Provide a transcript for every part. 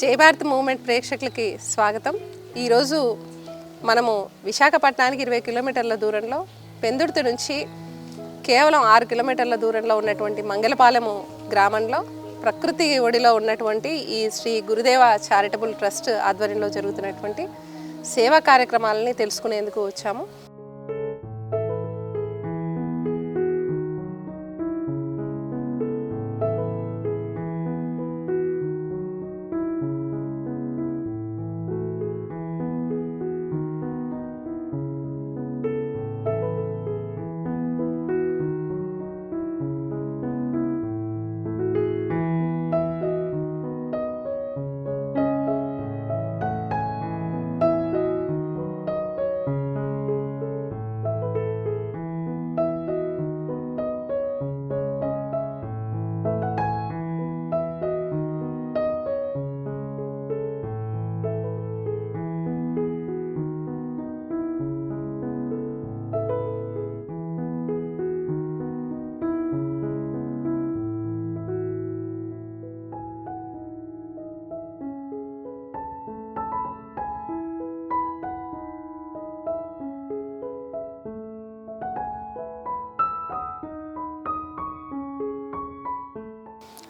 జై భారత్ మూవ్మెంట్ ప్రేక్షకులకి స్వాగతం. ఈరోజు మనము విశాఖపట్నానికి 20 కిలోమీటర్ల దూరంలో పెందుర్తి నుంచి కేవలం 6 కిలోమీటర్ల దూరంలో ఉన్నటువంటి మంగళపాలెము గ్రామంలో ప్రకృతి ఒడిలో ఉన్నటువంటి ఈ శ్రీ గురుదేవ చారిటబుల్ ట్రస్ట్ ఆధ్వర్యంలో జరుగుతున్నటువంటి సేవా కార్యక్రమాలని తెలుసుకునేందుకు వచ్చాము.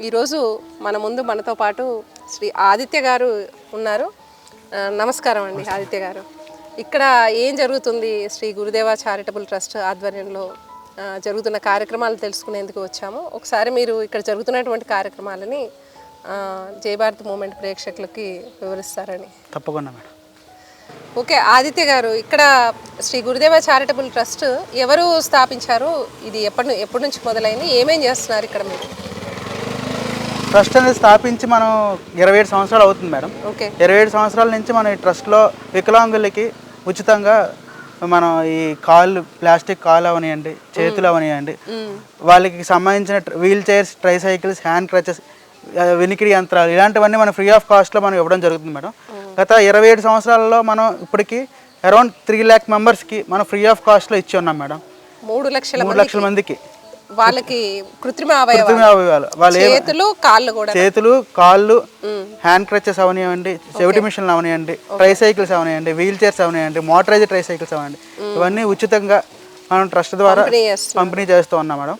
ఈరోజు మన ముందు మనతో పాటు శ్రీ ఆదిత్య గారు ఉన్నారు. నమస్కారం అండి ఆదిత్య గారు. ఇక్కడ ఏం జరుగుతుంది? శ్రీ గురుదేవ చారిటబుల్ ట్రస్ట్ ఆధ్వర్యంలో జరుగుతున్న కార్యక్రమాలు తెలుసుకునేందుకు వచ్చాము. ఒకసారి మీరు ఇక్కడ జరుగుతున్నటువంటి కార్యక్రమాలని జై భారత్ మూవ్మెంట్ ప్రేక్షకులకి వివరిస్తారని. తప్పకుండా మేడం. ఓకే ఆదిత్య గారు, ఇక్కడ శ్రీ గురుదేవ చారిటబుల్ ట్రస్ట్ ఎవరు స్థాపించారు? ఇది ఎప్పటి నుంచి మొదలైంది? ఏమేం చేస్తున్నారు ఇక్కడ మీరు? ట్రస్ట్ అనేది స్థాపించి మనం 27 సంవత్సరాలు అవుతుంది మేడం. 27 సంవత్సరాల నుంచి మనం ఈ ట్రస్ట్లో వికలాంగులకి ఉచితంగా మనం ఈ కాళ్ళు, ప్లాస్టిక్ కాళ్ళు అవనివ్వండి, చేతులు అవనివ్వండి, వాళ్ళకి సంబంధించిన wheel chairs, tricycles, hand crutches, వినికిడి యంత్రాలు, ఇలాంటివన్నీ మనం ఫ్రీ ఆఫ్ కాస్ట్లో మనం ఇవ్వడం జరుగుతుంది మేడం. గత 27 సంవత్సరాలలో మనం ఇప్పటికి అరౌండ్ 3 lakh మెంబర్స్కి మనం ఫ్రీ ఆఫ్ కాస్ట్లో ఇచ్చి ఉన్నాం మేడం. 3 లక్షల మందికి వాళ్ళకి కృత్రిమ అవయవాలు, చేతులు, కాళ్ళు, హ్యాండ్ క్రచెస్ అవనివ్వండి, చెవిటి మిషన్లు అవనివ్వండి, ట్రైసైకిల్స్ అవనివ్వండి, వీల్ చైర్స్ అవనివ్వండి, మోటరైజ్డ్ ట్రైసైకిల్స్ అవనివ్వండి, ఇవన్నీ ఉచితంగా మనం ట్రస్ట్ ద్వారా పంపిణీ చేస్తూ ఉన్నాం మేడం.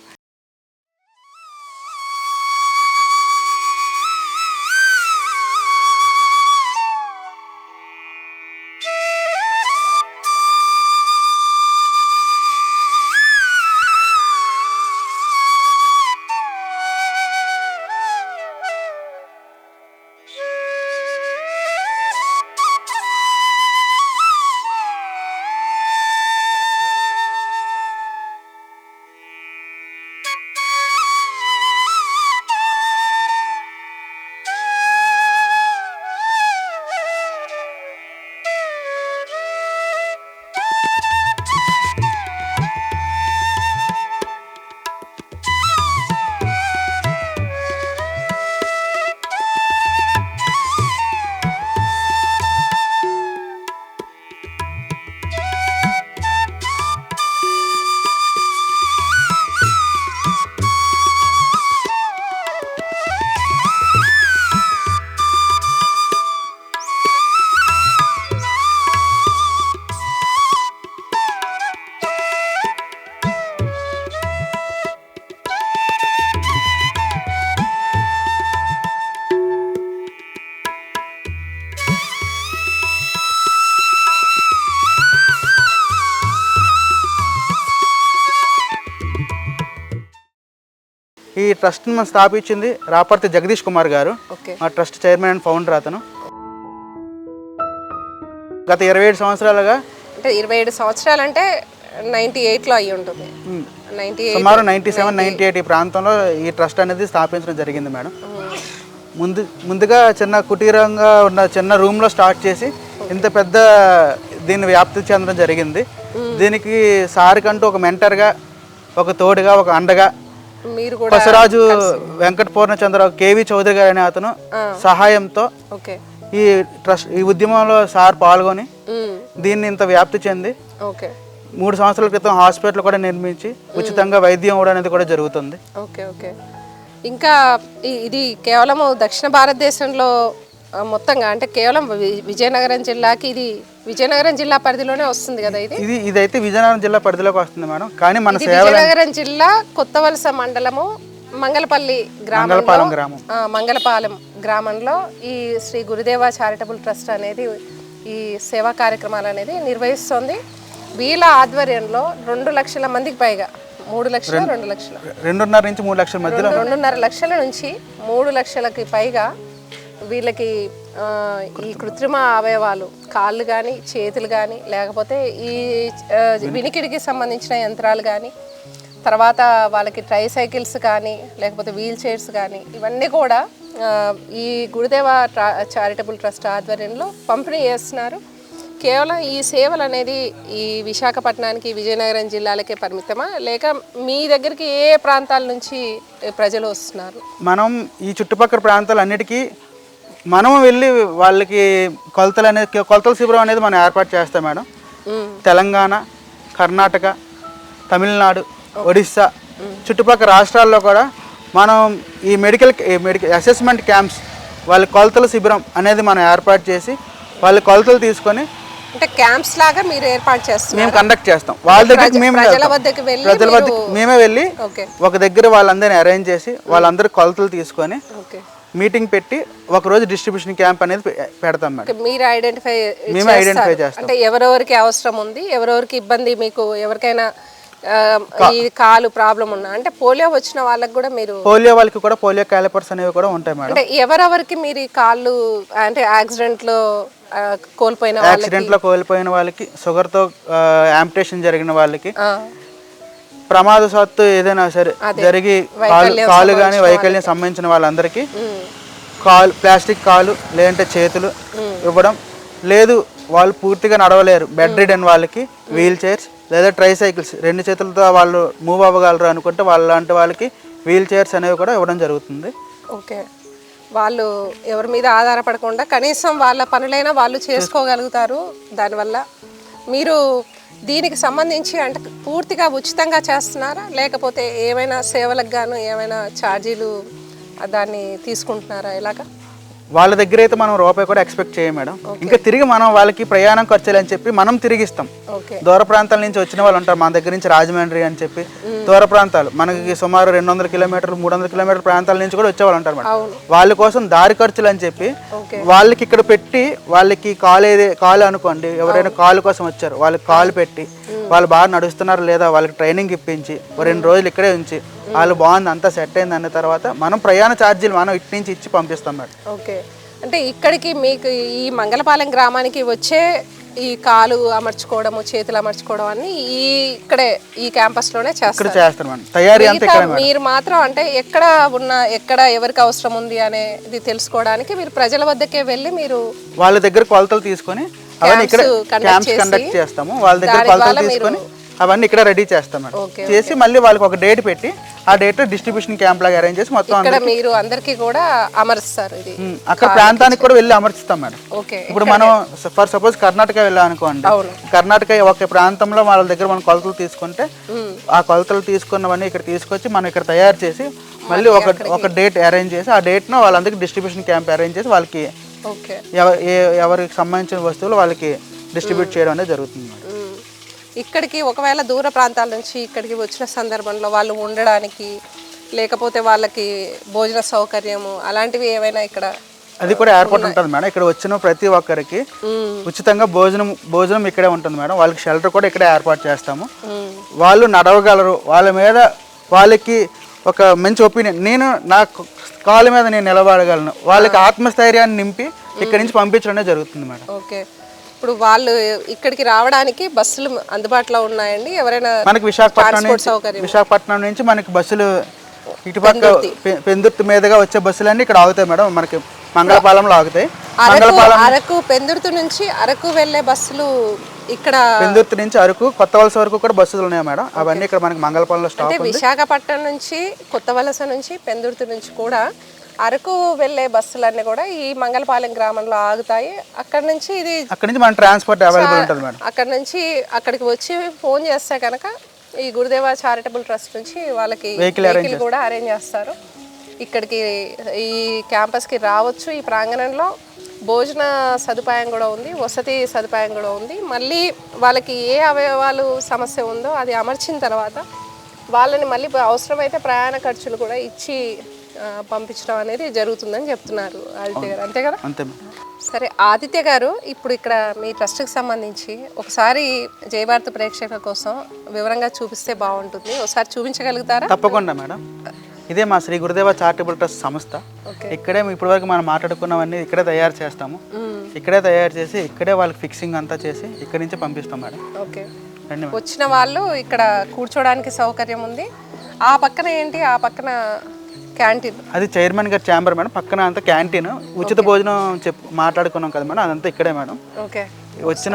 ఈ ట్రస్ట్ని మనం స్థాపించింది రాపర్తి జగదీష్ కుమార్ గారు, మా ట్రస్ట్ చైర్మన్ అండ్ ఫౌండర్. అతను గత 27 సంవత్సరాలుగా, అంటే 27 సంవత్సరాలు అంటే 98లో అయ్యి ఉంటుంది, సుమారు 97, 98 ఈ ప్రాంతంలో ఈ ట్రస్ట్ అనేది స్థాపించడం జరిగింది మేడం. ముందుగా చిన్న కుటీరంగా ఉన్న చిన్న రూమ్లో స్టార్ట్ చేసి ఇంత పెద్ద దీన్ని వ్యాప్తి చెందడం జరిగింది. దీనికి సార్కంటూ ఒక మెంటర్గా, ఒక తోడుగా, ఒక అండగా పసరాజు వెంకట పూర్ణచంద్రరావు, కేవి చౌదరి గారు అనే అతను సహాయంతో ఈ ఉద్యమంలో సార్ పాల్గొని దీన్ని ఇంత వ్యాప్తి చెంది 3 సంవత్సరాల క్రితం హాస్పిటల్ కూడా నిర్మించి ఉచితంగా వైద్యం కూడా అనేది కూడా జరుగుతుంది. ఇంకా ఇది కేవలం దక్షిణ భారతదేశంలో మొత్తంగా అంటే కేవలం విజయనగరం జిల్లాకి ఇది విజయనగరం జిల్లా పరిధిలోనే వస్తుంది కదా ఇదైతే విజయనగరం జిల్లా పరిధిలోకి వస్తుంది మేడం. కానీ మన విజయనగరం జిల్లా కొత్తవలస మండలము మంగళపల్లి మంగళపాలెం గ్రామంలో ఈ శ్రీ గురుదేవ చారిటబుల్ ట్రస్ట్ అనేది ఈ సేవా కార్యక్రమాలు అనేది నిర్వహిస్తుంది. వీళ్ళ ఆధ్వర్యంలో 2 లక్షల మందికి పైగా 3 లక్షల 2 లక్షలు 2.5 నుంచి 3 లక్షల మధ్యలో 2.5 లక్షల నుంచి 3 లక్షలకి పైగా వీళ్ళకి ఈ కృత్రిమ అవయవాలు కాళ్ళు కానీ చేతులు కానీ లేకపోతే ఈ వినికిడికి సంబంధించిన యంత్రాలు కానీ తర్వాత వాళ్ళకి ట్రైసైకిల్స్ కానీ లేకపోతే వీల్ చైర్స్ కానీ ఇవన్నీ కూడా ఈ గురుదేవ చారిటబుల్ ట్రస్ట్ ఆధ్వర్యంలో పంపిణీ చేస్తున్నారు. కేవలం ఈ సేవలు అనేది ఈ విశాఖపట్నానికి విజయనగరం జిల్లాలకే పరిమితమా లేక మీ దగ్గరికి ఏ ప్రాంతాల నుంచి ప్రజలు వస్తున్నారు? మనం ఈ చుట్టుపక్కల ప్రాంతాలన్నిటికీ మనం వెళ్ళి వాళ్ళకి కొలతల శిబిరం అనేది మనం ఏర్పాటు చేస్తాం మేడం. తెలంగాణ, కర్ణాటక, తమిళనాడు, ఒడిస్సా చుట్టుపక్కల రాష్ట్రాల్లో కూడా మనం ఈ మెడికల్ అసెస్మెంట్ క్యాంప్స్ వాళ్ళ కొలతల శిబిరం అనేది మనం ఏర్పాటు చేసి వాళ్ళ కొలతలు తీసుకొని అంటే క్యాంప్స్ లాగా మీరు ఏర్పాటు చేస్తాం, మేము కండక్ట్ చేస్తాం. వాళ్ళ దగ్గరికి మేము ప్రజల వద్దకు మేమే వెళ్ళి ఒక దగ్గర వాళ్ళందరినీ అరేంజ్ చేసి వాళ్ళందరూ కొలతలు తీసుకొని మీటింగ్ పెట్టి ఒకరోజు డిస్ట్రిబ్యూషన్ క్యాంప్ అనేది పెడతాం మేడం. మీరు మేమే ఐడెంటిఫై చేస్తాం అంటే ఎవరెవరికి అవసరం ఉంది, ఎవరెవరికి ఇబ్బంది, మీకు ఎవరికైనా ఈ కాలు ప్రాబ్లం ఉన్నా అంటే పోలియో వచ్చిన వాళ్ళకి కూడా మీరు వాళ్ళకి కూడా పోలియో క్యాలిపర్స్ అనేవి కూడా ఉంటాయి మేడం. అంటే ఎవరెవరికి మీరు ఈ కాళ్ళు అంటే యాక్సిడెంట్ లో కోల్పోయిన వాళ్ళకి, షుగర్తో యాంపిటేషన్ జరిగిన వాళ్ళకి, ప్రమాదవశాత్తు ఏదైనా సరే జరిగి కాలు కానీ వైకల్యం సంబంధించిన వాళ్ళందరికీ ప్లాస్టిక్ కాలు లేదంటే చేతులు ఇవ్వడం, లేదు వాళ్ళు పూర్తిగా నడవలేరు బెడ్ రిడెన్ వాళ్ళకి వీల్ చైర్స్ లేదా ట్రైసైకిల్స్ 2 చేతులతో వాళ్ళు మూవ్ అవ్వగలరు అనుకుంటే వాళ్ళంటి వాళ్ళకి వీల్ చైర్స్ అనేవి కూడా ఇవ్వడం జరుగుతుంది. ఓకే, వాళ్ళు ఎవరి మీద ఆధారపడకుండా కనీసం వాళ్ళ పనులైనా వాళ్ళు చేసుకోగలుగుతారు. దానివల్ల మీరు దీనికి సంబంధించి అంటే పూర్తిగా ఉచితంగా చేస్తున్నారా లేకపోతే ఏమైనా సేవలకు గాను ఏమైనా ఛార్జీలు దాన్ని తీసుకుంటున్నారా? ఎలాగా? వాళ్ళ దగ్గర అయితే మనం రూపాయి కూడా ఎక్స్పెక్ట్ చేయం మేడం. ఇంకా తిరిగి మనం వాళ్ళకి ప్రయాణం ఖర్చులు అని చెప్పి మనం తిరిగిస్తాం. దూర ప్రాంతాల నుంచి వచ్చిన వాళ్ళు ఉంటారు మన దగ్గర నుంచి, రాజమండ్రి అని చెప్పి దూర ప్రాంతాలు మనకి సుమారు 200 కిలోమీటర్లు 300 కిలోమీటర్ల ప్రాంతాల నుంచి కూడా వచ్చేవాళ్ళు ఉంటారు మేడం. వాళ్ళ కోసం దారి ఖర్చులు అని చెప్పి వాళ్ళకి ఇక్కడ పెట్టి వాళ్ళకి కాలు అనుకోండి, ఎవరైనా కాలు కోసం వచ్చారు వాళ్ళకి కాలు పెట్టి వాళ్ళు బాగా నడుస్తున్నారు లేదా వాళ్ళకి ట్రైనింగ్ ఇప్పించి 2 రోజులు ఇక్కడే ఉంచి వాళ్ళు బాగుంది అంతా సెట్ అయింది అన్న తర్వాత మనం ప్రయాణ ఛార్జీలు మనం ఇటు నుంచి ఇచ్చి పంపిస్తాం మేడం. ఓకే, అంటే ఇక్కడికి మీకు ఈ మంగళపాలెం గ్రామానికి వచ్చే ఈ కాలు అమర్చుకోవడము చేతులు అమర్చుకోవడం అన్ని ఇక్కడే ఈ క్యాంపస్ లోనే చేస్తారు మేడం. తయారీ అంతా మీరు మాత్రం అంటే ఎక్కడ ఎవరికి అవసరం ఉంది అనేది తెలుసుకోవడానికి మీరు ప్రజల వద్దకే వెళ్ళి మీరు వాళ్ళ దగ్గర కొలతలు తీసుకొని అవన్నీ ఇక్కడ క్యాంప్స్ కండక్ట్ చేస్తాము. వాళ్ళ దగ్గర కొలతలు తీసుకొని అవన్నీ ఇక్కడ రెడీ చేస్తాం మేడం. చేసి మళ్ళీ వాళ్ళకి ఒక డేట్ పెట్టి ఆ డేట్ డిస్ట్రిబ్యూషన్ క్యాంప్ లాగా అరేంజ్ చేసి మొత్తం మీరు అందరికి కూడా అమరుస్తారు. ఇది అక్కడ ప్రాంతానికి కూడా వెళ్ళి అమర్చుతాం మేడం. ఇప్పుడు మనం ఫర్ సపోజ్ కర్ణాటక వెళ్ళామనుకోండి, కర్ణాటక ఒక ప్రాంతంలో వాళ్ళ దగ్గర మనం కొలతలు తీసుకుంటే ఆ కొలతలు తీసుకున్నవన్నీ ఇక్కడ తీసుకొచ్చి మనం ఇక్కడ తయారు చేసి మళ్ళీ ఒక డేట్ అరేంజ్ చేసి ఆ డేట్ ను వాళ్ళందరికీ డిస్ట్రిబ్యూషన్ క్యాంప్ అరేంజ్ చేసి వాళ్ళకి ఎవరికి సంబంధించిన వస్తువులు వాళ్ళకి డిస్ట్రిబ్యూట్ చేయడం అనేది జరుగుతుంది. ఇక్కడికి ఒకవేళ దూర ప్రాంతాల నుంచి ఇక్కడికి వచ్చిన సందర్భంలో వాళ్ళు ఉండడానికి లేకపోతే వాళ్ళకి భోజన సౌకర్యము అలాంటివి ఏమైనా ఇక్కడ అది కూడా ఏర్పాటు ఉంటుంది మేడం. ఇక్కడ వచ్చిన ప్రతి ఒక్కరికి ఉచితంగా భోజనం ఇక్కడే ఉంటుంది మేడం. వాళ్ళకి షెల్టర్ కూడా ఇక్కడే ఏర్పాటు చేస్తాము. వాళ్ళు నడవగలరు, వాళ్ళ మీద వాళ్ళకి ఒక మంచి ఒపీనియన్, నేను నా కాళ్ళ మీద నేను నిలబడగలను, వాళ్ళకి ఆత్మస్థైర్యాన్ని నింపి ఇక్కడి నుంచి పంపించడం జరుగుతుంది మేడం. ఓకే, ఇప్పుడు వాళ్ళు ఇక్కడికి రావడానికి బస్సులు అందుబాటులో ఉన్నాయండి? ఎవరైనా మనకి విశాఖపట్నం నుంచి మనకి బస్సులు ఇటుపక్క పెందుర్తి మీదుగా వచ్చే బస్సులన్నీ ఇక్కడ ఆగుతాయి మేడం. మనకి మంగళపాలెంలో ఆగుతాయి. అరకు పెందుర్తి నుంచి అరకు వెళ్ళే బస్సులు ఇక్కడ పెందుర్తి నుంచి అరకు కొత్త వలస వరకు కూడా బస్సులు ఉన్నాయి మేడం. అవన్నీ ఇక్కడ మనకి మంగళపాలెంలో స్టాప్ ఉంది. విశాఖపట్నం నుంచి కొత్త వలస నుంచి పెందుర్తి నుంచి కూడా అరకు వెళ్ళే బస్సులన్నీ కూడా ఈ మంగళపాలెం గ్రామంలో ఆగుతాయి. అక్కడ నుంచి మన ట్రాన్స్పోర్ట్ అవైలబుల్ ఉంటుంది మేడం. అక్కడ నుంచి అక్కడికి వచ్చి ఫోన్ చేస్తే కనుక ఈ గురుదేవ చారిటబుల్ ట్రస్ట్ నుంచి వాళ్ళకి వెహికల్ కూడా అరేంజ్ చేస్తారు. ఇక్కడికి ఈ క్యాంపస్కి రావచ్చు. ఈ ప్రాంగణంలో భోజన సదుపాయం కూడా ఉంది, వసతి సదుపాయం కూడా ఉంది. మళ్ళీ వాళ్ళకి ఏ అవయవాలు సమస్య ఉందో అది అమర్చిన తర్వాత వాళ్ళని మళ్ళీ అవసరమైతే ప్రయాణ ఖర్చులు కూడా ఇచ్చి పంపించడం అనేది జరుగుతుందని చెప్తున్నారు ఆదిత్య గారు, అంతే కదా? అంతే. సరే ఆదిత్య గారు, ఇప్పుడు ఇక్కడ మీ ట్రస్ట్కి సంబంధించి ఒకసారి జయభారత్ ప్రేక్షకుల కోసం వివరంగా చూపిస్తే బాగుంటుంది. ఒకసారి చూపించగలుగుతారా? తప్పకుండా మేడం. ఇదే మా శ్రీ గురుదేవ చారిటబుల్ ట్రస్ట్ సంస్థ. ఇక్కడే ఇప్పటివరకు మనం మాట్లాడుకున్నవన్నీ ఇక్కడే తయారు చేస్తాము. ఇక్కడే తయారు చేసి ఇక్కడే వాళ్ళకి ఫిక్సింగ్ అంతా చేసి ఇక్కడి నుంచి పంపిస్తాం మేడం. ఓకే, వచ్చిన వాళ్ళు ఇక్కడ కూర్చోడానికి సౌకర్యం ఉంది. ఆ పక్కన ఏంటి? ఆ పక్కన క్యాంటీన్, అది చైర్మన్ గారి ఛాంబర్ మేడం. పక్కన అంతా క్యాంటీన్, ఉచిత భోజనం మాట్లాడుకున్నాం కదా మేడం, అదంతా ఇక్కడే మేడం. ఓకే, వచ్చిన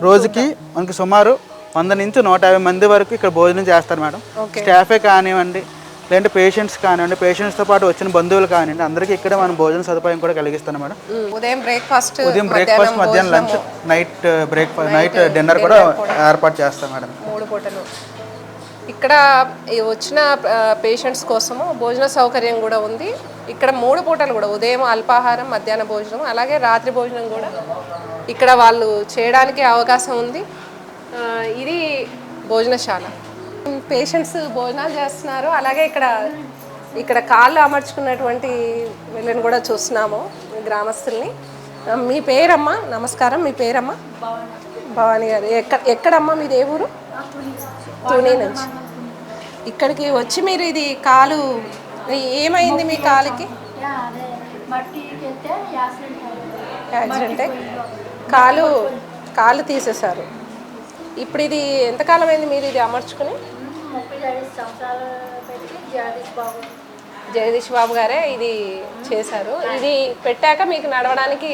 రోజుకి మనకి సుమారు 100 నుంచి 150 మంది వరకు ఇక్కడ భోజనం చేస్తారు మేడం. స్టాఫే కానివ్వండి, లేదంటే పేషెంట్స్ కానివ్వండి, పేషెంట్స్తో పాటు వచ్చిన బంధువులు కానివ్వండి, అందరికీ ఇక్కడ మనం భోజన సదుపాయం కూడా కలిగిస్తాను మేడం. ఉదయం బ్రేక్ఫాస్ట్, మధ్యాహ్నం లంచ్, నైట్ డిన్నర్ కూడా ఏర్పాటు చేస్తాం మేడం. 3 పూటలు ఇక్కడ వచ్చిన పేషెంట్స్ కోసము భోజన సౌకర్యం కూడా ఉంది. ఇక్కడ 3 పూటలు కూడా ఉదయం అల్పాహారం, మధ్యాహ్న భోజనం, అలాగే రాత్రి భోజనం కూడా ఇక్కడ వాళ్ళు చేయడానికి అవకాశం ఉంది. ఇది భోజనశాల. పేషెంట్స్ భోజనాలు చేస్తున్నారు. అలాగే ఇక్కడ కాళ్ళు అమర్చుకున్నటువంటి వీళ్ళని కూడా చూస్తున్నాము, గ్రామస్తుల్ని. మీ పేరమ్మా? నమస్కారం, మీ పేరమ్మా? భవానీ గారు. ఎక్కడమ్మా మీది? ఏ ఊరు? తుని నుంచి ఇక్కడికి వచ్చి మీరు ఇది కాలు ఏమైంది మీ కాలుకి? యాక్సిడెంటే కాలు తీసేశారు. ఇప్పుడు ఇది ఎంతకాలం అయింది మీరు ఇది అమర్చుకుని? జగదీష్ బాబు గారే ఇది చేశారు. ఇది పెట్టాక మీకు నడవడానికి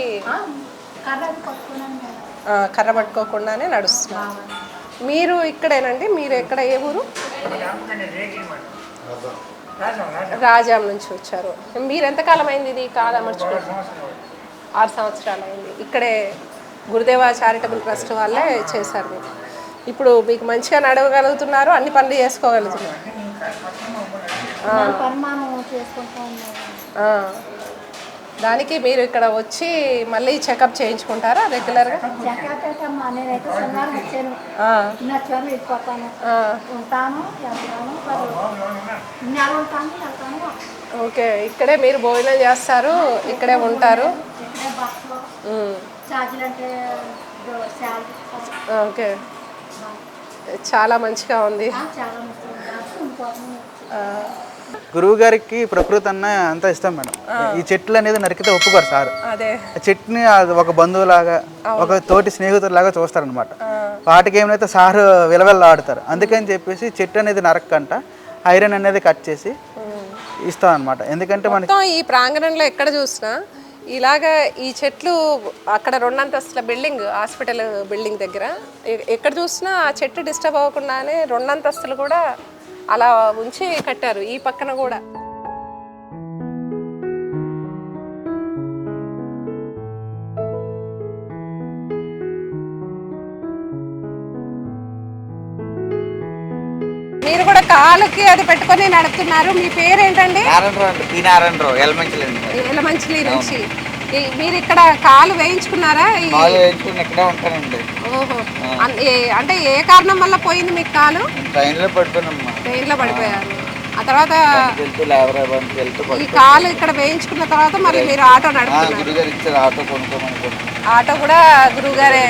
కర్ర పట్టుకోకుండానే నడుస్తున్నారు. మీరు ఇక్కడేనండి? మీరు ఎక్కడ, ఏ ఊరు? రాజాం నుంచి వచ్చారు. మీరు ఎంతకాలం అయింది ఇది కాలు అమర్చుకోవడం? 6 సంవత్సరాలు అయింది. ఇక్కడే గురుదేవ చారిటబుల్ ట్రస్ట్ వాళ్ళే చేశారు. మీరు ఇప్పుడు మీకు మంచిగా నడవగలుగుతున్నారు, అన్ని పనులు చేసుకోగలుగుతున్నారు. దానికి మీరు ఇక్కడ వచ్చి మళ్ళీ చెకప్ చేయించుకుంటారా రెగ్యులర్గా? ఓకే, ఇక్కడే మీరు భోజనం చేస్తారు, ఇక్కడే ఉంటారు. ఓకే, చాలా మంచిగా ఉంది. గురువు గారికి ప్రకృతి అన్న అంతా ఇష్టం మేడం. ఈ చెట్లు అనేది నరికితే ఒప్పుకోరు సార్. చెట్టుని ఒక బంధువులాగా, ఒక తోటి స్నేహితులాగా చూస్తారనమాట. వాటికి ఏమైతే సార్ విలవెల్లాడుతారు. అందుకని చెప్పేసి చెట్టు అనేది నరక్కంట ఐరన్ అనేది కట్ చేసి ఇస్తాం అనమాట. ఎందుకంటే మనకి ఈ ప్రాంగణంలో ఎక్కడ చూసినా ఇలాగా ఈ చెట్లు, అక్కడ 2 అంతస్తుల బిల్డింగ్, హాస్పిటల్ బిల్డింగ్ దగ్గర ఎక్కడ చూసినా ఆ చెట్టు డిస్టర్బ్ అవ్వకుండానే 2 అంతస్తులు కూడా అలా ఉంచి కట్టారు. ఈ పక్కన కూడా మీరు కూడా కాలుకి అది పెట్టుకొని నడుపుతున్నారు. మీ పేరేంటండి? ఎలమంచిలి నుంచి. మీరు ఇక్కడ కాలు వేయించుకున్నారా? ఓహో, అంటే ఏ కారణం వల్ల పోయింది మీకు కాలు? ట్రైన్లో పడిపోయారు. ఆ తర్వాత ఈ కాలు ఇక్కడ వేయించుకున్న తర్వాత మళ్ళీ మీరు ఆటో నడుపుతున్నారు. ఆటో కూడా గురుగారి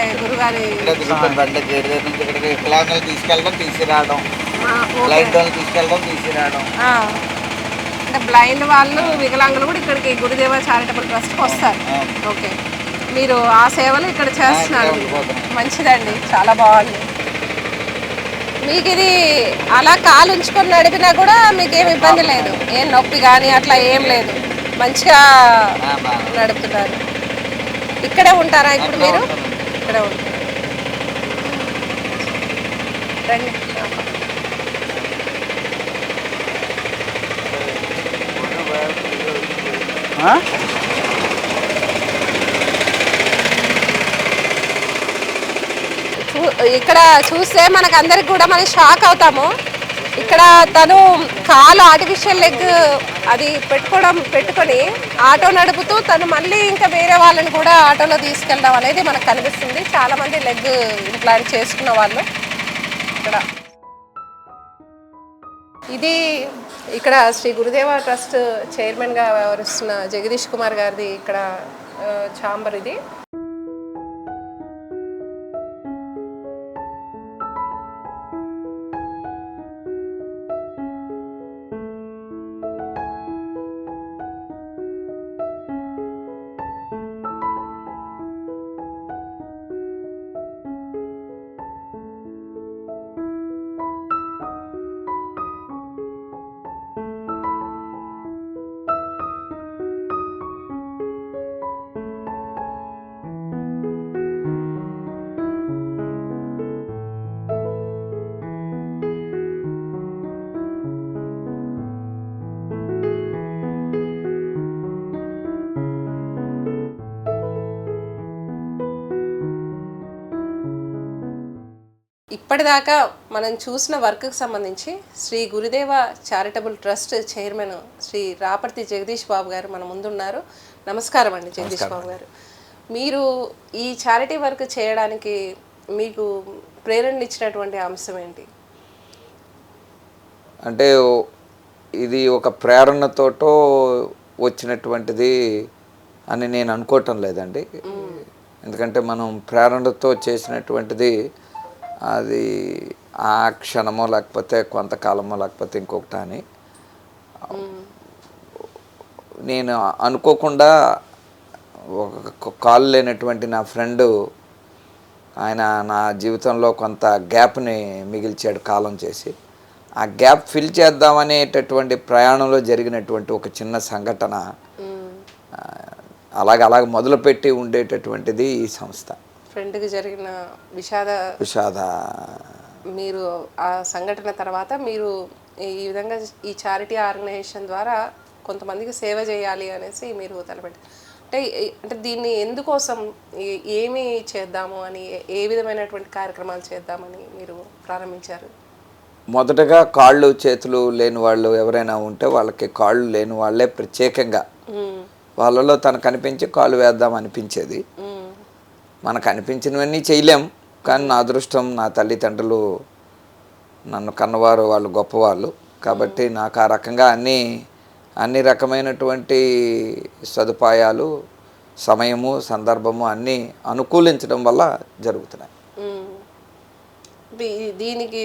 అంటే బ్లైండ్ వాళ్ళు, వికలాంగులు కూడా ఇక్కడికి గురుదేవ చారిటబుల్ ట్రస్ట్కి వస్తారు. ఓకే, మీరు ఆ సేవలు ఇక్కడ చేస్తున్నారు. మంచిదండి, చాలా బాగుంది. మీకు ఇది అలా కాలు ఉంచుకొని నడిపినా కూడా మీకు ఏమి ఇబ్బంది లేదు, ఏం నొప్పి కానీ అట్లా ఏం లేదు, మంచిగా నడుపుతున్నారు. ఇక్కడే ఉంటారా ఇప్పుడు మీరు? ఇక్కడే ఉంటారు. రండి. ఇక్కడ చూస్తే మనకు అందరికి కూడా మనం షాక్ అవుతాము. ఇక్కడ తను కాలు ఆర్టిఫిషియల్ లెగ్ అది పెట్టుకొని ఆటో నడుపుతూ తను మళ్ళీ ఇంకా వేరే వాళ్ళని కూడా ఆటోలో తీసుకెళ్ళడం అనేది మనకు కనిపిస్తుంది. చాలామంది లెగ్ ఇంప్లాంట్ చేసుకున్న వాళ్ళు ఇక్కడ. ఇది ఇక్కడ శ్రీ గురుదేవ ట్రస్ట్ చైర్మన్గా వ్యవహరిస్తున్న జగదీష్ కుమార్ గారిది ఇక్కడ ఛాంబర్ ఇది. ఇప్పటిదాకా మనం చూసిన వర్క్కి సంబంధించి Shri Gurudeva charitable trust chairman Shri Raparthi Jagadish Babu garu మన ముందున్నారు. నమస్కారం అండి జగదీష్ బాబు గారు. మీరు ఈ చారిటీ వర్క్ చేయడానికి మీకు ప్రేరణ ఇచ్చినటువంటి అంశం ఏంటి? అంటే ఇది ఒక ప్రేరణతోటో వచ్చినటువంటిది అని నేను అనుకోవటం లేదండి. ఎందుకంటే మనం ప్రేరణతో చేసినటువంటిది అది ఆ క్షణమో లేకపోతే కొంతకాలమో లేకపోతే ఇంకొకటి అని నేను అనుకోకుండా ఒక కాల్ లేనటువంటి నా ఫ్రెండు ఆయన నా జీవితంలో కొంత గ్యాప్ని మిగిల్చాడు కాలం చేసి. ఆ గ్యాప్ ఫిల్ చేద్దామనేటటువంటి ప్రయాణంలో జరిగినటువంటి ఒక చిన్న సంఘటన అలాగ మొదలుపెట్టి ఉండేటటువంటిది ఈ సంస్థ. ఫ్రెండ్కి జరిగిన విషాద మీరు ఆ సంఘటన తర్వాత మీరు ఈ విధంగా ఈ చారిటీ ఆర్గనైజేషన్ ద్వారా కొంతమందికి సేవ చేయాలి అనేసి మీరు తలపెట్టారు. అంటే దీన్ని ఎందుకోసం ఏమి చేద్దాము అని ఏ విధమైనటువంటి కార్యక్రమాలు చేద్దామని మీరు ప్రారంభించారు? మొదటగా కాళ్ళు చేతులు లేని వాళ్ళు ఎవరైనా ఉంటే వాళ్ళకి కాళ్ళు లేని వాళ్ళే ప్రత్యేకంగా వాళ్ళలో తనకు కనిపించి కాళ్ళు వేద్దాం అనిపించేది. మనకు అనిపించినవన్నీ చేయలేం, కానీ నా అదృష్టం నా తల్లిదండ్రులు నన్ను కన్నవారు, వాళ్ళు గొప్పవాళ్ళు కాబట్టి నాకు ఆ రకంగా అన్ని రకమైనటువంటి సదుపాయాలు, సమయము, సందర్భము అన్నీ అనుకూలించడం వల్ల జరుగుతున్నాయి. దీనికి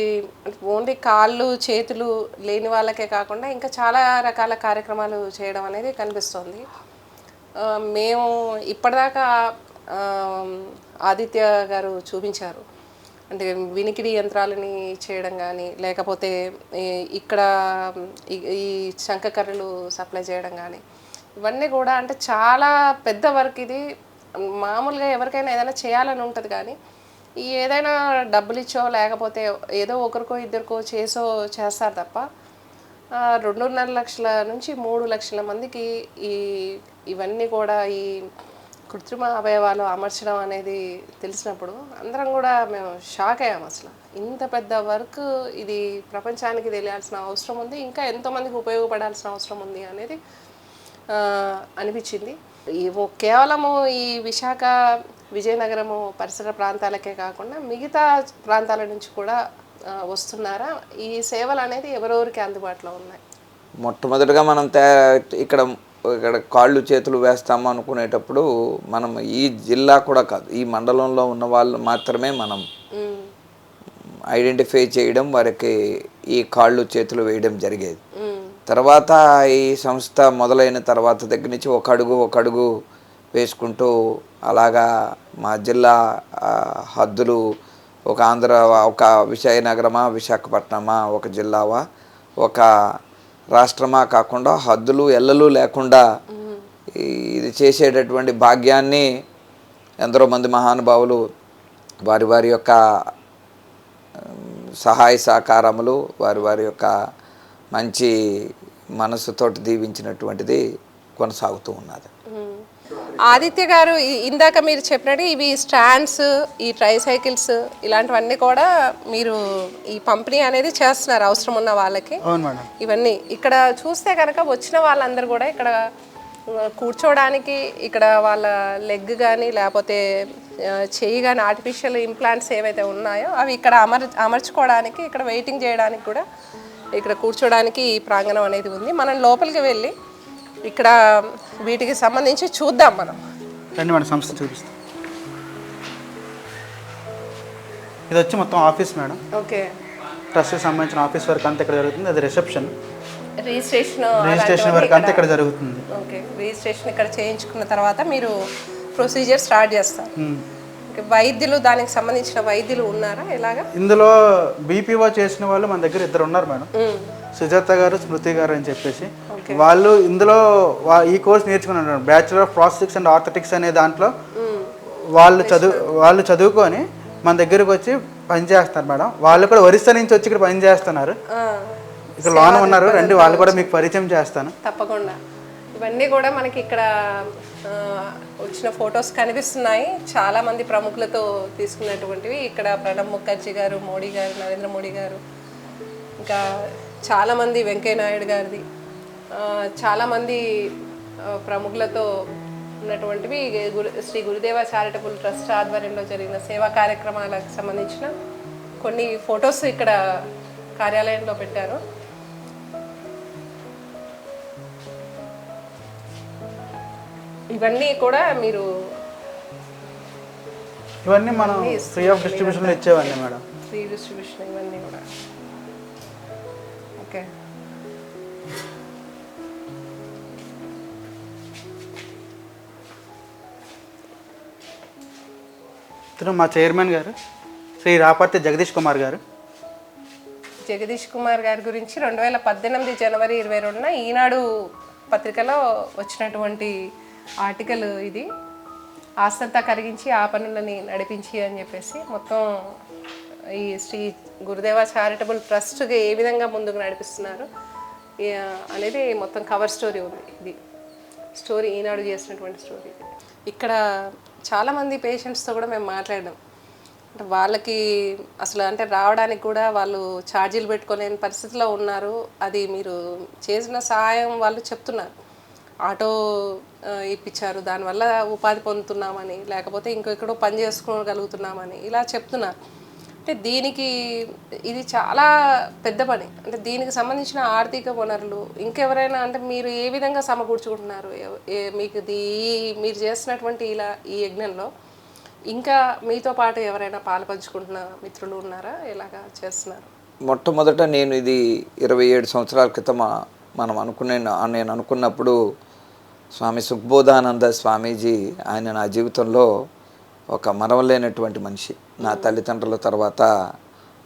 ఓన్లీ కాళ్ళు చేతులు లేని వాళ్ళకే కాకుండా ఇంకా చాలా రకాల కార్యక్రమాలు చేయడం అనేది కనిపిస్తుంది. మేము ఇప్పటిదాకా ఆదిత్య గారు చూపించారు. అంటే వినికిడి యంత్రాలని చేయడం కానీ, లేకపోతే ఇక్కడ ఈ శంఖకర్రలు సప్లై చేయడం కానీ, ఇవన్నీ కూడా అంటే చాలా పెద్ద వర్క్ ఇది. మామూలుగా ఎవరికైనా ఏదైనా చేయాలని ఉంటుంది, కానీ ఏదైనా డబ్బులు ఇచ్చో లేకపోతే ఏదో ఒకరికో ఇద్దరికో చేస్తారు తప్ప 2.5 లక్షల నుంచి 3 లక్షల మందికి ఇవన్నీ కూడా ఈ కృత్రిమ అవయవాలు అమర్చడం అనేది తెలిసినప్పుడు అందరం కూడా మేము షాక్ అయ్యాము. అసలు ఇంత పెద్ద వర్క్ ఇది ప్రపంచానికి తెలియాల్సిన అవసరం ఉంది, ఇంకా ఎంతోమందికి ఉపయోగపడాల్సిన అవసరం ఉంది అనేది అనిపించింది. కేవలము ఈ విశాఖ, విజయనగరము పరిసర ప్రాంతాలకే కాకుండా మిగతా ప్రాంతాల నుంచి కూడా వస్తున్నారా? ఈ సేవలు అనేది ఎవరెవరికి అందుబాటులో ఉన్నాయి? మొట్టమొదటిగా మనం ఇక్కడ కాళ్ళు చేతులు వేస్తాము అనుకునేటప్పుడు మనం ఈ జిల్లా కూడా కాదు, ఈ మండలంలో ఉన్న వాళ్ళు మాత్రమే మనం ఐడెంటిఫై చేయడం, వారికి ఈ కాళ్ళు చేతులు వేయడం జరిగేది. తర్వాత ఈ సంస్థ మొదలైన తర్వాత దగ్గర నుంచి ఒక అడుగు వేసుకుంటూ అలాగా మా జిల్లా హద్దులు ఒక ఆంధ్ర, ఒక విజయనగరమా, విశాఖపట్నమా, ఒక జిల్లావా, ఒక రాష్ట్రమా కాకుండా హద్దులు ఎల్లలు లేకుండా ఇది చేసేటటువంటి భాగ్యాన్ని ఎందరో మంది మహానుభావులు వారి వారి యొక్క సహాయ సహకారములు, వారి యొక్క మంచి మనసుతోటి దీవించినటువంటిది కొనసాగుతూ ఉన్నది. ఆదిత్య గారు ఇందాక మీరు చెప్పినట్టు ఇవి స్టాండ్స్, ఈ ట్రైసైకిల్స్ ఇలాంటివన్నీ కూడా మీరు ఈ పంపిణీ అనేది చేస్తున్నారు అవసరం ఉన్న వాళ్ళకి. అవును మేడం. ఇవన్నీ ఇక్కడ చూస్తే కనుక వచ్చిన వాళ్ళందరూ కూడా ఇక్కడ కూర్చోవడానికి, ఇక్కడ వాళ్ళ లెగ్ కానీ లేకపోతే చెయ్యి కానీ ఆర్టిఫిషియల్ ఇంప్లాంట్స్ ఏవైతే ఉన్నాయో అవి ఇక్కడ అమర్చుకోవడానికి, ఇక్కడ వెయిటింగ్ చేయడానికి కూడా, ఇక్కడ కూర్చోడానికి ఈ ప్రాంగణం అనేది ఉంది. మనం లోపలికి వెళ్ళి ఇక్కడ వీటికి సంబంధించి చూద్దాం మనం. రండి మేడం, సంస్థ చూపిస్తాం. ఇది వచ్చి మొత్తం ఆఫీస్ మేడం. ఓకే. ట్రస్ట్కి సంబంధించిన ఆఫీస్ వర్క్ అంతా ఇక్కడ జరుగుతుంది. అది రిసెప్షన్, రిజిస్ట్రేషన్ వర్క్ అంతా ఇక్కడ జరుగుతుంది. ఓకే. రిజిస్ట్రేషన్ ఇక్కడ చేయించుకున్న తర్వాత మీరు ప్రొసీజర్ స్టార్ట్ చేస్తారు. వైద్యులు, దానికి సంబంధించిన వైద్యులు ఉన్నారా ఇలాగా? ఇందులో బీపీఓ చేసిన వాళ్ళు మన దగ్గర 2 ఉన్నారు మేడం. సుజాత గారు, స్మృతి గారు అని చెప్పేసి. వాళ్ళు ఇందులో ఈ కోర్స్ నేర్చుకున్నారు. Bachelor of prosthetics and orthotics అనే దాంట్లో వాళ్ళు చదువుకొని మన దగ్గరకు వచ్చి పని చేస్తారు మేడం. వాళ్ళు కూడా ఒరిస్సా నుంచి వచ్చి ఇక్కడ పని చేస్తున్నారు. ఇక్కడ లోన ఉన్నారు, రండి వాళ్ళు కూడా మీకు పరిచయం చేస్తాను. తప్పకుండా. ఇవన్నీ కూడా మనకి ఇక్కడ వచ్చిన ఫొటోస్ కనిపిస్తున్నాయి, చాలా మంది ప్రముఖులతో తీసుకున్నటువంటివి. ఇక్కడ ప్రణబ్ ముఖర్జీ గారు, మోడీ గారు, నరేంద్ర మోడీ గారు, ఇంకా చాలామంది, వెంకయ్య నాయుడు గారిది, చాలామంది ప్రముఖులతో ఉన్నటువంటివి. శ్రీ గురుదేవ చారిటబుల్ ట్రస్ట్ ఆధ్వర్యంలో జరిగిన సేవా కార్యక్రమాలకు సంబంధించిన కొన్ని ఫొటోస్ ఇక్కడ కార్యాలయంలో పెట్టారు. ఇవన్నీ కూడా మీరు ఇవన్నీ మనం ఫ్రీ ఆఫ్ డిస్ట్రిబ్యూషన్ ఇచ్చేవన్నీ మేడం. ఫ్రీ డిస్ట్రిబ్యూషన్ ఇవన్నీ కూడా. ఓకే. ఇతను మా చైర్మన్ గారు శ్రీ రాపర్తి జగదీష్ కుమార్ గారు. జగదీష్ కుమార్ గారి గురించి 2018 జనవరి 22న ఈనాడు పత్రికలో వచ్చినటువంటి ఆర్టికల్ ఇది. ఆస్తంతా కరిగించి ఆ పనులని నడిపించి అని చెప్పేసి మొత్తం ఈ శ్రీ గురుదేవ చారిటబుల్ ట్రస్ట్కి ఏ విధంగా ముందుకు నడిపిస్తున్నారు అనేది మొత్తం కవర్ స్టోరీ ఉంది. ఇది స్టోరీ, ఈనాడు చేసినటువంటి స్టోరీ. ఇక్కడ చాలామంది పేషెంట్స్తో కూడా మేము మాట్లాడాం. అంటే వాళ్ళకి అసలు అంటే రావడానికి కూడా వాళ్ళు ఛార్జీలు పెట్టుకోలేని పరిస్థితిలో ఉన్నారు. అది మీరు చేసిన సహాయం వాళ్ళు చెప్తున్నారు. ఆటో ఇప్పించారు, దానివల్ల ఉపాధి పొందుతున్నామని, లేకపోతే ఇంకెక్కడో పని చేసుకోగలుగుతున్నామని ఇలా చెప్తున్నారు. అంటే దీనికి ఇది చాలా పెద్ద పని. అంటే దీనికి సంబంధించిన ఆర్థిక వనరులు ఇంకెవరైనా అంటే మీరు ఏ విధంగా సమకూర్చుకుంటున్నారు? మీకు మీరు చేస్తున్నటువంటి ఇలా ఈ యజ్ఞంలో ఇంకా మీతో పాటు ఎవరైనా పాలు పంచుకుంటున్న మిత్రులు ఉన్నారా? ఎలాగా చేస్తున్నారు? మొట్టమొదట నేను ఇది 27 సంవత్సరాల క్రితం నేను అనుకున్నప్పుడు స్వామి సుఖబోధానంద స్వామీజీ, ఆయన నా జీవితంలో ఒక మరవలేనటువంటి మనిషి. నా తల్లిదండ్రుల తర్వాత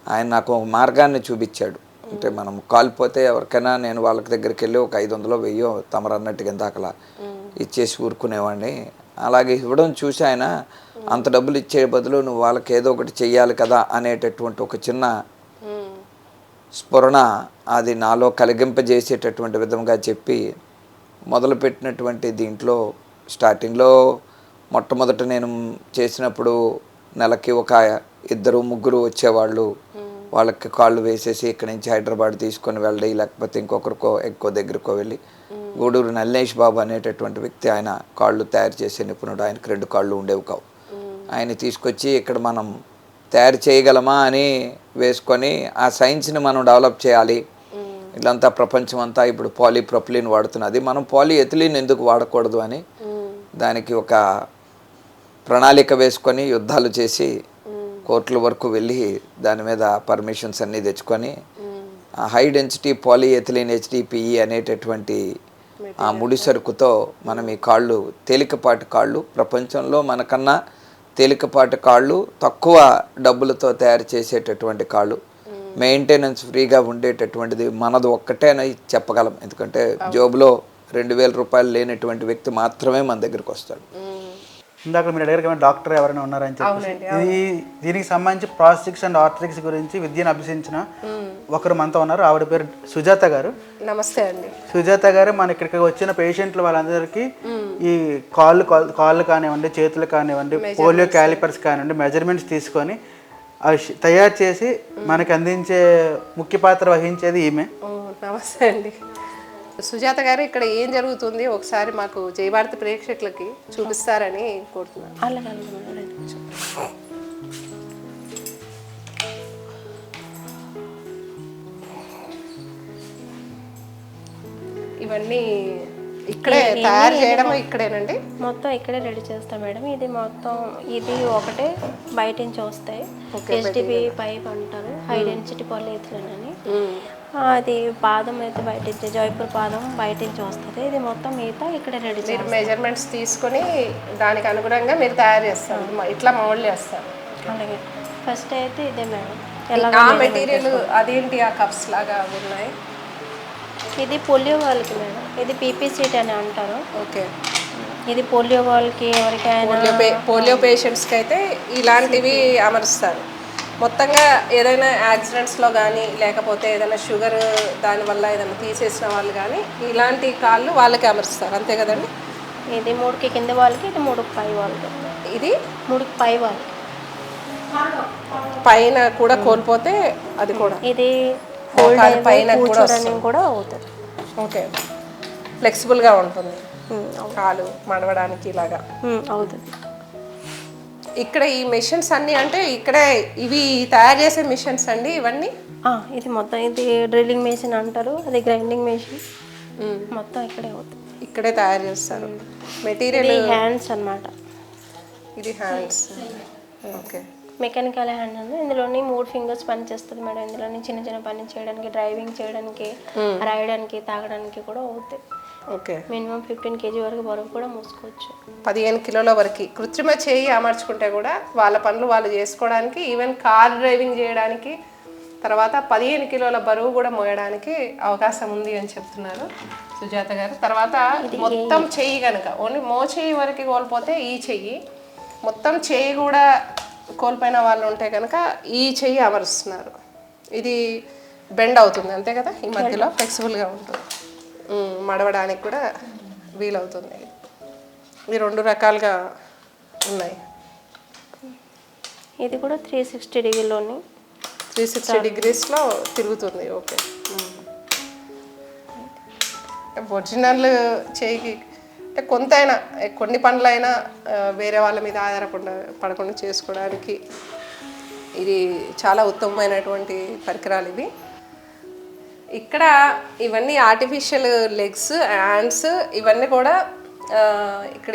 ఆయన నాకు ఒక మార్గాన్ని చూపించాడు. అంటే మనం కాలిపోతే ఎవరికైనా నేను వాళ్ళకి దగ్గరికి వెళ్ళి ఒక 500 1000 తమరు అన్నట్టుగా ఇందాకలా ఇచ్చేసి ఊరుకునేవాడిని. అలాగే ఇవ్వడం చూసి ఆయన అంత డబ్బులు ఇచ్చే బదులు నువ్వు వాళ్ళకి ఏదో ఒకటి చెయ్యాలి కదా అనేటటువంటి ఒక చిన్న స్ఫురణ అది నాలో కలిగింపజేసేటటువంటి విధంగా చెప్పి మొదలుపెట్టినటువంటి దీంట్లో స్టార్టింగ్లో మొట్టమొదట నేను చేసినప్పుడు నెలకి ఒక 2 3 వచ్చేవాళ్ళు. వాళ్ళకి కాళ్ళు వేసేసి ఇక్కడి నుంచి హైదరాబాద్ తీసుకొని వెళ్ళి, లేకపోతే ఇంకొకరికో ఎక్కువ దగ్గరకో వెళ్ళి, గూడూరు నల్లేష్ బాబు అనేటటువంటి వ్యక్తి, ఆయన కాళ్ళు తయారు చేసే నిపుణుడు, ఆయనకు 2 కాళ్ళు ఉండేవి కావు. ఆయన తీసుకొచ్చి ఇక్కడ మనం తయారు చేయగలమా అని వేసుకొని ఆ సైన్స్ని మనం డెవలప్ చేయాలి. ఇదంతా ప్రపంచం అంతా ఇప్పుడు పాలీప్రొపిలిన్ వాడుతున్నది, మనం పాలీఎథిలీన్ ఎందుకు వాడకూడదు అని దానికి ఒక ప్రణాళిక వేసుకొని యుద్ధాలు చేసి కోర్టుల వరకు వెళ్ళి దాని మీద పర్మిషన్స్ అన్నీ తెచ్చుకొని హై డెన్సిటీ పాలీఎథిలీన్ HDPE అనేటటువంటి ఆ ముడి సరుకుతో మనం ఈ కాళ్ళు, తేలికపాటి కాళ్ళు, ప్రపంచంలో మనకన్నా తేలికపాటి కాళ్ళు, తక్కువ డబ్బులతో తయారు చేసేటటువంటి కాళ్ళు, మెయింటెనెన్స్ ఫ్రీగా ఉండేటటువంటిది మనది ఒక్కటే అని చెప్పగలం. ఎందుకంటే జోబులో 2000 రూపాయలు లేనటువంటి వ్యక్తి మాత్రమే మన దగ్గరికి వస్తాడు. ఇందాక మీరు అడిగారు కదా డాక్టర్ ఎవరైనా ఉన్నారని చెప్పి, దీనికి సంబంధించి ప్రాస్టిక్స్ అండ్ ఆర్థరిక్స్ గురించి విద్యను అభ్యసించిన ఒకరు మనతో ఉన్నారు. ఆవిడ పేరు సుజాత గారు. నమస్తే అండి. సుజాత గారు మన ఇక్కడికి వచ్చిన పేషెంట్లు వాళ్ళందరికీ ఈ కాళ్ళు కానివ్వండి, చేతులు కానివ్వండి, పోలియో క్యాలిపర్స్ కానివ్వండి మెజర్మెంట్స్ తీసుకొని అవి తయారు చేసి మనకి అందించే ముఖ్య పాత్ర వహించేది ఈమె. నమస్తే అండి. సుజాత గారు, ఇక్కడ ఏం జరుగుతుంది ఒకసారి మాకు జయభారతి ప్రేక్షకులకి చూపిస్తారని కోరుతున్నాను. ఇవన్నీ ఇక్కడే తయారు చేయడం ఇక్కడేనండి? మొత్తం ఇక్కడే రెడీ చేస్తాం మేడం. ఇది మొత్తం ఇది ఒకటే బయట నుంచి వస్తాయి. HDP పైప్ అంటారు, హై డెన్సిటీ పాలిఎథిలీన్ అని. అది పాదం అయితే బయట నుంచి, జైపూర్ పాదం బయట నుంచి వస్తుంది. ఇది మొత్తం మిగతా ఇక్కడే రెడీ చేస్తారు. మీరు మెజర్మెంట్స్ తీసుకొని దానికి అనుగుణంగా మీరు తయారు చేస్తారు, ఇట్లా మౌల్డ్ చేస్తారు. అలాగే ఫస్ట్ అయితే ఇదే మేడం. ఆ మెటీరియల్ అదేంటి, ఆ కప్స్ లాగా ఉన్నాయి? ఇది పోలియో వాళ్ళకి మేడం. ఇది PP షీట్ అని అంటారు. ఓకే. ఇది పోలియో వాళ్ళకి ఎవరికైనా పోలియో పేషెంట్స్కి అయితే ఇలాంటివి అమరుస్తారు. మొత్తంగా ఏదైనా యాక్సిడెంట్స్లో కానీ లేకపోతే ఏదైనా షుగర్ దానివల్ల ఏదైనా తీసేసిన వాళ్ళు కానీ ఇలాంటి కాళ్ళు వాళ్ళకి అమరుస్తారు, అంతే కదండి? ఇది 3కి కింద వాళ్ళకి, ఇది 3కి పై వాళ్ళకి. ఇది 3కి పై వాళ్ళకి. పైన కూడా కోల్పోతే అది కూడా ఇది పైన కూడా అవుతుంది. ఓకే, ఫ్లెక్సిబుల్గా ఉంటుంది కాలు మడవడానికి ఇలాగా అవుతుంది. ఇక్కడ ఈ మిషన్స్ అన్నీ అంటే ఇక్కడే ఇవి తయారు చేసే మిషన్స్ అండి ఇవన్నీ? ఇది మొత్తం ఇది డ్రిల్లింగ్ మెషిన్ అంటారు, అది గ్రైండింగ్ మెషిన్. మొత్తం ఇక్కడే అవుతుంది, ఇక్కడే తయారు చేస్తారు. మెటీరియల్ హ్యాండ్స్ అన్నమాట. ఇది హ్యాండ్స్. ఓకే. మెకానికల్ హ్యాండ్ ఉంది. ఇందులోని 3 ఫింగర్స్ పని చేస్తుంది మేడం. ఇందులోని చిన్న చిన్న పని చేయడానికి, డ్రైవింగ్ చేయడానికి, రాయడానికి, తాగడానికి కూడా అవుతాయి. ఓకే. మినిమం 15 kg వరకు బరువు కూడా మోసుకోవచ్చు. 15 కిలోల వరకు కృత్రిమ చేయి అమర్చుకుంటే కూడా వాళ్ళ పనులు వాళ్ళు చేసుకోవడానికి, ఈవెన్ కార్ డ్రైవింగ్ చేయడానికి, తర్వాత 15 కిలోల బరువు కూడా మోయడానికి అవకాశం ఉంది అని చెప్తున్నారు సుజాత గారు. తర్వాత మొత్తం చెయ్యి కనుక ఓన్లీ మోచేయి వరకు కోల్పోతే ఈ చెయ్యి, మొత్తం చెయ్యి కూడా కోల్పోయిన వాళ్ళు ఉంటే కనుక ఈ చెయ్యి అమరుస్తున్నారు. ఇది బెండ్ అవుతుంది అంతే కదా, ఈ మధ్యలో ఫ్లెక్సిబుల్గా ఉంటుంది, మడవడానికి కూడా వీలవుతుంది. ఈ 2 రకాలుగా ఉన్నాయి. ఇది కూడా 360 డిగ్రీలోని 360 డిగ్రీస్లో తిరుగుతుంది. ఓకే. ఒరిజినల్ చేయికి అంటే కొంతైనా కొన్ని పనులైనా వేరే వాళ్ళ మీద పడకుండా చేసుకోవడానికి ఇది చాలా ఉత్తమమైనటువంటి పరికరాలు ఇవి. ఇక్కడ ఇవన్నీ ఆర్టిఫిషియల్ లెగ్స్, హ్యాండ్స్ ఇవన్నీ కూడా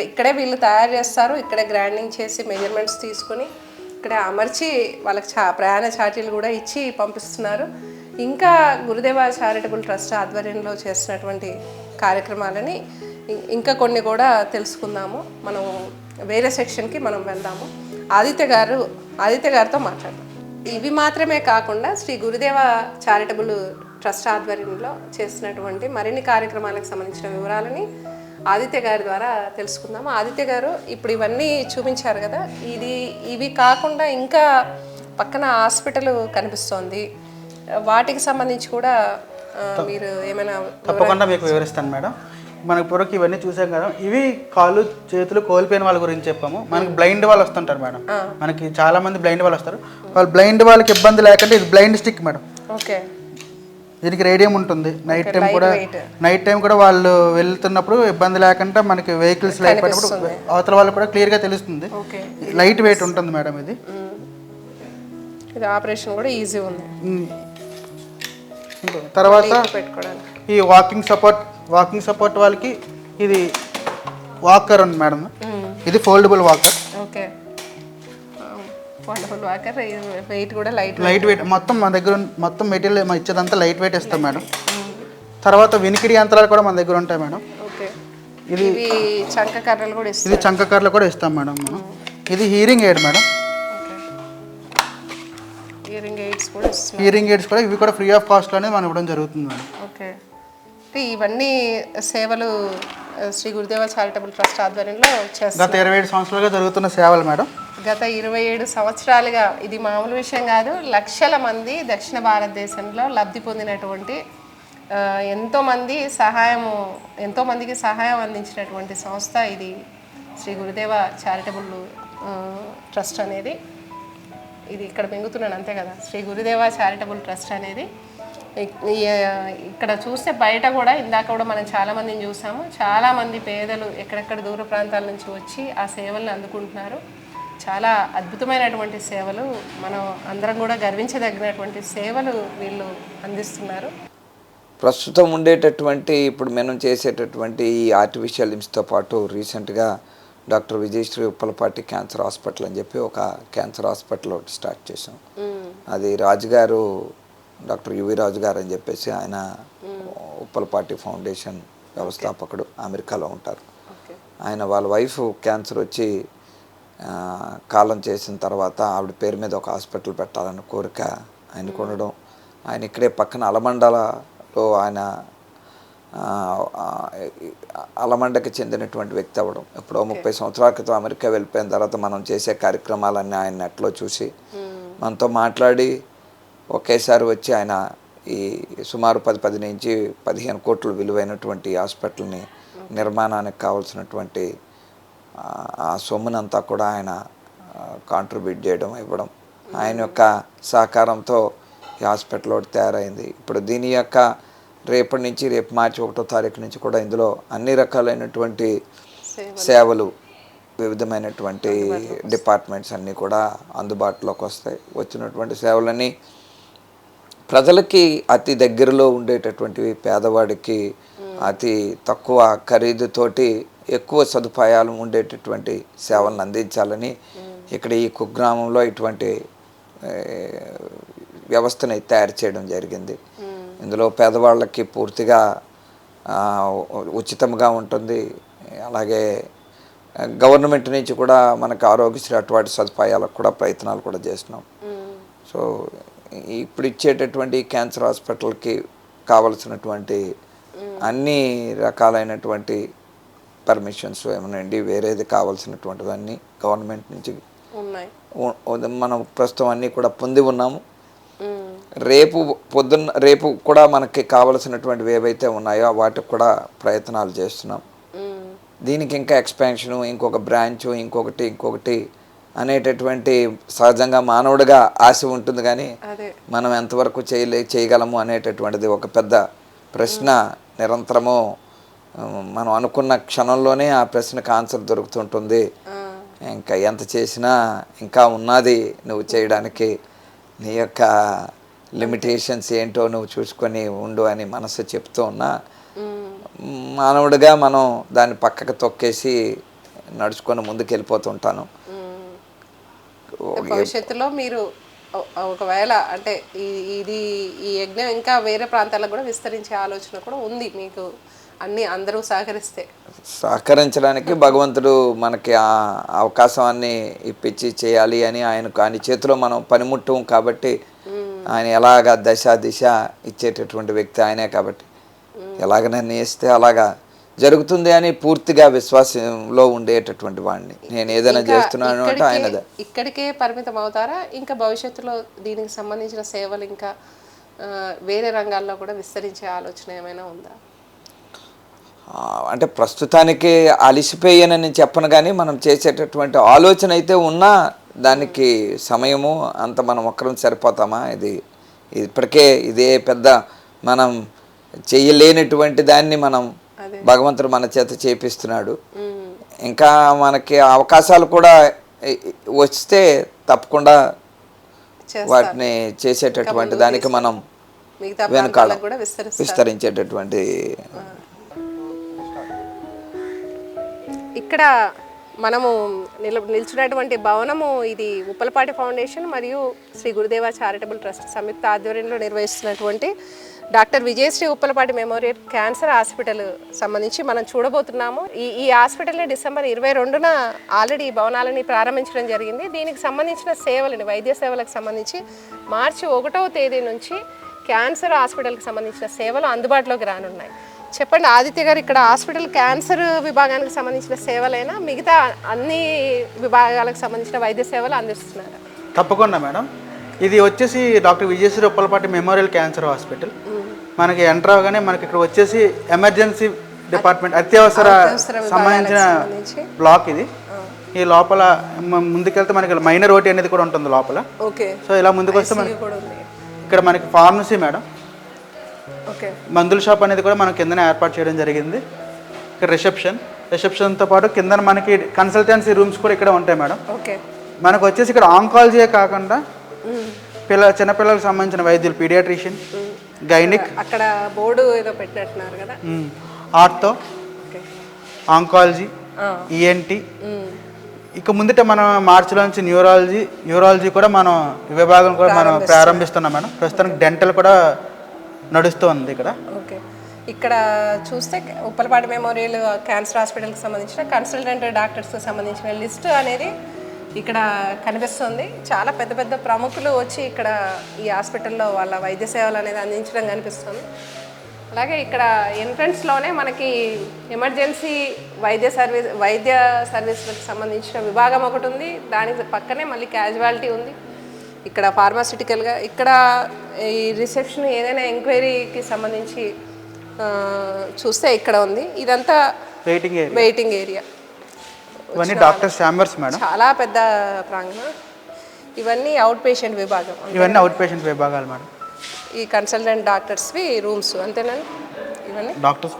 ఇక్కడే వీళ్ళు తయారు చేస్తారు. ఇక్కడే గ్రైండింగ్ చేసి మెజర్మెంట్స్ తీసుకొని ఇక్కడే అమర్చి వాళ్ళకి ప్రయాణ ఛార్జీలు కూడా ఇచ్చి పంపిస్తున్నారు. ఇంకా గురుదేవ చారిటబుల్ ట్రస్ట్ ఆధ్వర్యంలో చేస్తున్నటువంటి కార్యక్రమాలని ఇంకా కొన్ని కూడా తెలుసుకుందాము. మనం వేరే సెక్షన్కి మనం వెళ్దాము. ఆదిత్య గారితో మాట్లాడదాం. ఇవి మాత్రమే కాకుండా శ్రీ గురుదేవ చారిటబుల్ ట్రస్ట్ ఆధ్వర్యంలో చేస్తున్నటువంటి మరిన్ని కార్యక్రమాలకు సంబంధించిన వివరాలని ఆదిత్య గారి ద్వారా తెలుసుకుందాము. ఆదిత్య గారు, ఇప్పుడు ఇవన్నీ చూపించారు కదా, ఇవి కాకుండా ఇంకా పక్కన హాస్పిటల్ కనిపిస్తోంది, వాటికి సంబంధించి కూడా మీరు ఏమైనా? తప్పకుండా మీకు వివరిస్తాను మేడం. మనకి పొరకు ఇవన్నీ చూసాం కదా, ఇవి కాళ్ళు చేతులు కోల్పోయిన వాళ్ళ గురించి చెప్పాము. మనకి బ్లైండ్ వాళ్ళు వస్తుంటారు మేడం, మనకి చాలా మంది బ్లైండ్ వాళ్ళు వస్తారు. వాళ్ళు బ్లైండ్ వాళ్ళకి ఇబ్బంది లేకుండా ఇది బ్లైండ్ స్టిక్ మేడం. ఓకే. దీనికి రేడియం ఉంటుంది. నైట్ టైం కూడా వాళ్ళు వెళ్తున్నప్పుడు ఇబ్బంది లేకుండా మనకి వెహికల్స్ లేకపోయినప్పుడు అవతల వాళ్ళు కూడా క్లియర్గా తెలుస్తుంది. లైట్ వెయిట్ ఉంటుంది మేడం. ఇది ఆపరేషన్ కూడా ఈజీ ఉంది. తర్వాత ఈ వాకింగ్ సపోర్ట్ వాళ్ళకి ఇది వాకర్ ఉంది మేడం. ఇది foldable walker. Okay. Wonderful walker. Weight కూడా లైట్ వెయిట్. మొత్తం మన దగ్గర మొత్తం మెటీరియల్ ఇచ్చేదంతా లైట్ వెయిట్ ఇస్తాం మేడం. తర్వాత వినికిడి యంత్రాలు కూడా మన దగ్గర ఉంటాయి మేడం. ఓకే. ఇది చంక కర్రలు కూడా ఇస్తాం మేడం మనం. ఇది hearing aid madam. Hearing AIDS కూడా ఇవి కూడా ఫ్రీ ఆఫ్ కాస్ట్ అనేది మనం ఇవ్వడం జరుగుతుంది మేడం. ఓకే. ఇవన్నీ సేవలు శ్రీ గురుదేవ చారిటబుల్ ట్రస్ట్ ఆధ్వర్యంలో చేస్తారు. గత 27 సంవత్సరాలుగా జరుగుతున్న సేవలు మేడం. గత 27 సంవత్సరాలుగా ఇది మామూలు విషయం కాదు. లక్షల మంది దక్షిణ భారతదేశంలో లబ్ధి పొందినటువంటి ఎంతోమందికి సహాయం అందించినటువంటి సంస్థ ఇది శ్రీ గురుదేవ చారిటబుల్ ట్రస్ట్ అనేది. ఇది ఇక్కడ పెంగుతున్నాను అంతే కదా, శ్రీ గురుదేవ చారిటబుల్ ట్రస్ట్ అనేది. ఇక్కడ చూస్తే బయట కూడా ఇందాక కూడా మనం చాలామందిని చూసాము. చాలామంది పేదలు ఎక్కడెక్కడ దూర ప్రాంతాల నుంచి వచ్చి ఆ సేవలను అందుకుంటున్నారు. చాలా అద్భుతమైనటువంటి సేవలు, మనం అందరం కూడా గర్వించదగినటువంటి సేవలు వీళ్ళు అందిస్తున్నారు. ప్రస్తుతం ఉండేటటువంటి ఇప్పుడు మనం చేసేటటువంటి ఈ ఆర్టిఫిషియల్ లిమ్స్తో పాటు రీసెంట్గా doctor Vijayashri Uppalapati cancer hospital అని చెప్పి ఒక క్యాన్సర్ హాస్పిటల్ ఒకటి స్టార్ట్ చేసాం. అది రాజుగారు, డాక్టర్ యువి రాజు గారు అని చెప్పేసి ఆయన ఉప్పలపాటి ఫౌండేషన్ వ్యవస్థాపకుడు, అమెరికాలో ఉంటారు. ఆయన వాళ్ళ వైఫ్ క్యాన్సర్ వచ్చి కాలం చేసిన తర్వాత ఆవిడ పేరు మీద ఒక హాస్పిటల్ పెట్టాలన్న కోరిక ఆయనకు ఉండడం, ఆయన ఇక్కడే పక్కన అలమండలో ఆయన అలమండకి చెందినటువంటి వ్యక్తి అవ్వడం. ఎప్పుడో 30 సంవత్సరాల క్రితం అమెరికా వెళ్ళిపోయిన తర్వాత మనం చేసే కార్యక్రమాలన్నీ ఆయన నెట్లో చూసి మనతో మాట్లాడి ఒకేసారి వచ్చి ఆయన ఈ సుమారు 10 నుంచి 15 కోట్ల విలువైనటువంటి హాస్పిటల్ని నిర్మాణానికి కావాల్సినటువంటి ఆ సొమ్మునంతా కూడా ఆయన కాంట్రిబ్యూట్ చేయడం, ఇవ్వడం, ఆయన యొక్క సహకారంతో ఈ హాస్పిటల్ ఒకటి తయారైంది. ఇప్పుడు దీని యొక్క రేపు మార్చి 1వ తారీఖు నుంచి కూడా ఇందులో అన్ని రకాలైనటువంటి సేవలు, వివిధమైనటువంటి డిపార్ట్మెంట్స్ అన్నీ కూడా అందుబాటులోకి వస్తాయి. వచ్చినటువంటి సేవలన్నీ ప్రజలకి అతి దగ్గరలో ఉండేటటువంటివి, పేదవాడికి అతి తక్కువ ఖరీదుతోటి ఎక్కువ సదుపాయాలు ఉండేటటువంటి సేవలను అందించాలని ఇక్కడ ఈ కుగ్రామంలో ఇటువంటి వ్యవస్థని తయారు చేయడం జరిగింది. ఇందులో పేదవాళ్ళకి పూర్తిగా ఉచితంగా ఉంటుంది. అలాగే గవర్నమెంట్ నుంచి కూడా మనకు ఆరోగ్యశ్రీ అటువంటి సదుపాయాలకు కూడా ప్రయత్నాలు కూడా చేస్తున్నాం. సో ఇప్పుడు ఇచ్చేటటువంటి క్యాన్సర్ హాస్పిటల్కి కావలసినటువంటి అన్ని రకాలైనటువంటి పర్మిషన్స్ ఏమనండి, వేరేది కావాల్సినటువంటివన్నీ గవర్నమెంట్ నుంచి మనం ప్రస్తుతం అన్నీ కూడా పొంది ఉన్నాము. రేపు కూడా మనకి కావలసినటువంటివి ఏవైతే ఉన్నాయో వాటికి కూడా ప్రయత్నాలు చేస్తున్నాం. దీనికి ఇంకా ఎక్స్పాన్షను, ఇంకొక బ్రాంచ్, ఇంకొకటి అనేటటువంటి సహజంగా మానవుడిగా ఆశ ఉంటుంది, కానీ మనం ఎంతవరకు చేయగలము అనేటటువంటిది ఒక పెద్ద ప్రశ్న. నిరంతరము మనం అనుకున్న క్షణంలోనే ఆ ప్రశ్నకు ఆన్సర్ దొరుకుతుంటుంది. ఇంకా ఎంత చేసినా ఇంకా ఉన్నది నువ్వు చేయడానికి, నీ యొక్క లిమిటేషన్స్ ఏంటో నువ్వు చూసుకొని ఉండు అని మనసు చెప్తూ ఉన్నా, మానవుడిగా మనం దాన్ని పక్కకు తొక్కేసి నడుచుకొని ముందుకు వెళ్ళిపోతుంటాను. భవిష్యత్తులో మీరు ఒకవేళ అంటే ఈ యజ్ఞం ఇంకా వేరే ప్రాంతాలకు కూడా విస్తరించే ఆలోచన కూడా ఉంది మీకు, అందరూ సహకరించడానికి భగవంతుడు మనకి ఆ అవకాశాన్ని ఇప్పించి చేయాలి అని ఆయన చేతిలో మనం పనిముట్టం కాబట్టి, ఆయన ఎలాగ దిశ ఇచ్చేటటువంటి వ్యక్తి ఆయనే కాబట్టి ఎలాగ నిర్ణయిస్తే అలాగా జరుగుతుంది అని పూర్తిగా విశ్వాసంలో ఉండేటటువంటి వాడిని. నేను ఏదైనా చేస్తున్నాను అంటే ఆయనదే. ఇక్కడికే పరిమితం అవుతారా? ఇంకా భవిష్యత్తులో దీనికి సంబంధించిన సేవలు ఇంకా వేరే రంగాల్లో కూడా విస్తరించే ఆలోచన ఏమైనా ఉందా? అంటే ప్రస్తుతానికి అలిసిపోయానని నేను చెప్పను, కానీ మనం చేసేటటువంటి ఆలోచన అయితే ఉన్నా దానికి సమయము అంత మనం ఒక్కరం సరిపోతామా? ఇప్పటికే ఇదే పెద్ద మనం చేయలేనటువంటి దాన్ని మనం భగవంతుడు మన చేత చేపిస్తున్నాడు. ఇంకా మనకి అవకాశాలు కూడా వస్తే తప్పకుండా వాటిని చేసేటటువంటి దానికి మనం వెనకాల విస్తరించేటటువంటి. ఇక్కడ మనము నిల్చున్నటువంటి భవనము ఇది ఉప్పలపాటి ఫౌండేషన్ మరియు శ్రీ గురుదేవ చారిటబుల్ ట్రస్ట్ సంయుక్త ఆధ్వర్యంలో నిర్వహిస్తున్నటువంటి doctor Vijayashri Uppalapati memorial cancer hospital సంబంధించి మనం చూడబోతున్నాము. ఈ హాస్పిటల్ని డిసెంబర్ 22న ఆల్రెడీ భవనాలని ప్రారంభించడం జరిగింది. దీనికి సంబంధించిన సేవలని, వైద్య సేవలకు సంబంధించి మార్చి 1వ తేదీ నుంచి క్యాన్సర్ హాస్పిటల్కి సంబంధించిన సేవలు అందుబాటులోకి రానున్నాయి. చెప్పండి ఆదిత్య గారు, ఇక్కడ హాస్పిటల్ క్యాన్సర్ విభాగానికి సంబంధించిన సేవలైనా మిగతా అన్ని విభాగాలకు సంబంధించిన వైద్య సేవలు అందిస్తున్నారు? తప్పకుండా మేడం. ఇది వచ్చేసి doctor Vijayashri Uppalapati memorial cancer hospital. మనకి ఎంటర్ అవగానే మనకి ఇక్కడ వచ్చేసి ఎమర్జెన్సీ డిపార్ట్మెంట్, అత్యవసర సంబంధించిన బ్లాక్ ఇది. ఈ లోపల ముందుకెళ్తే మనకి మైనర్ ఓటీ అనేది కూడా ఉంటుంది లోపల. ఓకే. సో ఇలా ముందుకు వస్తే మనకి ఇక్కడ మనకి ఫార్మసీ మేడం, ఓకే, మందుల షాప్ అనేది కూడా మనం కిందనే ఏర్పాటు చేయడం జరిగింది. ఇక్కడ రిసెప్షన్తో పాటు కింద మనకి కన్సల్టెన్సీ రూమ్స్ కూడా ఇక్కడ ఉంటాయి మేడం. ఓకే. మనకు వచ్చేసి ఇక్కడ ఆంకాలజీయే కాకుండా చిన్నపిల్లలకు సంబంధించిన వైద్యులు, పీడియాట్రిషియన్, గైనిక్, అక్కడ బోర్డు ఏదో పెట్టినట్టున్నారు కదా, ఆర్థో, ఆంకాలజీ, ఈఎన్టీ. ఇక ముందుట మనం మార్చిలో నుంచి న్యూరాలజీ కూడా మనం విభాగం కూడా మనం ప్రారంభిస్తున్నాం మేడం. ప్రస్తుతానికి డెంటల్ కూడా నడుస్తూ ఉంది ఇక్కడ. ఓకే. ఇక్కడ చూస్తే ఉప్పలపాటి మెమోరియల్ క్యాన్సర్ హాస్పిటల్కి సంబంధించిన కన్సల్టెంట్ డాక్టర్స్కి సంబంధించిన లిస్ట్ అనేది ఇక్కడ కనిపిస్తుంది. చాలా పెద్ద పెద్ద ప్రముఖులు వచ్చి ఇక్కడ ఈ హాస్పిటల్లో వాళ్ళ వైద్య సేవలు అనేది అందించడం కనిపిస్తుంది. అలాగే ఇక్కడ ఎంట్రన్స్లోనే మనకి ఎమర్జెన్సీ వైద్య సర్వీసులకు సంబంధించిన విభాగం ఒకటి ఉంది. దానికి పక్కనే మళ్ళీ క్యాజువాలిటీ ఉంది. ఇక్కడ ఫార్మాసిటికల్గా ఇక్కడ ఈ రిసెప్షన్ ఏదైనా ఎంక్వైరీకి సంబంధించి చూస్తే ఇక్కడ ఉంది. ఇదంతా వెయిటింగ్ ఏరియా. ఇవన్నీ డాక్టర్స్ ఛాంబర్స్ మేడం. చాలా పెద్ద ప్రాంగణం. ఇవన్నీ అవుట్ పేషెంట్ విభాగం. ఇవన్నీ అవుట్ పేషెంట్ విభాగాలు మేడం. ఈ కన్సల్టెంట్ డాక్టర్స్వి రూమ్స్ అంతేనండి. ఇవన్నీ డాక్టర్స్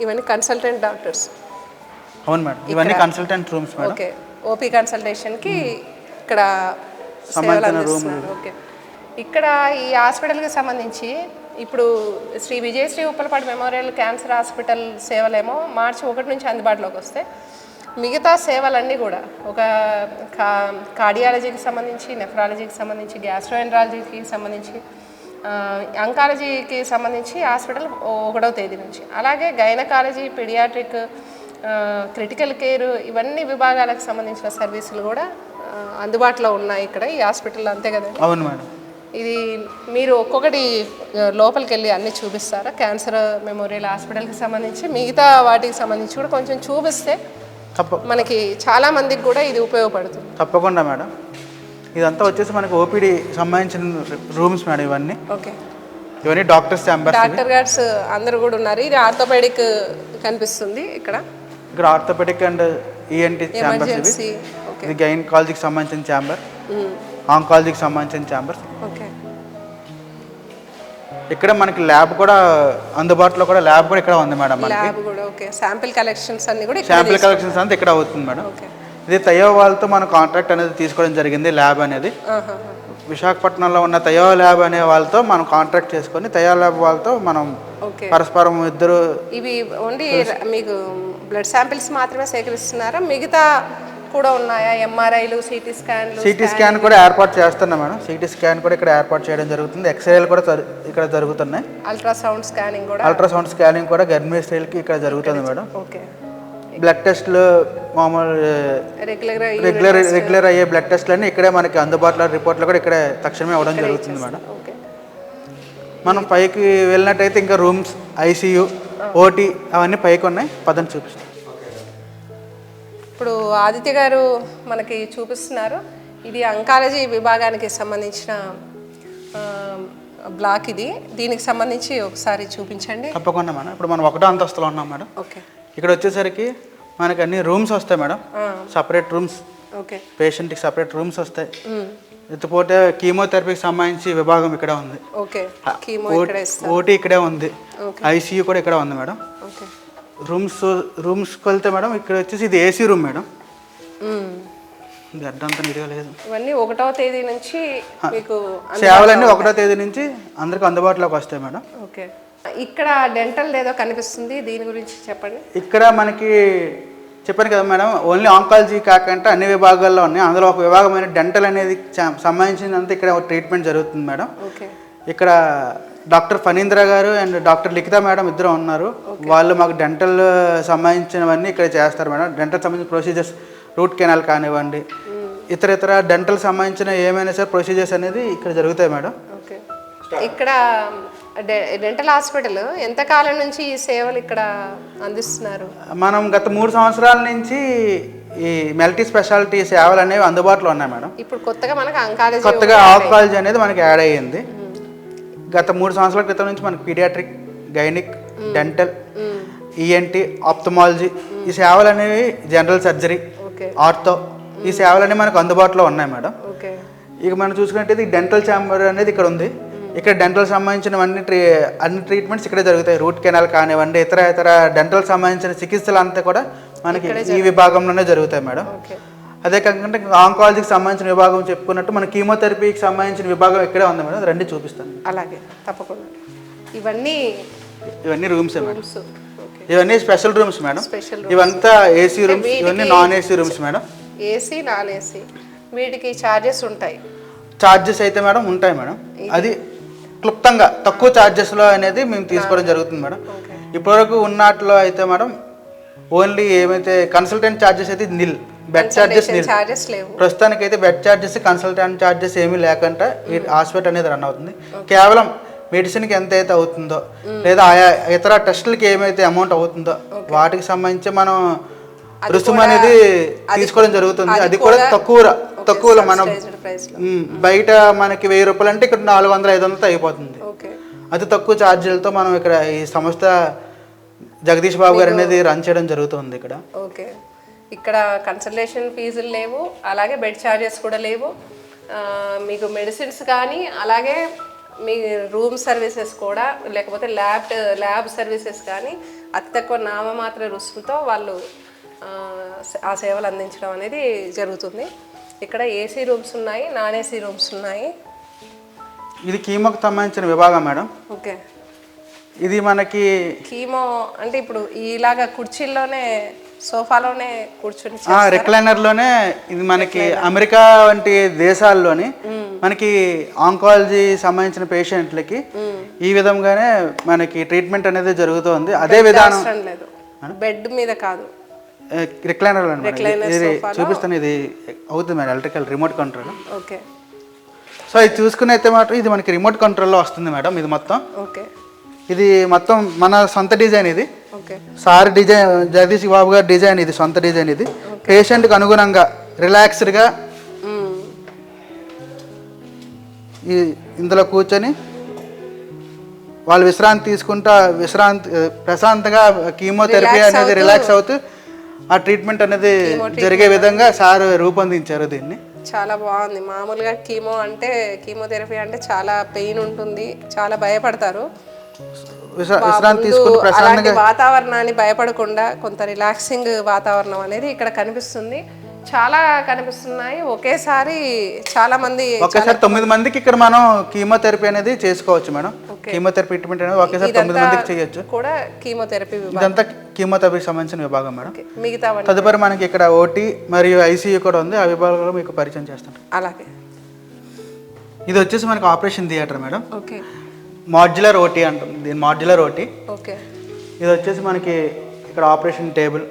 ఇవన్నీ కన్సల్టెంట్ డాక్టర్స్. అవును మేడం, ఇవన్నీ consultant rooms madam. Okay. OP కన్సల్టేషన్కి ఇక్కడ సేవలు అందిస్తున్నారు. ఓకే. ఇక్కడ ఈ హాస్పిటల్కి సంబంధించి ఇప్పుడు Shri Vijayashri Uppalapati memorial cancer hospital సేవలేమో మార్చి 1 నుంచి అందుబాటులోకి వస్తే, మిగతా సేవలన్నీ కూడా ఒక కార్డియాలజీకి సంబంధించి, నెఫ్రాలజీకి సంబంధించి, గ్యాస్ట్రోఎంట్రాలజీకి సంబంధించి, అంకాలజీకి సంబంధించి హాస్పిటల్ 1వ తేదీ నుంచి, అలాగే గైనకాలజీ, పీడియాట్రిక్, క్రిటికల్ కేర్ ఇవన్నీ విభాగాలకు సంబంధించిన సర్వీసులు కూడా అందుబాటులో ఉన్నాయి ఇక్కడ ఈ హాస్పిటల్లో. అంతే కదా? అవును మేడం. ఇది మీరు ఒక్కొక్కటి లోపలికి వెళ్ళి అన్నీ చూపిస్తారా? క్యాన్సర్ మెమోరియల్ హాస్పిటల్కి సంబంధించి మిగతా వాటికి సంబంధించి కూడా కొంచెం చూపిస్తే మనకి చాలా మందికి కూడా ఇది ఉపయోగపడుతుంది. తప్పకుండా మేడం. ఇదంతా వచ్చేసి మనకి ఓపీడీ సంబంధించిన రూమ్స్ మేడం ఇవన్నీ. ఓకే. ఇవన్నీ డాక్టర్స్ ఛాంబర్స్. డాక్టర్ గార్డ్స్ అందరూ కూడా ఉన్నారు. ఇది ఆర్థోపెడిక్ కనిపిస్తుంది ఇక్కడ. ఇక్కడ ఆర్థోపెడిక్ అండ్ ఈఎన్టీ ఛాంబర్స్. ఇది గైనకాలజీకి సంబంధించిన ఛాంబర్, ఆంకాలజీకి సంబంధించిన ఛాంబర్. ఓకే. ఇక్కడ మనకి ల్యాబ్ కూడా అందుబాటులో కూడా ల్యాబ్ కూడా ఇక్కడ ఉంది మేడం. మనకి ల్యాబ్ కూడా. ఓకే. శాంపిల్ కలెక్షన్స్ అన్ని కూడా శాంపిల్ కలెక్షన్స్ అంతా ఇక్కడ అవుతుంది మేడం. ఓకే. ఇది తయో వాళ్ళతో మనం కాంట్రాక్ట్ అనేది తీసుకోవడం జరిగింది. ల్యాబ్ అనేది విశాఖపట్నంలో ఉన్న తయో ల్యాబ్ అనే వాళ్ళతో మనం కాంట్రాక్ట్ చేసుకొని తయో ల్యాబ్ వాళ్ళతో మనం పరస్పరం ఇద్దరు. ఇవి ఓన్లీ మీకు బ్లడ్ శాంపిల్స్ మాత్రమే సేకరిస్తున్నారా? మిగతా కూడా ఉన్నాయా? ఎంఆర్ఐలు, సిటీ స్కాన్ కూడా ఏర్పాటు చేస్తున్నాం మేడం. సిటీ స్కాన్ కూడా ఇక్కడ ఏర్పాటు చేయడం జరుగుతుంది. ఎక్స్రేలు కూడా ఇక్కడ జరుగుతున్నాయి. అల్ట్రాసౌండ్ స్కానింగ్ కూడా గర్భిణీ స్త్రీలకి ఇక్కడ జరుగుతుంది మేడం. ఓకే. బ్లడ్ టెస్ట్లు మామూలు రెగ్యులర్ అయ్యే బ్లడ్ టెస్ట్లన్నీ ఇక్కడే మనకి అందుబాటులో రిపోర్ట్లు కూడా ఇక్కడే తక్షణమే ఇవ్వడం జరుగుతుంది మేడం. మనం పైకి వెళ్ళినట్టయితే ఇంకా రూమ్స్, ఐసీయూ, ఓటీ అవన్నీ పైకి ఉన్నాయి. పదని చూపిస్తాం. ఇప్పుడు ఆదిత్య గారు మనకి చూపిస్తున్నారు. ఇది అంకాలజీ విభాగానికి సంబంధించిన బ్లాక్. ఇది దీనికి సంబంధించి ఒకసారి చూపించండి. తప్పకుండా మేడం. ఇప్పుడు మనం 1వ అంతస్తులో ఉన్నాం మేడం. ఓకే. ఇక్కడ వచ్చేసరికి మనకి అన్ని రూమ్స్ వస్తాయి మేడం. Separate rooms. ఓకే. పేషెంట్కి సపరేట్ రూమ్స్ వస్తాయి. ఇకపోతే కీమోథెరపీకి సంబంధించి విభాగం ఇక్కడ ఉంది. ఓకే. ఓటీ ఇక్కడే ఉంది. ఐసీయూ కూడా ఇక్కడ ఉంది మేడం. ఓకే. రూమ్స్కి వెళ్తే మేడం ఇక్కడ వచ్చేసి ఇది ఏసీ రూమ్ మేడం. గడ్డ అంతా నీట్గా లేదు. ఇవన్నీ 1వ తేదీ నుంచి మీకు సేవలన్నీ 1వ తేదీ నుంచి అందరికి అందుబాటులోకి వస్తాయి మేడం. ఓకే. ఇక్కడ డెంటల్ ఏదో కనిపిస్తుంది, దీని గురించి చెప్పండి. ఇక్కడ మనకి చెప్పాను కదా మేడం, ఓన్లీ ఆంకాలజీ కాకుండా అన్ని విభాగాల్లో ఉన్నాయి. అందులో ఒక విభాగమైన డెంటల్ అనేది సంబంధించినంత ఇక్కడ ట్రీట్మెంట్ జరుగుతుంది మేడం. ఓకే. ఇక్కడ డాక్టర్ ఫణీంద్ర గారు అండ్ డాక్టర్ లిఖిత మేడం ఇద్దరు ఉన్నారు. వాళ్ళు మాకు డెంటల్ సంబంధించినవన్నీ ఇక్కడ చేస్తారు మేడం. డెంటల్ సంబంధించిన ప్రొసీజర్స్, రూట్ కెనాల్ కానివ్వండి, ఇతర డెంటల్ సంబంధించిన ఏమైనా సరే ప్రొసీజర్స్ అనేది ఇక్కడ జరుగుతాయి మేడం. ఇక్కడ డెంటల్ హాస్పిటల్ ఎంతకాలం నుంచి ఈ సేవలు ఇక్కడ అందిస్తున్నారు? మనం గత 3 సంవత్సరాల నుంచి ఈ మల్టీ స్పెషాలిటీ సేవలు అనేవి అందుబాటులో ఉన్నాయి మేడం. ఇప్పుడు కొత్తగా మనకు ఆంకాలజీ ఆంకాలజీ అనేది మనకి యాడ్ అయ్యింది. గత 3 సంవత్సరాల క్రితం నుంచి మనకి paediatric, gynaec, dental, ENT, ophthalmology ఈ సేవలు అనేవి, జనరల్ సర్జరీ, ఆర్థో ఈ సేవలు అనేవి మనకు అందుబాటులో ఉన్నాయి మేడం. ఇక మనం చూసుకున్నట్టయితే ఈ డెంటల్ ఛాంబర్ అనేది ఇక్కడ ఉంది. ఇక్కడ డెంటల్ సంబంధించిన అన్ని ట్రీట్మెంట్స్ ఇక్కడే జరుగుతాయి. రూట్ కెనాల్ కానివ్వండి, ఇతర డెంటల్ సంబంధించిన చికిత్సలు అంతా కూడా మనకి ఈ విభాగంలోనే జరుగుతాయి మేడం. అదే కాకుండా ఆంకాలజీకి సంబంధించిన విభాగం చెప్పుకున్నట్టు మన కీమోథెరపీకి సంబంధించిన విభాగం ఇక్కడే ఉంది మేడం. రండి చూపిస్తాను. అలాగే, తప్పకుండా. ఇవన్నీ రూమ్స్ మేడం. ఇవన్నీ స్పెషల్ రూమ్స్ మేడం. ఇవంతా ఏసీ రూమ్స్, ఇవన్నీ non AC rooms madam. AC, non AC వీటికి ఛార్జెస్ ఉంటాయి. ఛార్జెస్ అయితే మేడం ఉంటాయి మేడం. అది క్లుప్తంగా తక్కువ ఛార్జెస్లో అనేది మేము తీసుకోవడం జరుగుతుంది మేడం. ఇప్పటివరకు ఉన్నట్లో అయితే మేడం ఓన్లీ ఏమైతే కన్సల్టెంట్ ఛార్జెస్ అయితే నిల్, బెడ్ ఛార్జెస్ నిల్. ప్రస్తుతానికి అయితే బెడ్ ఛార్జెస్, కన్సల్టెంట్ ఛార్జెస్ ఏమీ లేకుండా ఈ హాస్పిటల్ అనేది రన్ అవుతుంది. కేవలం మెడిసిన్కి ఎంత అయితే అవుతుందో లేదా ఆయా ఇతర టెస్టులకి ఏమైతే అమౌంట్ అవుతుందో వాటికి సంబంధించి మనం రుసుము అనేది తీసుకోవడం జరుగుతుంది. అది కూడా తక్కువలో మనం బయట మనకి 1000 రూపాయలు అంటే ఇక్కడ 400-500 అయిపోతుంది. అతి తక్కువ ఛార్జీలతో మనం ఇక్కడ ఈ సంస్థ జగదీష్ బాబు గారు అనేది రన్ చేయడం జరుగుతుంది ఇక్కడ. ఓకే, ఇక్కడ కన్సల్టేషన్ ఫీజులు లేవు, అలాగే బెడ్ ఛార్జెస్ కూడా లేవు. మీకు మెడిసిన్స్ కానీ అలాగే మీ రూమ్ సర్వీసెస్ కూడా, లేకపోతే ల్యాబ్ సర్వీసెస్ కానీ అతి తక్కువ నామమాత్ర రుసుముతో వాళ్ళు ఆ సేవలు అందించడం అనేది జరుగుతుంది. ఇక్కడ ఏసీ రూమ్స్ ఉన్నాయి, నాన్ ఏసీ రూమ్స్ ఉన్నాయి. ఇది కీమోకి సంబంధించిన విభాగం మేడం. ఓకే, ఇది మనకి కీమో అంటే ఇప్పుడు ఇలాగా కుర్చీల్లోనే, సోఫాలోనే కూర్చుని రిక్లైనర్లోనే. ఇది మనకి అమెరికా వంటి దేశాల్లోని మనకి ఆంకాలజీ సంబంధించిన పేషెంట్లకి ఈ విధంగానే మనకి ట్రీట్మెంట్ అనేది జరుగుతుంది. అదే విధానం బెడ్ మీద కాదు, రిక్లైనర్ ఇది చూపిస్తాను. ఇది అవుతుంది madam, electrical remote control. Okay, so ఇది చూసుకుని అయితే మాత్రం ఇది మనకి రిమోట్ కంట్రోల్లో వస్తుంది మేడం. ఇది మొత్తం ఇది మొత్తం మన సొంత డిజైన్. ఇది సార్ డిజైన్, జగదీష్ బాబు గారి డిజైన్. ఇది సొంత డిజైన్. ఇది పేషెంట్కి అనుగుణంగా రిలాక్స్డ్గా ఇందులో కూర్చొని వాళ్ళు విశ్రాంతి తీసుకుంటా ప్రశాంతంగా కీమోథెరపీ అనేది రిలాక్స్ అవుతూ ఆ ట్రీట్మెంట్ అనేది జరిగే విధంగా సార్ రూపొందించారు దీన్ని. చాలా బాగుంది. మామూలుగా కీమోథెరపీ అంటే చాలా పెయిన్ ఉంటుంది, చాలా భయపడతారు. విశ్రాంతి తీసుకుంటూ ప్రశాంతంగా వాతావరణాన్ని భయపడకుండా కొంత రిలాక్సింగ్ వాతావరణం అనేది ఇక్కడ కనిపిస్తుంది. చాలా కనిపిస్తున్నాయి. ఒకేసారి 9 మందికి ఇక్కడ మనం కీమోథెరపీ అనేది చేసుకోవచ్చు మేడం. కీమోథెరపీ ట్రీట్మెంట్ అనేది ఒకేసారి 9 మందికి చేయొచ్చు. కూడా కీమోథెరపీ ఇదంతా కీమోథెరపీకి సంబంధించిన విభాగం మేడం. మిగతా తదుపరి మనకి ఇక్కడ ఓటీ మరియు ఐసీయూ కూడా ఉంది. ఆ విభాగంలో మీకు పరిచయం చేస్తాను. అలాగే ఇది వచ్చేసి మనకి operation theatre madam. Okay, modular OT అంటాం దీని, మాడ్యులర్ ఓటీ. ఓకే, ఇది వచ్చేసి మనకి ఇక్కడ ఆపరేషన్ టేబుల్,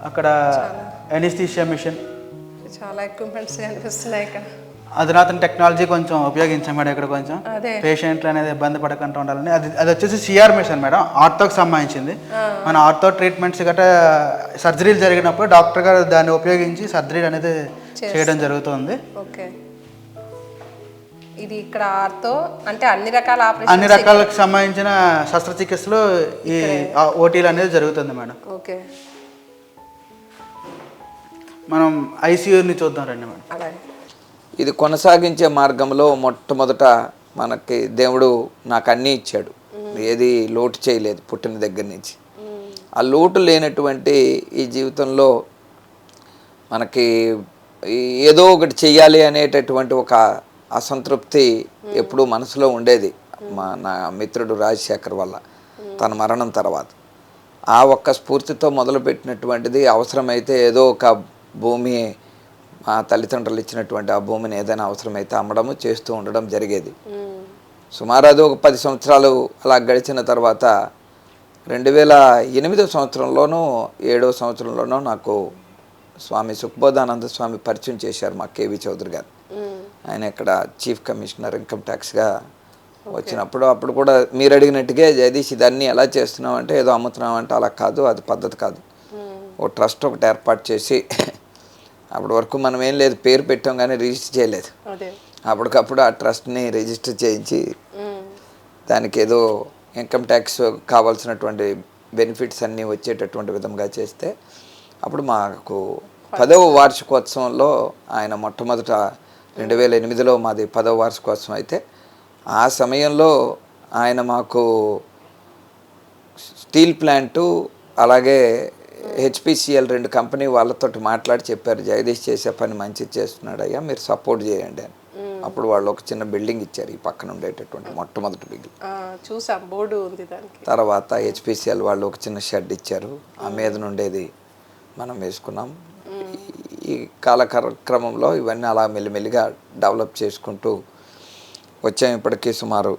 అక్కడ ఎనస్థీషియా మిషన్, చాలా ఎక్విప్మెంట్స్ కనిపిస్తున్నాయి ఇక్కడ. అధునాతన టెక్నాలజీ కొంచెం ఉపయోగించాం మేడం ఇక్కడ. కొంచెం పేషెంట్లు అనేది ఇబ్బంది పడకుండా ఉండాలని. అది వచ్చేసి సిఆర్ మిషన్ మేడం, ఆర్థోకి సంబంధించింది. మన ఆర్థో ట్రీట్మెంట్స్ గట్రా సర్జరీలు జరిగినప్పుడు డాక్టర్ గారు దాన్ని ఉపయోగించి సర్జరీ అనేది చేయడం జరుగుతుంది. ఓకే, ఇది ఇక్కడ ఆర్థో అంటే అన్ని రకాలకు సంబంధించిన శస్త్రచికిత్సలు ఈ ఓటీలు అనేది జరుగుతుంది మేడం. ఓకే, మనం ఐసీయూని చూద్దాం రండి మేడం. ఇది కొనసాగించే మార్గంలో మొట్టమొదట మనకి దేవుడు నాకు అన్నీ ఇచ్చాడు, ఏది లోటు చేయలేదు పుట్టిన దగ్గర నుంచి. ఆ లోటు లేనటువంటి ఈ జీవితంలో మనకి ఏదో ఒకటి చెయ్యాలి అనేటటువంటి ఒక అసంతృప్తి ఎప్పుడూ మనసులో ఉండేది. నా మిత్రుడు రాజశేఖర్ వల్ల తన మరణం తర్వాత ఆ ఒక్క స్ఫూర్తితో మొదలుపెట్టినటువంటిది, అవసరమైతే ఏదో ఒక భూమి మా తల్లిదండ్రులు ఇచ్చినటువంటి ఆ భూమిని ఏదైనా అవసరమైతే అమ్మడము చేస్తూ ఉండడం జరిగేది. సుమారు అది ఒక 10 సంవత్సరాలు అలా గడిచిన తర్వాత 2008 సంవత్సరంలోనూ 7వ సంవత్సరంలోనూ నాకు స్వామి సుఖబోధానంద స్వామి పరిచయం చేశారు, మా కేవి చౌదరి గారు. ఆయన ఇక్కడ చీఫ్ కమిషనర్ ఇన్కమ్ ట్యాక్స్గా వచ్చినప్పుడు అప్పుడు కూడా మీరు అడిగినట్టుగా జగదీష్ ఇదన్నీ ఎలా చేస్తున్నావు అంటే ఏదో అమ్ముతున్నావు అంటే అలా కాదు, అది పద్ధతి కాదు. ఓ ట్రస్ట్ ఒకటి ఏర్పాటు చేసి అప్పటి వరకు మనం ఏం లేదు పేరు పెట్టాం కానీ రిజిస్టర్ చేయలేదు. అప్పటికప్పుడు ఆ ట్రస్ట్ని రిజిస్టర్ చేయించి దానికి ఏదో ఇన్కమ్ ట్యాక్స్ కావాల్సినటువంటి బెనిఫిట్స్ అన్నీ వచ్చేటటువంటి విధంగా చేస్తే అప్పుడు మాకు 10వ వార్షికోత్సవంలో ఆయన మొట్టమొదట 2008లో మాది 10వ వార్షికోత్సవం అయితే ఆ సమయంలో ఆయన మాకు స్టీల్ ప్లాంటు అలాగే హెచ్పిసిఎల్ 2 కంపెనీ వాళ్ళతో మాట్లాడి చెప్పారు, జగదీష్ చేసే పని మంచిది చేస్తున్నాడు అయ్యా, మీరు సపోర్ట్ చేయండి అని. అప్పుడు వాళ్ళు ఒక చిన్న బిల్డింగ్ ఇచ్చారు, ఈ పక్కన ఉండేటటువంటి మొట్టమొదటి బిల్డింగ్. చూసాం, బోర్డు ఉంది దానికి. తర్వాత హెచ్పిసిఎల్ వాళ్ళు ఒక చిన్న షెడ్ ఇచ్చారు, ఆ మీద నుండేది మనం వేసుకున్నాం. ఈ కాలక్రమంలో ఇవన్నీ అలా మెల్లిమెల్లిగా డెవలప్ చేసుకుంటూ వచ్చాం. ఇప్పటికీ సుమారు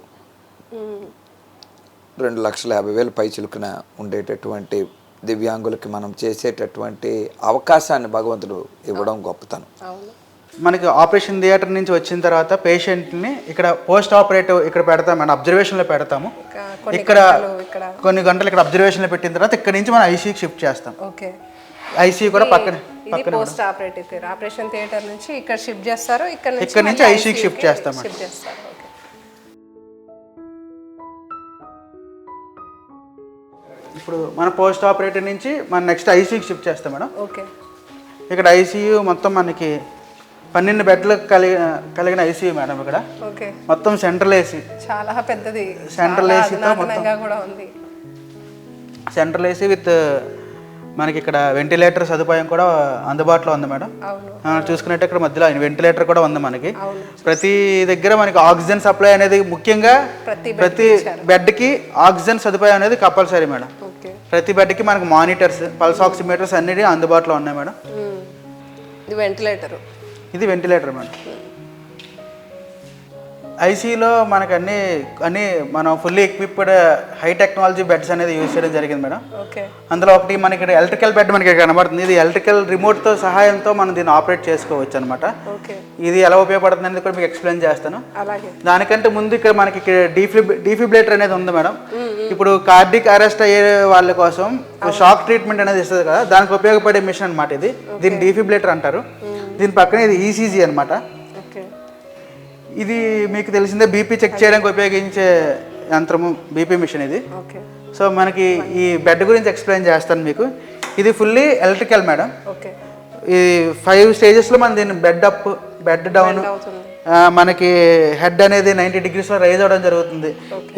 2,50,000 పైచిలుకున ఉండేటటువంటి దివ్యాంగులకి మనం చేసేటటువంటి అవకాశాన్ని భగవంతుడు ఇవ్వడం గొప్పతనం. మనకి ఆపరేషన్ థియేటర్ నుంచి వచ్చిన తర్వాత పేషెంట్ని ఇక్కడ పోస్ట్ ఆపరేటివ్ ఇక్కడ పెడతాం, మన అబ్జర్వేషన్లో పెడతాము. ఇక్కడ కొన్ని గంటలు ఇక్కడ అబ్జర్వేషన్లో పెట్టిన తర్వాత ఇక్కడ నుంచి మనం ఐసీయూకి షిఫ్ట్ చేస్తాం. ఐసీయూ కూడా పక్కన post operative care operation theatre నుంచి ఇక్కడ షిఫ్ట్ చేస్తారు, ఇక్కడ నుంచి ఐసీయూకి షిఫ్ట్ చేస్తాం. ఇప్పుడు మన పోస్ట్ ఆపరేటివ్ నుంచి మన నెక్స్ట్ ఐసీయూకి షిఫ్ట్ చేస్తాం మేడం. ఇక్కడ ఐసీయూ మొత్తం మనకి 12 బెడ్లు కలిగిన ఐసీయూ మేడం. ఇక్కడ మొత్తం సెంట్రల్ ఏసీ, చాలా పెద్దది సెంట్రల్ ఏసీతో కూడా ఉంది. సెంట్రల్ ఏసీ విత్ మనకి ఇక్కడ వెంటిలేటర్ సదుపాయం కూడా అందుబాటులో ఉంది మేడం. చూసుకున్నట్టు ఇక్కడ మధ్యలో వెంటిలేటర్ కూడా ఉంది మనకి. ప్రతి దగ్గర మనకి ఆక్సిజన్ సప్లై అనేది ముఖ్యంగా ప్రతి బెడ్కి ఆక్సిజన్ సదుపాయం అనేది కంపల్సరీ మేడం. ప్రతి బెడ్కి మనకి మానిటర్స్, పల్స్ ఆక్సిమీటర్స్ అన్ని అందుబాటులో ఉన్నాయి మేడం. ఇది వెంటిలేటర్ మేడం. ఐసీయూలో మనకు అన్ని మనం fully equipped high technology beds అనేది యూజ్ చేయడం జరిగింది మేడం. అందులో ఒకటి మనకి ఇక్కడ ఎలక్ట్రికల్ బెడ్ మనకి కనబడుతుంది. ఇది ఎలక్ట్రికల్ రిమోట్తో సహాయంతో మనం దీన్ని ఆపరేట్ చేసుకోవచ్చు అనమాట. ఇది ఎలా ఉపయోగపడుతుంది అనేది కూడా మీకు ఎక్స్ప్లెయిన్ చేస్తాను. దానికంటే ముందు ఇక్కడ మనకి డీఫిబ్రిలేటర్ అనేది ఉంది మేడం. ఇప్పుడు కార్డిక్ అరెస్ట్ అయ్యే వాళ్ళ కోసం షాక్ ట్రీట్మెంట్ అనేది ఇస్తుంది కదా, దానికి ఉపయోగపడే మిషన్ అనమాట ఇది. దీన్ని డీఫిబ్రిలేటర్ అంటారు. దీని పక్కన ఇది ఈసీజీ అనమాట. ఇది మీకు తెలిసిందే బీపీ చెక్ చేయడానికి ఉపయోగించే యంత్రము, బీపీ మిషన్ ఇది. సో మనకి ఈ బెడ్ గురించి ఎక్స్ప్లెయిన్ చేస్తాను మీకు. ఇది ఫుల్లీ ఎలక్ట్రికల్ మేడం. ఈ 5 స్టేజెస్లో మనం దీన్ని బెడ్ అప్, బెడ్ డౌన్, మనకి హెడ్ అనేది 90 degreesలో రైజ్ అవ్వడం జరుగుతుంది.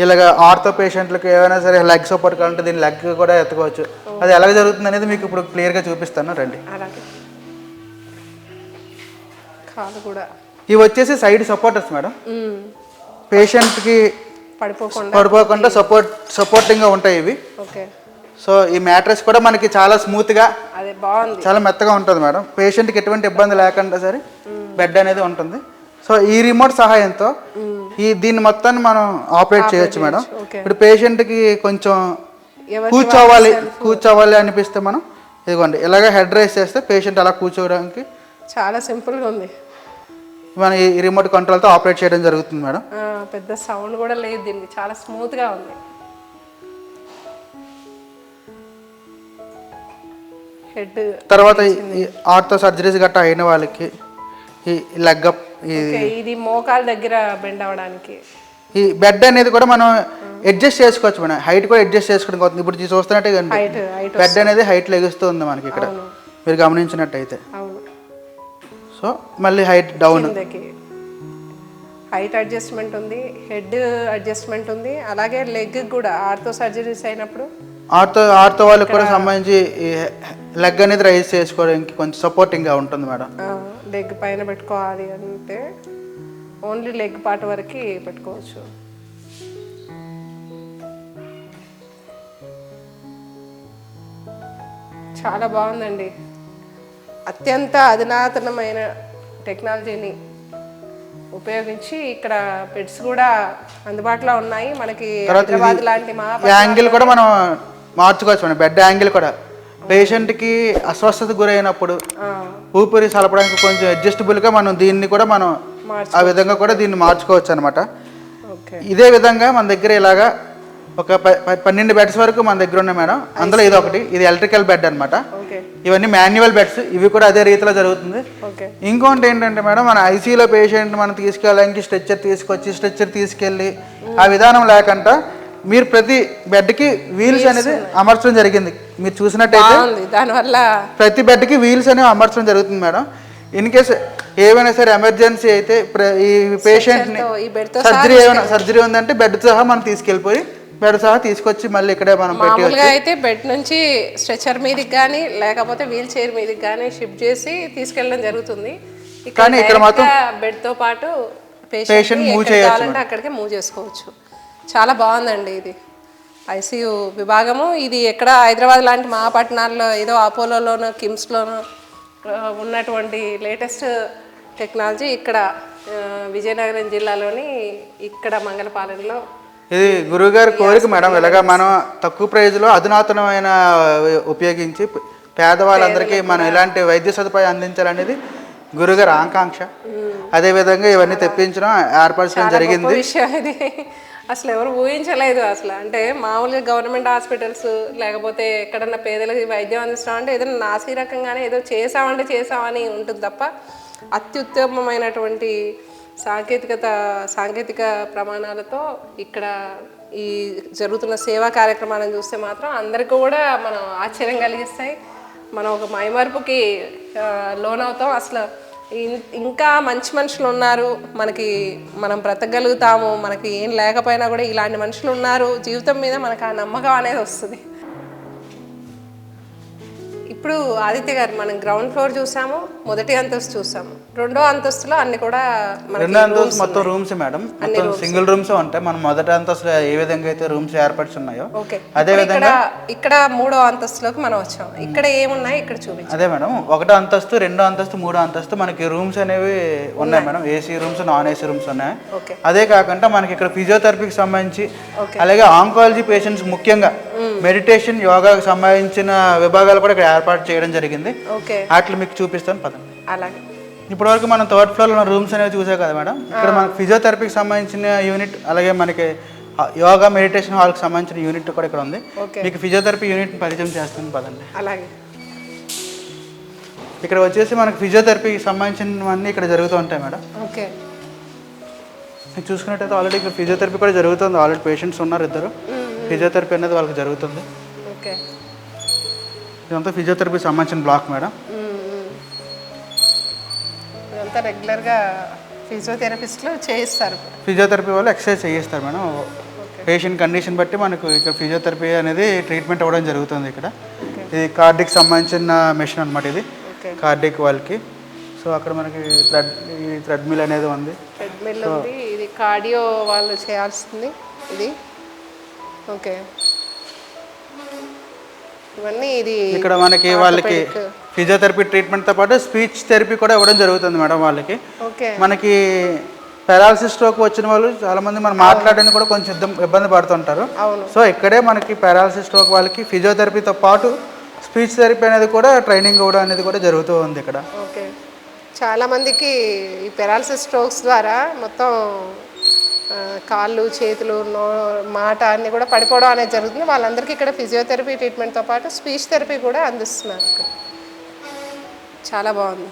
ఇలాగ ఆర్థో పేషెంట్లకు ఏమైనా సరే లెగ్ సపోర్ట్ కావాలంటే దీన్ని లెగ్ కూడా ఎత్తుకోవచ్చు. అది ఎలాగ జరుగుతుంది అనేది మీకు ఇప్పుడు క్లియర్గా చూపిస్తాను, రండి. ఇవి వచ్చేసి సైడ్ సపోర్టర్స్ మేడం. పేషెంట్కి పడిపోకుండా సపోర్టింగ్గా ఉంటాయి ఇవి. సో ఈ మ్యాట్రెస్ కూడా మనకి చాలా స్మూత్గా, చాలా మెత్తగా ఉంటుంది మేడం. పేషెంట్కి ఎటువంటి ఇబ్బంది లేకుండా సరే బెడ్ అనేది ఉంటుంది. సో ఈ రిమోట్ సహాయంతో దీన్ని మొత్తాన్ని మనం ఆపరేట్ చేయొచ్చు మేడం. ఇప్పుడు పేషెంట్కి కొంచెం కూర్చోవాలి అనిపిస్తే మనం ఇదిగోండి ఇలాగ హెడ్ రైస్ చేస్తే పేషెంట్ అలా కూర్చోవడానికి చాలా సింపుల్గా ఉంది. మన ఈ రిమోట్ కంట్రోల్తో ఆపరేట్ చేయడం జరుగుతుంది మేడం. పెద్ద సౌండ్ కూడా లేదు దీనికి, చాలా స్మూత్గా ఉంది. హెడ్ తర్వాత ఈ ఆర్థో సర్జరీస్ గట్టా అయిన వాళ్ళకి ఈ లెగ్ అప్, ఇది మోకాల దగ్గర బెండ్ అవ్వడానికి ఈ బెడ్ అనేది కూడా మనం అడ్జస్ట్ చేసుకోవచ్చు మేడం. హైట్ కూడా అడ్జస్ట్ చేసుకోవడం అవుతుంది. ఇప్పుడు చూస్తున్నట్టే బెడ్ అనేది హైట్ లెగుస్తూ ఉంది మనకి ఇక్కడ, మీరు గమనించినట్టయితే. సో మళ్ళీ హైట్ డౌన్, హైట్ అడ్జస్ట్మెంట్ ఉంది, హెడ్ అడ్జస్ట్మెంట్ ఉంది, అలాగే లెగ్ కూడా ఆర్థో సర్జరీస్ అయినప్పుడు ఆర్థో వాళ్ళకి కూడా సంబంధించి లెగ్ అనేది రైజ్ చేసుకోవడానికి కొంచెం సపోర్టింగ్గా ఉంటుంది మేడం. లెగ్ పైన పెట్టుకోవాలి అంటే ఓన్లీ లెగ్ పార్ట్ వరకు పెట్టుకోవచ్చు. చాలా బాగుందండి. అత్యంత అధునాతనమైన టెక్నాలజీని ఉపయోగించి ఇక్కడ బెడ్స్ కూడా అందుబాటులో ఉన్నాయి మనకి. హైదరాబాద్ లాంటి యాంగిల్ కూడా మనం మార్చుకోవచ్చు మేడం. బెడ్ యాంగిల్ కూడా పేషెంట్కి అస్వస్థతకు గురైనప్పుడు ఊపిరి సలపడానికి కొంచెం అడ్జస్టబుల్గా మనం దీన్ని కూడా మనం ఆ విధంగా కూడా దీన్ని మార్చుకోవచ్చు అనమాట. ఓకే. ఇదే విధంగా మన దగ్గర ఇలాగా ఒక 12 బెడ్స్ వరకు మన దగ్గర ఉన్నాయి మేడం. అందులో ఇది ఒకటి, ఇది ఎలక్ట్రికల్ బెడ్ అనమాట. ఓకే. ఇవన్నీ మాన్యువల్ బెడ్స్, ఇవి కూడా అదే రీతిలో జరుగుతుంది. ఓకే. ఇంకోటి ఏంటంటే మేడం, మన ఐసీయూలో పేషెంట్ మనం తీసుకెళ్ళడానికి స్ట్రెచ్చర్ తీసుకెళ్ళి ఆ విధానం లేకుండా మీరు ప్రతి బెడ్కి వీల్స్ అనేది అమర్చడం జరిగింది. మీరు చూసినట్టయితే దానివల్ల ప్రతి బెడ్కి వీల్స్ అనేవి అమర్చడం జరుగుతుంది మేడం. ఇన్ కేసు ఏమైనా సరే ఎమర్జెన్సీ అయితే ఈ పేషెంట్ని సర్జరీ ఉందంటే బెడ్ సహా మనం తీసుకెళ్ళిపోయి బెడ్ సహా తీసుకొచ్చి మళ్ళీ ఇక్కడే మనం మామూలుగా అయితే బెడ్ నుంచి స్ట్రెచర్ మీదకి కానీ లేకపోతే వీల్ చైర్ మీదకి కానీ షిఫ్ట్ చేసి తీసుకెళ్ళడం జరుగుతుంది. కానీ ఇక్కడ మాత్రం బెడ్తో పాటు పేషెంట్ మూవ్ చేయాలంటే అక్కడికి మూవ్ చేసుకోవచ్చు. చాలా బాగుందండి ఇది ఐసీయూ విభాగము. ఇది ఎక్కడ హైదరాబాద్ లాంటి మహాపట్టణాల్లో ఏదో అపోలోలోనో కిమ్స్లోనో ఉన్నటువంటి లేటెస్ట్ టెక్నాలజీ ఇక్కడ విజయనగరం జిల్లాలోని ఇక్కడ మంగళపాలెంలో. ఇది గురువుగారి కోరిక మేడం. ఇలాగా మనం తక్కువ ప్రైజ్లో అధునాతనమైన ఉపయోగించి పేదవాళ్ళందరికీ మనం ఇలాంటి వైద్య సదుపాయం అందించాలనేది గురుగారి ఆకాంక్ష. అదేవిధంగా ఇవన్నీ తెప్పించడం ఏర్పరచడం జరిగింది. విషయం ఇది అసలు ఎవరు ఊహించలేదు అసలు. అంటే మామూలుగా గవర్నమెంట్ హాస్పిటల్స్ లేకపోతే ఎక్కడన్నా పేదలకి వైద్యం అందిస్తాం అంటే ఏదైనా నాసీ రకంగానే ఏదో చేసామని ఉంటుంది తప్ప అత్యుత్తమమైనటువంటి సాంకేతిక ప్రమాణాలతో ఇక్కడ ఈ జరుగుతున్న సేవా కార్యక్రమాలను చూస్తే మాత్రం అందరికీ కూడా మనం ఆశ్చర్యం కలిగిస్తాయి. మనం ఒక మైమర్పుకి లోనవుతాం. అసలు ఇంకా మంచి మనుషులు ఉన్నారు, మనం బ్రతకగలుగుతాము, మనకి ఏం లేకపోయినా కూడా ఇలాంటి మనుషులు ఉన్నారు జీవితం మీద మనకు ఆ నమ్మకం అనేది వస్తుంది. ఇప్పుడు ఆదిత్య గారు మనం గ్రౌండ్ ఫ్లోర్ చూసాము, మొదటి అంతస్తు చూసాము, రెండో అంతస్తులో అన్ని కూడా రెండో అంతస్తు మొత్తం రూమ్స్ మేడం, మొత్తం సింగిల్ రూమ్స్ ఉంటాయి. మనం మొదటి అంతస్తులో ఏ విధంగా అయితే రూమ్స్ ఏర్పరిచి ఉన్నాయో అదే విధంగా ఇక్కడ మూడో అంతస్తులోకి మనం వచ్చాం. ఇక్కడ ఏమున్నాయి ఇక్కడ చూపించాం. అదే మేడం, ఒకటో అంతస్తు, రెండో అంతస్తు, మూడో అంతస్తు మనకి రూమ్స్ అనేవి ఉన్నాయి madam. AC rooms, non AC rooms ఉన్నాయి. అదే కాకుండా మనకి ఇక్కడ ఫిజియోథెరపీకి సంబంధించి అలాగే ఆంకాలజీ పేషెంట్స్ ముఖ్యంగా మెడిటేషన్ యోగాకి సంబంధించిన విభాగాలు కూడా ఇక్కడ ఏర్పాటు చేయడం జరిగింది. వాటిని మీకు చూపిస్తాను పదండి. అలాగే ఇప్పటి వరకు మనం థర్డ్ ఫ్లోర్ లో రూమ్స్ అనేవి చూసాం కదా మేడం. ఇక్కడ మనకి ఫిజియోథెరపీకి సంబంధించిన యూనిట్ అలాగే మనకి యోగా మెడిటేషన్ హాల్కి సంబంధించిన యూనిట్ కూడా ఇక్కడ ఉంది. మీకు ఫిజియోథెరపీ యూనిట్ పరిచయం చేస్తాను పదండి. అలాగే ఇక్కడ వచ్చేసి మనకి ఫిజియోథెరపీకి సంబంధించినవన్నీ ఇక్కడ జరుగుతూ ఉంటాయి మేడం. ఓకే. మీకు చూసుకున్నట్టయితే ఆల్రెడీ ఇక్కడ ఫిజియోథెరపీ కూడా జరుగుతుంది. ఆల్రెడీ పేషెంట్స్ ఉన్నారు, ఇద్దరు. ఫిజియోథెరపీ అనేది వాళ్ళకి జరుగుతుంది. ఓకే. ఇదంతా ఫిజియోథెరపీ సంబంధించిన బ్లాక్ మేడం. ఇదంతా రెగ్యులర్గా ఫిజియోథెరపిస్ట్లు చేయిస్తారు. ఫిజియోథెరపీ వాళ్ళు ఎక్సర్సైజ్ చేయిస్తారు మేడం. పేషెంట్ కండిషన్ బట్టి మనకు ఇక్కడ ఫిజియోథెరపీ అనేది ట్రీట్మెంట్ అవ్వడం జరుగుతుంది. ఇక్కడ ఇది కార్డిక్ సంబంధించిన మెషిన్ అనమాట. ఇది కార్డిక్ వాళ్ళకి. సో అక్కడ మనకి థ్రెడ్మిల్ అనేది ఉంది. థ్రెడ్మిల్ ఉంది. ఇది కార్డియో వాళ్ళు చేయాల్సింది ఇది. ఓకే. ఇవన్నీ ఇది ఇక్కడ మనకి వాళ్ళకి ఫిజియోథెరపీ ట్రీట్మెంట్తో పాటు స్పీచ్ థెరపీ కూడా ఇవ్వడం జరుగుతుంది మేడం వాళ్ళకి. మనకి పారాలసిస్ స్ట్రోక్ వచ్చిన వాళ్ళు చాలా మంది మనం మాట్లాడడానికి కూడా కొంచెం ఇబ్బంది పడుతుంటారు. సో ఇక్కడే మనకి పారాలసిస్ స్ట్రోక్ వాళ్ళకి ఫిజియోథెరపీతో పాటు స్పీచ్ థెరపీ అనేది కూడా ట్రైనింగ్ ఇవ్వడం అనేది కూడా జరుగుతూ ఉంది ఇక్కడ. ఓకే. చాలామందికి ఈ పారాలసిస్ స్ట్రోక్స్ ద్వారా మొత్తం కాళ్ళు చేతులు మాట అన్నీ కూడా పడిపోవడం అనేది జరుగుతుంది. వాళ్ళందరికీ ఇక్కడ ఫిజియోథెరపీ ట్రీట్మెంట్తో పాటు స్పీచ్ థెరపీ కూడా అందిస్తున్నారు. చాలా బాగుంది.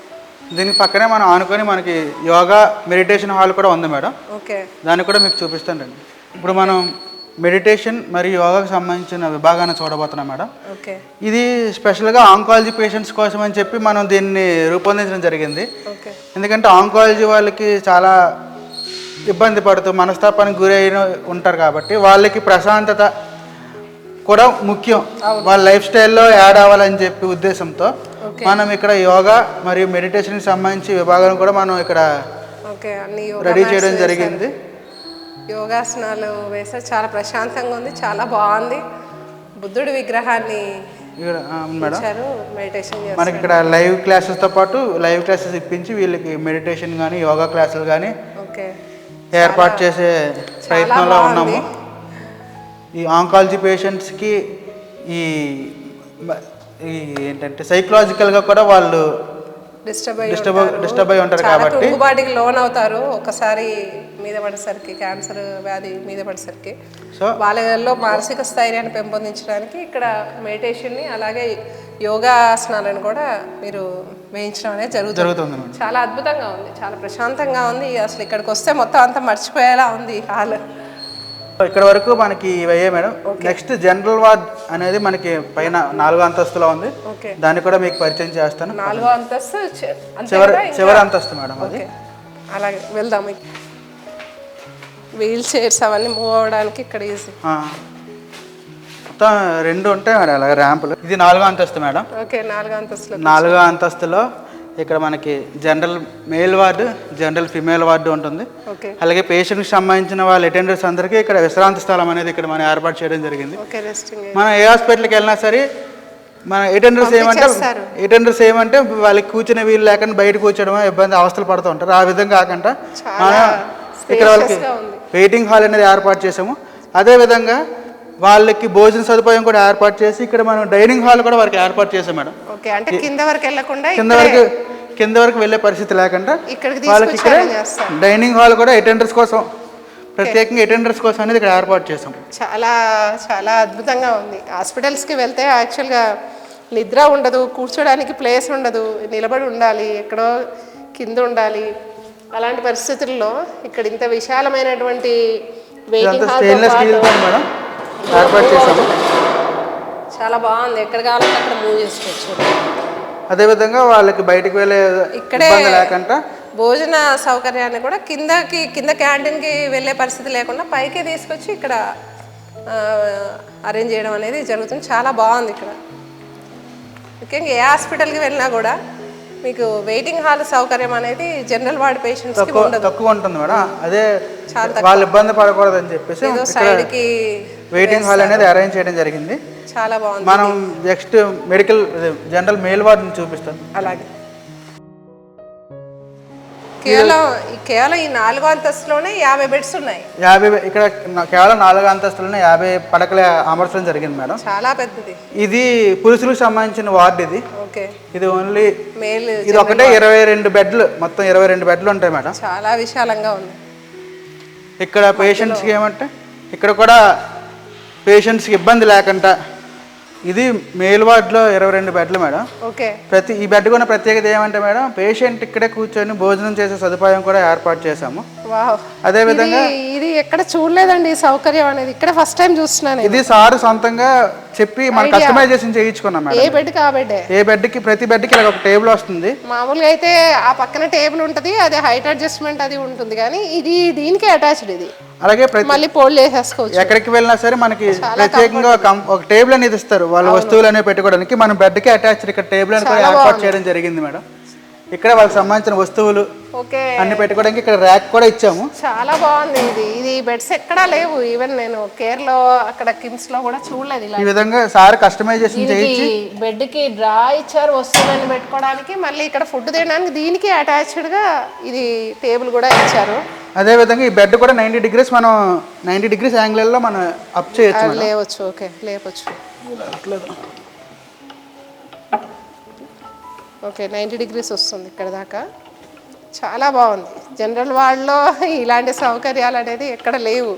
దీనికి పక్కనే మనం ఆనుకొని మనకి యోగా మెడిటేషన్ హాల్ కూడా ఉంది మేడం. ఓకే. దాన్ని కూడా మీకు చూపిస్తాను రండి. ఇప్పుడు మనం మెడిటేషన్ మరియు యోగాకు సంబంధించిన విభాగాన్ని చూడబోతున్నాం మేడం. ఓకే. ఇది స్పెషల్గా ఆంకాలజీ పేషెంట్స్ కోసం అని చెప్పి మనం దీన్ని రూపొందించడం జరిగింది. ఓకే. ఎందుకంటే ఆంకాలజీ వాళ్ళకి చాలా ఇబ్బంది పడుతూ మనస్తాపానికి గురైన ఉంటారు కాబట్టి వాళ్ళకి ప్రశాంతత కూడా ముఖ్యం, వాళ్ళ లైఫ్ స్టైల్లో యాడ్ అవ్వాలని చెప్పి ఉద్దేశంతో మనం ఇక్కడ యోగా మరియు మెడిటేషన్కి సంబంధించి విభాగం కూడా మనం ఇక్కడ రెడీ చేయడం జరిగింది. యోగాసనాలు వేస్తే చాలా ప్రశాంతంగా ఉంది, చాలా బాగుంది. బుద్ధుడి విగ్రహాన్ని మేడం మెడిటేషన్ మనకి ఇక్కడ లైవ్ క్లాసెస్తో పాటు లైవ్ క్లాసెస్ ఇప్పించి వీళ్ళకి మెడిటేషన్ కానీ యోగా క్లాసులు కానీ ఏర్పాటు చేసే ప్రయత్నంలో ఉన్నాము. ఈ ఆంకాలజీ పేషెంట్స్కి ఈ ఏంటంటే సైకలాజికల్గా కూడా వాళ్ళు డిస్టర్బ్ అయి ఉంటారు కాబట్టి కుంగుబాటికి లోన్ అవుతారు. ఒకసారి మీద పడేసరికి క్యాన్సర్ వ్యాధి మీద పడేసరికి వాళ్ళలో మానసిక స్థైర్యాన్ని పెంపొందించడానికి ఇక్కడ మెడిటేషన్ని అలాగే యోగాసనాలను కూడా మీరు వేయించడం అనేది జరుగుతుంది. చాలా అద్భుతంగా ఉంది, చాలా ప్రశాంతంగా ఉంది. అసలు ఇక్కడికి వస్తే మొత్తం అంతా మర్చిపోయేలా ఉంది హాల్. ఇక్కడ వరకు మనకి ఇవయ్యే మేడం. నెక్స్ట్ జనరల్ వార్డ్ అనేది మనకి పైన 4వ అంతస్తులో ఉంది. దాన్ని కూడా మీకు పరిచయం చేస్తాను. 4వ అంతస్తు చివరి అంతస్తు మేడం అది. అలాగే వెళ్దాం. వీల్ చైర్స్ అవన్నీ మూవ్ అవ్వడానికి ఇక్కడ ఈజీ. మొత్తం 2 ఉంటాయి మేడం అలాగే ర్యాంపులు. ఇది 4వ అంతస్తు మేడం. ఓకే, 4వ అంతస్తులో 4వ అంతస్తులో ఇక్కడ మనకి general male ward, general female ward ఉంటుంది. అలాగే పేషెంట్కి సంబంధించిన వాళ్ళ అటెండర్స్ అందరికీ ఇక్కడ విశ్రాంతి స్థలం అనేది ఇక్కడ మనం ఏర్పాటు చేయడం జరిగింది. మనం ఏ హాస్పిటల్కి వెళ్ళినా సరే మన అటెండర్స్ ఏమంటే వాళ్ళకి కూర్చునే వీలు లేకుండా బయట కూర్చోవడం ఇబ్బంది అవస్థలు పడుతూ ఉంటారు. ఆ విధంగా కాకుండా మనం ఇక్కడ వాళ్ళకి వెయిటింగ్ హాల్ అనేది ఏర్పాటు చేసాము. అదేవిధంగా వాళ్ళకి భోజన సదుపాయం కూడా ఏర్పాటు చేసి ఇక్కడ మనం డైనింగ్ హాల్ కూడా వారికి ఏర్పాటు చేసాం మేడం. కింద వరకు వెళ్ళే పరిస్థితి లేకుండా వాళ్ళకి ఇక్కడ డైనింగ్ హాల్ కూడా అటెండర్స్ కోసం ప్రత్యేకంగా అటెండర్స్ కోసం అనేది ఇక్కడ ఏర్పాటు చేసాం. చాలా చాలా అద్భుతంగా ఉంది. హాస్పిటల్స్కి వెళ్తే యాక్చువల్గా నిద్ర ఉండదు, కూర్చోడానికి ప్లేస్ ఉండదు, నిలబడి ఉండాలి, ఎక్కడో కింద ఉండాలి. అలాంటి పరిస్థితుల్లో ఇక్కడ ఇంత విశాలమైనటువంటి వెయిటింగ్ హాల్ మేడం ఏర్పాటు చేసాము. చాలా బాగుంది. ఎక్కడ కావాలంటే అక్కడ మూవ్ చేసుకోవచ్చు. అదేవిధంగా వాళ్ళకి బయటకు వెళ్ళే ఇక్కడే లేకుండా భోజన సౌకర్యాన్ని కూడా కింద క్యాంటీన్కి వెళ్ళే పరిస్థితి లేకుండా పైకి తీసుకొచ్చి ఇక్కడ అరేంజ్ చేయడం అనేది జరుగుతుంది. చాలా బాగుంది. ఇక్కడ ముఖ్యంగా ఏ హాస్పిటల్కి వెళ్ళినా కూడా మీకు వెయిటింగ్ హాల్ సౌకర్యం అనేది జనరల్ వార్డ్ పేషెంట్స్ తక్కువ ఉంటుంది మేడం. అదే వాళ్ళు ఇబ్బంది పడకూడదని చెప్పేసి సైడ్కి వెయిటింగ్ హాల్ అనేది అరేంజ్ చేయడం జరిగింది. చాలా బాగుంది. మనం నెక్స్ట్ మెడికల్ జనరల్ మేల్ వార్డుని చూపిస్తాం. అలాగే కేవలం ఈ 4వ అంతస్తులోనే 50 బెడ్స్ ఉన్నాయి. 50 ఇక్కడ కేవలం 4వ అంతస్తులోనే 50 పడకలు అమర్చడం జరిగింది మేడం. చాలా పెద్దది. ఇది పురుషులకు సంబంధించిన వార్డు ఇది. ఓకే, ఇది ఓన్లీ మేల్. ఇది ఒకటే 22 బెడ్లు, మొత్తం 22 బెడ్లు ఉంటాయి మేడం. చాలా విశాలంగా ఉంది. ఇక్కడ పేషెంట్స్కి ఏమంటే ఇక్కడ కూడా పేషెంట్స్కి ఇబ్బంది లేకుండా ఇది మేల్ వార్డులో 22 బెడ్లు మేడం. ఓకే, ఈ బెడ్ కూడా ప్రత్యేకత ఏమంటే మేడం పేషెంట్ ఇక్కడే కూర్చొని భోజనం చేసే సదుపాయం కూడా ఏర్పాటు చేసాము. అదే విధంగా ఇది ఎక్కడ చూడలేదండి ఈ సౌకర్యం అనేది, ఇక్కడ ఫస్ట్ టైం చూస్తున్నాను. ఇది సార్ సొంతంగా చెప్పి మన కస్టమైజేషన్ చేయించుకున్నాం మేడం. ఏ బెడ్ కి ఆ బెడ్, ఏ బెడ్ కి ప్రతి బెడ్ కి ఇలా ఒక టేబుల్ వస్తుంది. మామూలుగా అయితే ఆ పక్కన టేబుల్ ఉంటుంది, అది హైట్ అడ్జస్ట్మెంట్ అది ఉంటుంది, కానీ ఇది దీనికి అటాచ్డ్. ఇది అలాగే మళ్ళీ ఫోల్డ్ చేసేసుకోవచ్చు. ఎక్కడికి వెళ్ళినా సరే మనకి ప్రత్యేకంగా ఒక టేబుల్ అనేది ఇస్తారు వాళ్ళ వస్తువులు అనేవి పెట్టుకోవడానికి. మనం బెడ్ కి అటాచ్డ్ ఇక్కడ టేబుల్ అని కూడా ఏర్పాటు చేయడం జరిగింది మేడం. ఇక్కడ వాళ్ళకి సంబంధించిన వస్తువులు అన్ని పెట్టుకోవడానికి ఇక్కడ ర్యాక్ కూడా ఇచ్చాము. చాలా బాగుంది. ఇది బెడ్స్ ఎక్కడా లేవు. ఈవెన్ నేను కేర్ లో అక్కడ కిమ్స్ లో కూడా చూడలేదు. ఈ విధంగా సార్ కస్టమైజేషన్ చేయించి బెడ్ కి డ్రా ఇచ్చారు వస్తువులను పెట్టుకోవడానికి. మళ్ళీ ఇక్కడ ఫుడ్ తినడానికి దీనికి అటాచ్డ్ గా ఇది టేబుల్ కూడా ఇచ్చారు. అదే విధంగా ఈ బెడ్ కూడా 90 డిగ్రీస్ మనం 90 డిగ్రీస్ యాంగిల్ లో మనం అప్ చేయొచ్చు, లేవచ్చు. ఓకే, లేపొచ్చు. ఓకే, 90 డిగ్రీస్ వస్తుంది ఇక్కడ దాకా. చాలా బాగుంది. జనరల్ వార్డులో ఇలాంటి సౌకర్యాలు అనేది ఎక్కడ లేవు.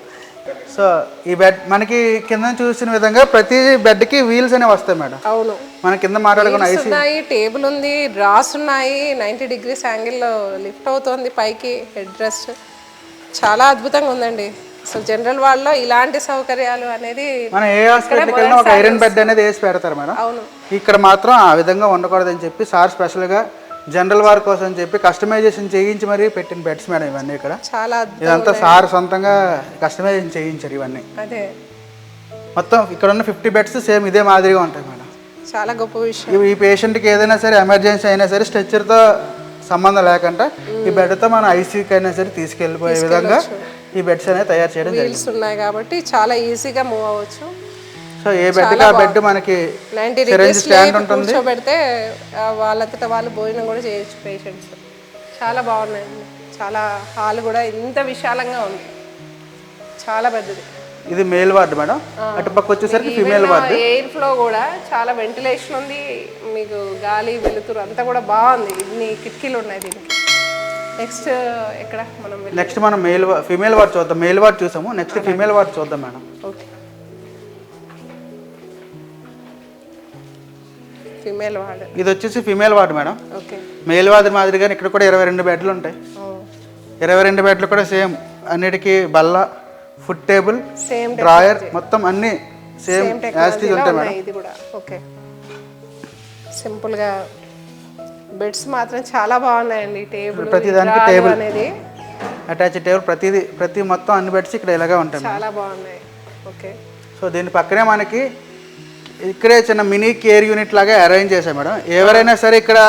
సో ఈ బెడ్ మనకి కింద చూసిన విధంగా ప్రతి బెడ్ కి వీల్స్ అనేవి వస్తాయి మేడం. అవును, మన కింద మాట్లాడుకున్న ఉన్నాయి, టేబుల్ ఉంది, డ్రాస్ ఉన్నాయి, 90 డిగ్రీస్ యాంగిల్లో లిఫ్ట్ అవుతోంది పైకి హెడ్ రెస్ట్. చాలా అద్భుతంగా ఉందండి. అసలు జనరల్ వార్డులో ఇలాంటి సౌకర్యాలు అనేది మనం ఏ హాస్పిటల్కి వెళ్ళినా ఒక ఐరన్ బెడ్ అనేది వేసి పెడతారు మేడం. అవును, ఇక్కడ మాత్రం ఆ విధంగా ఉండకూడదని చెప్పి సార్ స్పెషల్గా జనరల్ వార్ కోసం చెప్పి కస్టమైజేషన్ చేయించి మరీ పెట్టిన బెడ్స్ మేడం ఇవన్నీ. ఇక్కడ చాలా ఇదంతా సార్ సొంతంగా కస్టమైజేషన్ చేయించారు ఇవన్నీ. అదే మొత్తం ఇక్కడ ఉన్న 50 బెడ్స్ సేమ్ ఇదే మాదిరిగా ఉంటాయి మేడం. చాలా గొప్ప విషయం. ఈ పేషెంట్కి ఏదైనా సరే ఎమర్జెన్సీ అయినా సరే స్ట్రెచ్చర్తో సంబంధం లేకుండా ఈ బెడ్తో మనం ఐసీయూకి అయినా సరే తీసుకెళ్ళిపోయే విధంగా ఈ బెడ్స్ అనేది తయారు చేయడం వీల్స్ ఉన్నాయి కాబట్టి చాలా ఈజీగా మూవ్ అవ్వచ్చు. సో ఏ బెడ్ ఆ బెడ్ మనకి 90 డిగ్రీస్ స్టాండ్ ఉంటుంది, కూర్చోబెడితే వాళ్ళంతటా వాళ్ళు భోజనం కూడా చేయొచ్చు పేషెంట్స్. చాలా బాగున్నాయండి. చాలా హాల్ కూడా ఇంత విశాలంగా ఉంది, చాలా పెద్దది. ఇది మేల్ వార్డ్ మేడం, అటుపక్క వచ్చేసరికి ఫీమేల్ వార్డ్. ఎయిర్ ఫ్లో కూడా చాలా వెంటిలేషన్ ఉంది, మీకు గాలి వెలుతురు అంతా కూడా బాగుంది. ఇన్ని కిటికీలు ఉన్నాయి దీనికి. నెక్స్ట్ ఎక్కడ మనం నెక్స్ట్ మనం ఫీమేల్ వార్డ్ చూద్దాం. మేల్ వార్డ్ చూసాము, నెక్స్ట్ ఫీమేల్ వార్డ్ చూద్దాం మేడం. Okay, female ward. ఇది వచ్చేసి female ward madam. Okay, male ward మాదిరిగానే ఇక్కడ కూడా 22 బెడ్లు ఉంటాయి. 22 బెడ్లు కూడా సేమ్, అన్నిటికీ బల్ల, ఫుడ్ టేబుల్, సేమ్ డ్రాయర్, మొత్తం అన్ని సేమ్ యాస్టీజ్ ఉంటాయి మేడం. ఇది కూడా ఓకే. సింపుల్గా బెడ్స్ మాత్రం చాలా బాగున్నాయండి. టేబుల్, ప్రతి దానికి టేబుల్ అనేది అటాచ్ టేబుల్, ప్రతి మొత్తం అన్ని బెడ్స్ ఇక్కడ ఇలాగే ఉంటాయి. చాలా బాగున్నాయి. ఓకే, సో దీని పక్కనే మనకి ఇక్కడే చిన్న మినీ కేర్ యూనిట్ లాగా అరేంజ్ చేశాం మేడం. ఎవరైనా సరే ఇక్కడ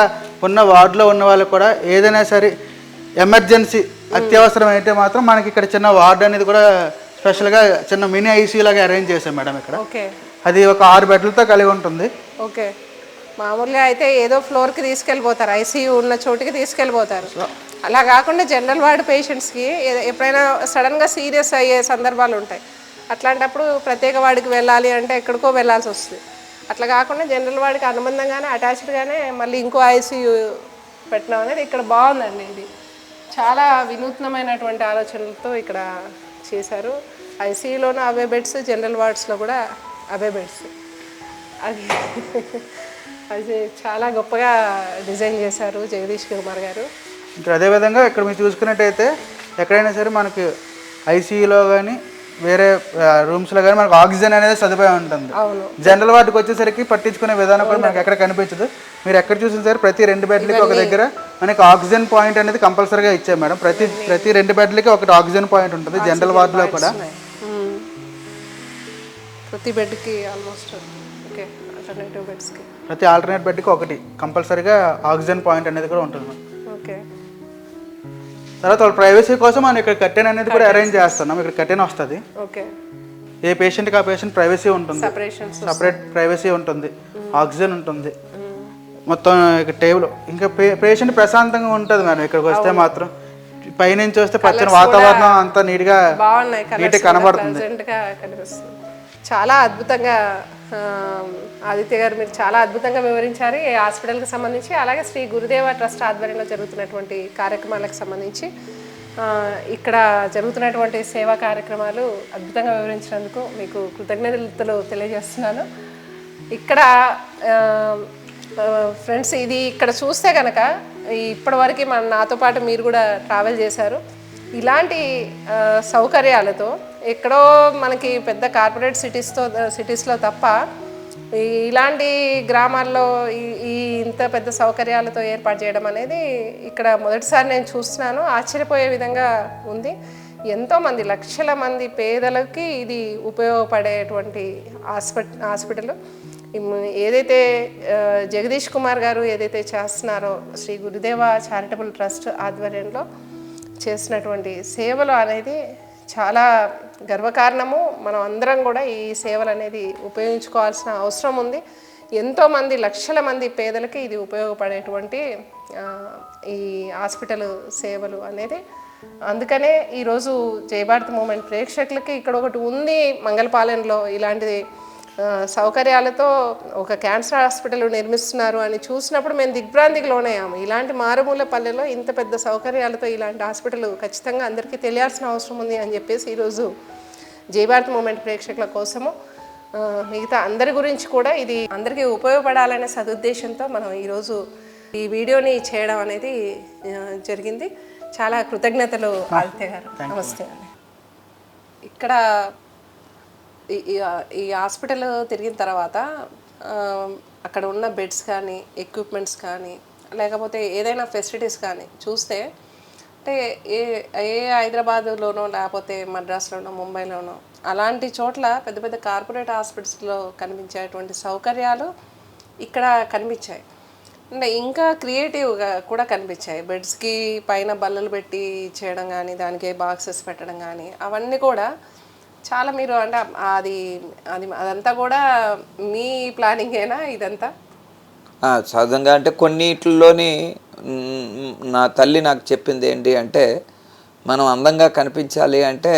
ఉన్న వార్డులో ఉన్న వాళ్ళు కూడా ఏదైనా సరే ఎమర్జెన్సీ అత్యవసరం అయితే మాత్రం మనకి ఇక్కడ చిన్న వార్డ్ అనేది కూడా స్పెషల్గా చిన్న మినీ ఐసీయూ లాగా అరేంజ్ చేశాం మేడం ఇక్కడ. ఓకే, అది ఒక 6 బెడ్లతో కలిగి ఉంటుంది. ఓకే. మామూలుగా అయితే ఏదో ఫ్లోర్కి తీసుకెళ్ళిపోతారు, ఐసీయూ ఉన్న చోటుకి తీసుకెళ్ళిపోతారు. అలా కాకుండా జనరల్ వార్డ్ పేషెంట్స్కి ఎప్పుడైనా సడన్గా సీరియస్ అయ్యే సందర్భాలు ఉంటాయి. అట్లాంటప్పుడు ప్రత్యేక వార్డుకి వెళ్ళాలి అంటే ఎక్కడికో వెళ్ళాల్సి వస్తుంది. అట్లా కాకుండా జనరల్ వార్డుకి అనుబంధంగానే అటాచ్డ్గానే మళ్ళీ ఇంకో ఐసీయూ పెట్టడం అనేది ఇక్కడ బాగుందండి. ఇది చాలా వినూత్నమైనటువంటి ఆలోచనలతో ఇక్కడ చేశారు. ఐసీయూలోనూ అవే బెడ్స్, జనరల్ వార్డ్స్లో కూడా అవే బెడ్స్. అది అది చాలా గొప్పగా డిజైన్ చేశారు జగదీష్ కుమార్ గారు. ఇంకా అదేవిధంగా ఇక్కడ మీరు చూసుకున్నట్టయితే ఎక్కడైనా సరే మనకి ఐసీయూలో కానీ వేరే రూమ్స్లో కానీ మనకు ఆక్సిజన్ అనేది సదుపాయం ఉంటుంది. అవును, జనరల్ వార్డుకి వచ్చేసరికి పట్టించుకునే విధానం కూడా మనకి ఎక్కడ కనిపించదు. మీరు ఎక్కడ చూసిన సరే ప్రతి 2 బెడ్లకి ఒక దగ్గర మనకి ఆక్సిజన్ పాయింట్ అనేది కంపల్సరీగా ఇచ్చాం మేడం. ప్రతి 2 బెడ్లకి ఒకటి ఆక్సిజన్ పాయింట్ ఉంటుంది జనరల్ వార్డులో కూడా. ప్రతి బెడ్కి ఆల్మోస్ట్ ఓకే, ఆల్టర్నేటివ్ బెడ్స్కి ప్రతి ఆల్టర్నేట్ బెడ్కి ఒకటి కంపల్సరీగా ఆక్సిజన్ పాయింట్ అనేది కూడా ఉంటుంది. ఓకే, తర్వాత వాళ్ళ ప్రైవసీ కోసం మనం ఇక్కడ కర్టెన్ అనేది కూడా అరేంజ్ చేస్తున్నాం. ఇక్కడ కర్టెన్ వస్తుంది. ఓకే, ఏ పేషెంట్కి ఆ పేషెంట్ ప్రైవసీ ఉంటుంది, సపరేట్ ప్రైవసీ ఉంటుంది, ఆక్సిజన్ ఉంటుంది, మొత్తం ఇక్కడ టేబుల్. ఇంకా పేషెంట్ ప్రశాంతంగా ఉంటుంది మేడం. ఇక్కడికి వస్తే మాత్రం పైనుంచి వస్తే పచ్చని వాతావరణం అంతా నీట్గా కనబడుతుంది. చాలా అద్భుతంగా ఆదిత్య గారు మీరు చాలా అద్భుతంగా వివరించారు ఈ హాస్పిటల్కి సంబంధించి, అలాగే శ్రీ గురుదేవ ట్రస్ట్ ఆధ్వర్యంలో జరుగుతున్నటువంటి కార్యక్రమాలకు సంబంధించి. ఇక్కడ జరుగుతున్నటువంటి సేవా కార్యక్రమాలు అద్భుతంగా వివరించినందుకు మీకు కృతజ్ఞతలు తెలియజేస్తున్నాను. ఇక్కడ ఫ్రెండ్స్, ఇది ఇక్కడ చూస్తే కనుక ఇప్పటివరకు నాతో పాటు మీరు కూడా ట్రావెల్ చేశారు. ఇలాంటి సౌకర్యాలతో ఎక్కడో మనకి పెద్ద కార్పొరేట్ సిటీస్లో తప్ప ఇలాంటి గ్రామాల్లో ఈ ఇంత పెద్ద సౌకర్యాలతో ఏర్పాటు చేయడం అనేది ఇక్కడ మొదటిసారి నేను చూస్తున్నాను. ఆశ్చర్యపోయే విధంగా ఉంది. ఎంతోమంది లక్షల మంది పేదలకి ఇది ఉపయోగపడేటువంటి హాస్పిటల్. ఏదైతే జగదీష్ కుమార్ గారు ఏదైతే చేస్తున్నారో శ్రీ గురుదేవ చారిటబుల్ ట్రస్ట్ ఆధ్వర్యంలో చేసినటువంటి సేవలు అనేది చాలా గర్వకారణము. మనం అందరం కూడా ఈ సేవలు అనేది ఉపయోగించుకోవాల్సిన అవసరం ఉంది. ఎంతోమంది లక్షల మంది పేదలకి ఇది ఉపయోగపడేటువంటి ఈ హాస్పిటల్ సేవలు అనేది. అందుకనే ఈరోజు జయభారత్ మూమెంట్ ప్రేక్షకులకి ఇక్కడ ఒకటి ఉంది మంగళపాలెంలో ఇలాంటిది సౌకర్యాలతో ఒక క్యాన్సర్ హాస్పిటల్ నిర్మిస్తున్నారు అని చూసినప్పుడు మేము దిగ్భ్రాంతికి లోనయ్యాము. ఇలాంటి మారుమూల పల్లెలో ఇంత పెద్ద సౌకర్యాలతో ఇలాంటి హాస్పిటల్ ఖచ్చితంగా అందరికీ తెలియాల్సిన అవసరం ఉంది అని చెప్పేసి ఈరోజు జయభారత్ మూమెంట్ ప్రేక్షకుల కోసము మిగతా అందరి గురించి కూడా ఇది అందరికీ ఉపయోగపడాలనే సదుద్దేశంతో మనం ఈరోజు ఈ వీడియోని చేయడం అనేది జరిగింది. చాలా కృతజ్ఞతలు ఆదిత్య గారు. నమస్తే అండి. ఇక్కడ ఈ హాస్పిటల్ తిరిగిన తర్వాత అక్కడ ఉన్న బెడ్స్ కానీ ఎక్విప్మెంట్స్ కానీ లేకపోతే ఏదైనా ఫెసిలిటీస్ కానీ చూస్తే అంటే ఏ హైదరాబాదులోనో లేకపోతే మద్రాసులోనో ముంబైలోనో అలాంటి చోట్ల పెద్ద పెద్ద కార్పొరేట్ హాస్పిటల్స్లో కనిపించేటువంటి సౌకర్యాలు ఇక్కడ కనిపించాయి. అంటే ఇంకా క్రియేటివ్గా కూడా కనిపించాయి. బెడ్స్కి పైన బల్లలు పెట్టి చేయడం కానీ దానికి బాక్సెస్ పెట్టడం కానీ అవన్నీ కూడా చాలా మీరు అంటే అదంతా కూడా మీ ప్లానింగేనా ఇదంతా? సహజంగా అంటే కొన్నిట్లోని నా తల్లి నాకు చెప్పింది ఏంటి అంటే మనం అందంగా కనిపించాలి అంటే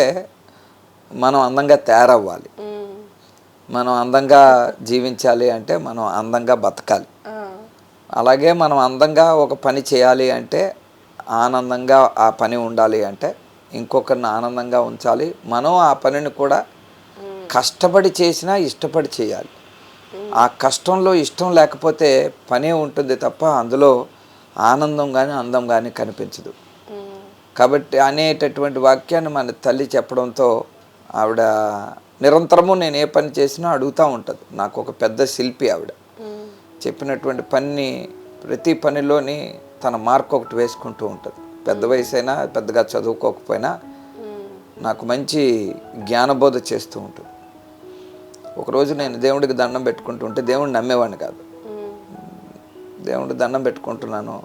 మనం అందంగా తయారవ్వాలి, మనం అందంగా జీవించాలి అంటే మనం అందంగా బతకాలి. అలాగే మనం అందంగా ఒక పని చేయాలి అంటే, ఆనందంగా ఆ పని ఉండాలి అంటే ఇంకొకరిని ఆనందంగా ఉంచాలి. మనం ఆ పనిని కూడా కష్టపడి చేసినా ఇష్టపడి చేయాలి. ఆ కష్టంలో ఇష్టం లేకపోతే పనే ఉంటుంది తప్ప అందులో ఆనందం కానీ అందం కానీ కనిపించదు. కాబట్టి అనేటటువంటి వాక్యాన్ని మన తల్లి చెప్పడంతో ఆవిడ నిరంతరము నేను ఏ పని చేసినా అడుగుతూ ఉంటుంది. నాకు ఒక పెద్ద శిల్పి ఆవిడ. చెప్పినటువంటి పని ప్రతి పనిలోని తన మార్క్ ఒకటి వేసుకుంటూ ఉంటుంది. పెద్ద వయసు అయినా పెద్దగా చదువుకోకపోయినా నాకు మంచి జ్ఞానబోధ చేస్తూ ఉంటుంది. ఒకరోజు నేను దేవుడికి దండం పెట్టుకుంటుంటే, దేవుడిని నమ్మేవాడిని కాదు, దేవుడికి దండం పెట్టుకుంటున్నాను,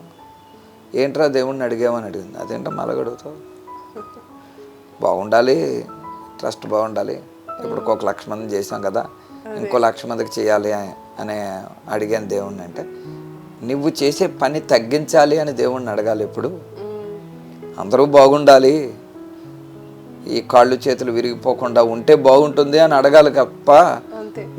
ఏంట్రా దేవుడిని అడిగామని అడిగింది. అదేంటో మలగడుగుతావు, బాగుండాలి, ట్రస్ట్ బాగుండాలి, ఇప్పుడు 1,00,000 మంది చేసాం కదా, ఇంకో 1,00,000 మందికి చేయాలి అని అడిగాను దేవుణ్ణి. అంటే నువ్వు చేసే పని తగ్గించాలి అని దేవుణ్ణి అడగాలి. ఎప్పుడు అందరూ బాగుండాలి, ఈ కాళ్ళు చేతులు విరిగిపోకుండా ఉంటే బాగుంటుంది అని అడగాలి తప్ప,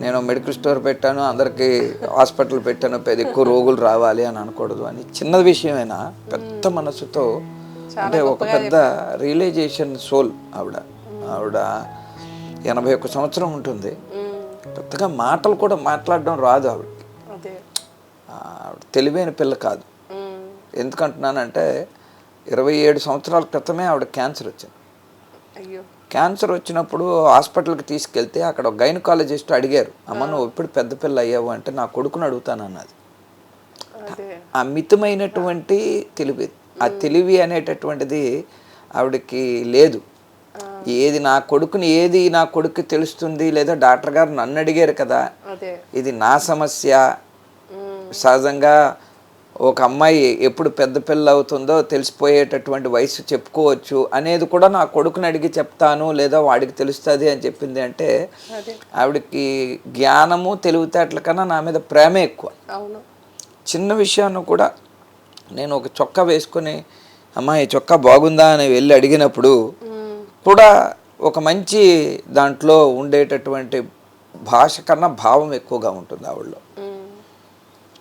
నేను మెడికల్ స్టోర్ పెట్టాను, అందరికీ హాస్పిటల్ పెట్టాను, ఎక్కువ రోగులు రావాలి అని అనకూడదు అని. చిన్న విషయమైనా పెద్ద మనసుతో, అంటే ఒక పెద్ద రియలైజేషన్ సోల్ ఆవిడ. 81 సంవత్సరం ఉంటుంది. పెద్దగా మాటలు కూడా మాట్లాడడం రాదు ఆవిడకి. ఆవిడ తెలివైన పిల్ల కాదు. ఎందుకంటున్నానంటే 27 సంవత్సరాల క్రితమే ఆవిడ క్యాన్సర్ వచ్చింది. క్యాన్సర్ వచ్చినప్పుడు హాస్పిటల్కి తీసుకెళ్తే అక్కడ ఒక గైనకాలజిస్ట్ అడిగారు, అమ్మ నువ్వు ఎప్పుడు పెద్ద పిల్ల అయ్యావు అంటే, నా కొడుకుని అడుగుతాను అన్నది. ఆ మితమైనటువంటి తెలివి, ఆ తెలివి అనేటటువంటిది ఆవిడకి లేదు. ఏది నా కొడుకుకి తెలుస్తుంది, లేదా డాక్టర్ గారు నన్ను అడిగారు కదా, ఇది నా సమస్య. సహజంగా ఒక అమ్మాయి ఎప్పుడు పెద్ద పిల్ల అవుతుందో తెలిసిపోయేటటువంటి వయసు చెప్పుకోవచ్చు అనేది కూడా నా కొడుకుని అడిగి చెప్తాను, లేదా వాడికి తెలుస్తుంది అని చెప్పింది. అంటే ఆవిడకి జ్ఞానము తెలివితేటల కన్నా నా మీద ప్రేమే ఎక్కువ. చిన్న విషయాన్ని కూడా నేను ఒక చొక్కా వేసుకొని, అమ్మా ఈ చొక్కా బాగుందా అని వెళ్ళి అడిగినప్పుడు కూడా ఒక మంచి దాంట్లో ఉండేటటువంటి భాష కన్నా భావం ఎక్కువగా ఉంటుంది ఆవిడలో.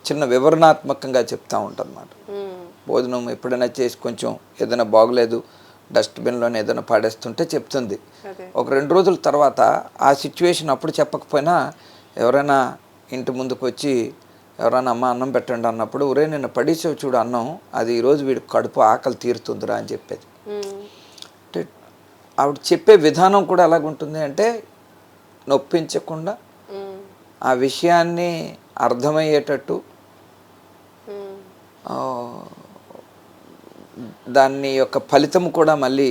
చిన్న వివరణాత్మకంగా చెప్తూ ఉంటుంది అన్నమాట. భోజనం ఎప్పుడైనా చేసి కొంచెం ఏదైనా బాగలేదు, డస్ట్బిన్లోనే ఏదైనా పడేస్తుంటే చెప్తుంది. ఒక 2 రోజుల తర్వాత ఆ సిచ్యువేషన్ అప్పుడు చెప్పకపోయినా ఎవరైనా ఇంటి ముందుకు వచ్చి ఎవరైనా అమ్మ అన్నం పెట్టండి అన్నప్పుడు, ఒరే నిన్న పడేసావు చూడు అన్నం, అది ఈరోజు వీడికి కడుపు ఆకలి తీరుతుందిరా అని చెప్పేది. అంటే ఆవిడ చెప్పే విధానం కూడా ఎలాగుంటుంది అంటే, నొప్పించకుండా ఆ విషయాన్ని అర్థమయ్యేటట్టు, దాని యొక్క ఫలితం కూడా మళ్ళీ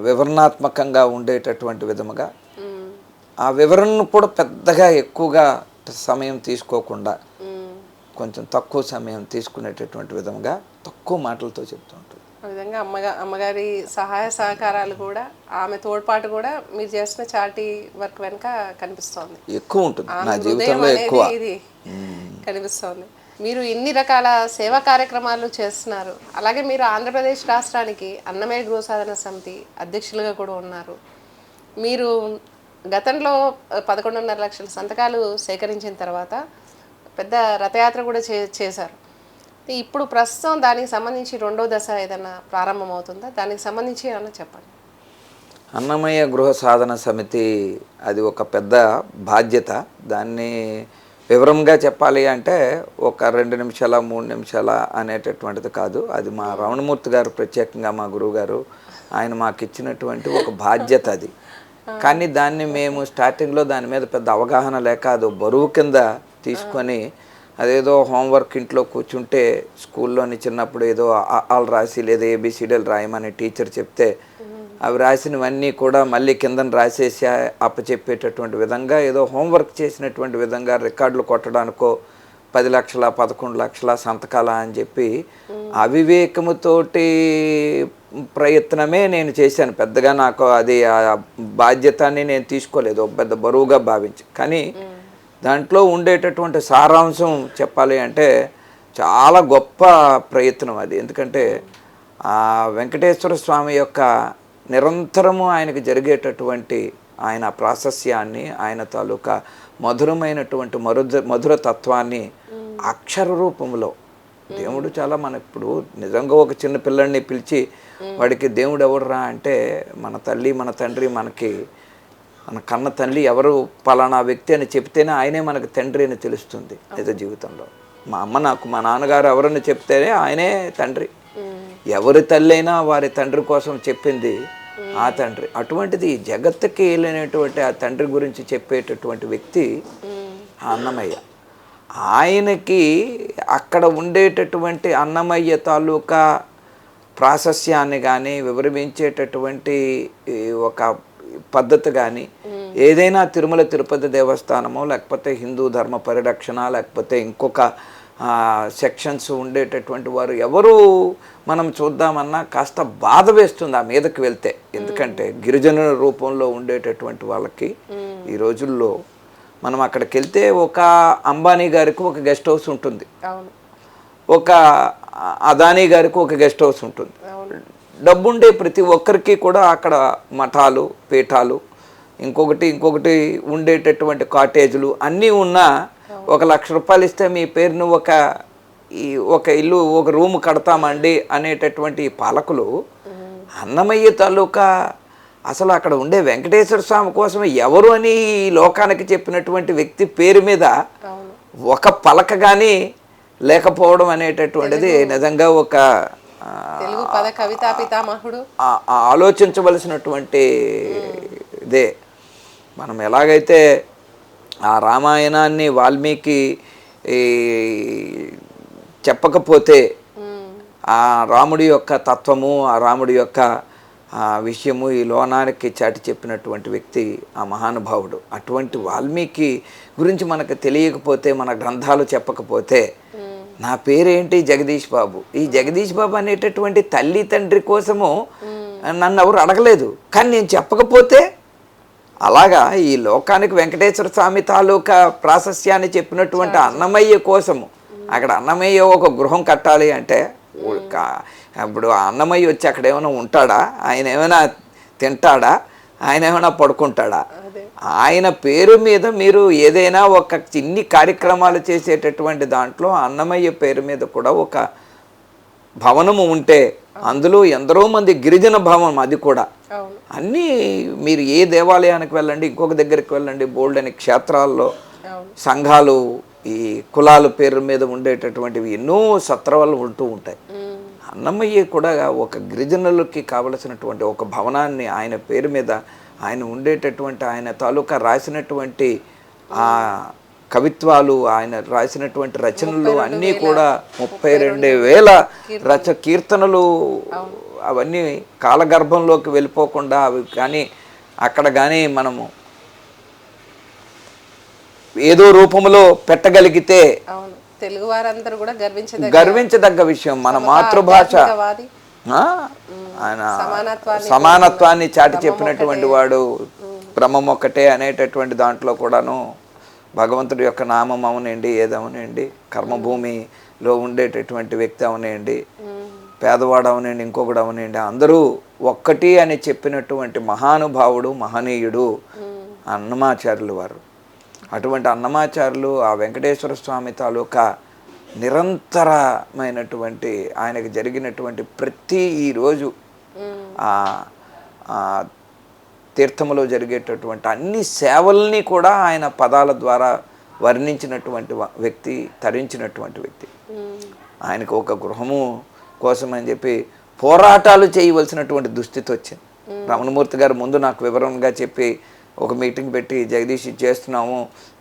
వివరణాత్మకంగా ఉండేటటువంటి విధముగా, ఆ వివరణను కూడా పెద్దగా ఎక్కువగా సమయం తీసుకోకుండా కొంచెం తక్కువ సమయం తీసుకునేటటువంటి విధంగా తక్కువ మాటలతో చెప్తూ ఉంటుంది. ఆ విధంగా అమ్మగారి సహాయ సహకారాలు కూడా, ఆమె తోడ్పాటు కూడా మీరు చేసిన చారిటీ వర్క్ వెనుక కనిపిస్తోంది. ఎక్కువ ఉంటుంది నా జీవితంలో, ఎక్కువ ఇది కనిపిస్తోంది. మీరు ఇన్ని రకాల సేవా కార్యక్రమాలు చేస్తున్నారు. అలాగే మీరు ఆంధ్రప్రదేశ్ రాష్ట్రానికి అన్నమయ్య గృహ సాధన సమితి అధ్యక్షులుగా కూడా ఉన్నారు. మీరు గతంలో 11.5 లక్షల సంతకాలు సేకరించిన తర్వాత పెద్ద రథయాత్ర కూడా చేశారు. ఇప్పుడు ప్రస్తుతం దానికి సంబంధించి 2వ దశ ఏదైనా ప్రారంభమవుతుందా? దానికి సంబంధించి ఏమన్నా చెప్పండి. అన్నమయ్య గృహ సాధన సమితి అది ఒక పెద్ద బాధ్యత. దాన్ని వివరంగా చెప్పాలి అంటే ఒక 2 నిమిషాల 3 నిమిషాల అనేటటువంటిది కాదు. అది మా రమణమూర్తి గారు, ప్రత్యేకంగా మా గురువు గారు, ఆయన మాకు ఇచ్చినటువంటి ఒక బాధ్యత అది. కానీ దాన్ని మేము స్టార్టింగ్లో దాని మీద పెద్ద అవగాహన లేక అదో బరువు కింద తీసుకొని, అదేదో హోంవర్క్ ఇంట్లో కూర్చుంటే స్కూల్లోని చిన్నప్పుడు ఏదో ఆలు రాసి లేదా ఏబిసిడీలు రాయమని టీచర్ చెప్తే అవి రాసినవన్నీ కూడా మళ్ళీ కిందన రాసేసి అప్పచెప్పేటటువంటి విధంగా, ఏదో హోంవర్క్ చేసినటువంటి విధంగా రికార్డులు కొట్టడానికో 10 లక్షల 11 లక్షల సంతకాల అని చెప్పి అవివేకముతోటి ప్రయత్నమే నేను చేశాను. పెద్దగా నాకు అది ఆ బాధ్యతని నేను తీసుకోలేదు, పెద్ద బరువుగా భావించి. కానీ దాంట్లో ఉండేటటువంటి సారాంశం చెప్పాలి అంటే చాలా గొప్ప ప్రయత్నం అది. ఎందుకంటే ఆ వెంకటేశ్వర స్వామి యొక్క నిరంతరము ఆయనకు జరిగేటటువంటి ఆయన ప్రాశస్యాన్ని, ఆయన తాలూకా మధురమైనటువంటి మధుర తత్వాన్ని అక్షర రూపంలో దేవుడు చాలా ఇప్పుడు నిజంగా ఒక చిన్న పిల్లాడిని పిలిచి వాడికి దేవుడు ఎవరురా అంటే మన తల్లి మన తండ్రి మనకి మన కన్న తల్లి ఎవరు పలానా వ్యక్తి అని చెప్తేనే ఆయనే మనకు తండ్రి అని తెలుస్తుంది నిజ జీవితంలో. మా అమ్మ నాకు మా నాన్నగారు ఎవరని చెప్తేనే ఆయనే తండ్రి. ఎవరి తల్లి అయినా వారి తండ్రి కోసం చెప్పింది ఆ తండ్రి. అటువంటిది జగత్తుకి వెళ్ళినటువంటి ఆ తండ్రి గురించి చెప్పేటటువంటి వ్యక్తి ఆ అన్నమయ్య. ఆయనకి అక్కడ ఉండేటటువంటి అన్నమయ్య తాలూకా ప్రాశస్యాన్ని కానీ వివరించేటటువంటి ఒక పద్ధతి కానీ ఏదైనా తిరుమల తిరుపతి దేవస్థానమో లేకపోతే హిందూ ధర్మ పరిరక్షణ లేకపోతే ఇంకొక సెక్షన్స్ ఉండేటటువంటి వారు ఎవరు మనం చూద్దామన్నా కాస్త బాధ వేస్తుంది ఆ మీదకి వెళ్తే. ఎందుకంటే గిరిజనుల రూపంలో ఉండేటటువంటి వాళ్ళకి ఈ రోజుల్లో మనం అక్కడికి వెళ్తే ఒక అంబానీ గారికి ఒక గెస్ట్ హౌస్ ఉంటుంది, ఒక అదానీ గారికి ఒక గెస్ట్ హౌస్ ఉంటుంది. డబ్బుండే ప్రతి ఒక్కరికి కూడా అక్కడ మఠాలు పీఠాలు ఇంకొకటి ఉండేటటువంటి కాటేజీలు అన్నీ ఉన్నా ₹1,00,000 ఇస్తే మీ పేరును ఒక ఇల్లు ఒక రూమ్ కడతామండి అనేటటువంటి పాలకులు అన్నమయ్య తాలూకా అసలు అక్కడ ఉండే వెంకటేశ్వర స్వామి కోసం ఎవరు అని ఈ లోకానికి చెప్పినటువంటి వ్యక్తి పేరు మీద ఒక పలక కానీ లేకపోవడం అనేటటువంటిది నిజంగా ఒక తెలుగు పద కవితా పితామహుడు ఆలోచించవలసినటువంటి ఇదే. మనం ఎలాగైతే ఆ రామాయణాన్ని వాల్మీకి చెప్పకపోతే ఆ రాముడి యొక్క తత్వము ఆ రాముడి యొక్క విషయము ఈ లోనానికి చాటి చెప్పినటువంటి వ్యక్తి ఆ మహానుభావుడు. అటువంటి వాల్మీకి గురించి మనకు తెలియకపోతే మన గ్రంథాలు చెప్పకపోతే నా పేరేంటి జగదీష్ బాబు, ఈ జగదీష్ బాబు అనేటటువంటి తల్లి తండ్రి కోసము నన్ను ఎవరు అడగలేదు, కానీ నేను చెప్పకపోతే అలాగా ఈ లోకానికి వెంకటేశ్వర స్వామి తాలూకా ప్రాశస్యాన్ని చెప్పినటువంటి అన్నమయ్య కోసము అక్కడ అన్నమయ్య ఒక గృహం కట్టాలి అంటే ఇప్పుడు అన్నమయ్య వచ్చి అక్కడ ఏమైనా ఉంటాడా, ఆయన ఏమైనా తింటాడా, ఆయన ఏమైనా పడుకుంటాడా? ఆయన పేరు మీద మీరు ఏదైనా ఒక చిన్ని కార్యక్రమాలు చేసేటటువంటి దాంట్లో అన్నమయ్య పేరు మీద కూడా ఒక భవనము ఉంటే అందులో ఎందరో మంది గిరిజన భవనం అది కూడా అన్నీ మీరు ఏ దేవాలయానికి వెళ్ళండి ఇంకొక దగ్గరికి వెళ్ళండి బోల్డ్ అని క్షేత్రాల్లో సంఘాలు ఈ కులాల పేరు మీద ఉండేటటువంటివి ఎన్నో సత్రవాళ్ళు ఉంటూ ఉంటాయి. అన్నమయ్య కూడా ఒక గిరిజనులకి కావలసినటువంటి ఒక భవనాన్ని ఆయన పేరు మీద ఆయన ఉండేటటువంటి ఆయన తాలూకా రాసినటువంటి ఆ కవిత్వాలు ఆయన రాసినటువంటి రచనలు అన్నీ కూడా 32,000 కీర్తనలు అవన్నీ కాలగర్భంలోకి వెళ్ళిపోకుండా అవి కానీ అక్కడ కానీ మనము ఏదో రూపంలో పెట్టగలిగితే తెలుగు వారందరూ కూడా గర్వించదగ్గ విషయం. మన మాతృభాష ఆయన సమానత్వాన్ని చాటి చెప్పినటువంటి వాడు బ్రహ్మం ఒక్కటే అనేటటువంటి దాంట్లో కూడాను భగవంతుడి యొక్క నామం అవనండి ఏదవనండి కర్మభూమిలో ఉండేటటువంటి వ్యక్తి అవనండి పేదవాడు అవనండి ఇంకొకడు అవనండి అందరూ ఒక్కటి అని చెప్పినటువంటి మహానుభావుడు మహనీయుడు అన్నమాచార్యులు వారు. అటువంటి అన్నమాచార్యులు ఆ వెంకటేశ్వర స్వామి తాలూకా నిరంతరమైనటువంటి ఆయనకు జరిగినటువంటి ప్రతి ఈరోజు తీర్థములో జరిగేటటువంటి అన్ని సేవల్ని కూడా ఆయన పదాల ద్వారా వర్ణించినటువంటి వ్యక్తి, తరించినటువంటి వ్యక్తి. ఆయనకు ఒక గృహము కోసం అని చెప్పి పోరాటాలు చేయవలసినటువంటి దుస్థితి వచ్చింది. రమణమూర్తి గారు ముందు నాకు వివరంగా చెప్పి ఒక మీటింగ్ పెట్టి జగదీష్ చేస్తున్నాము,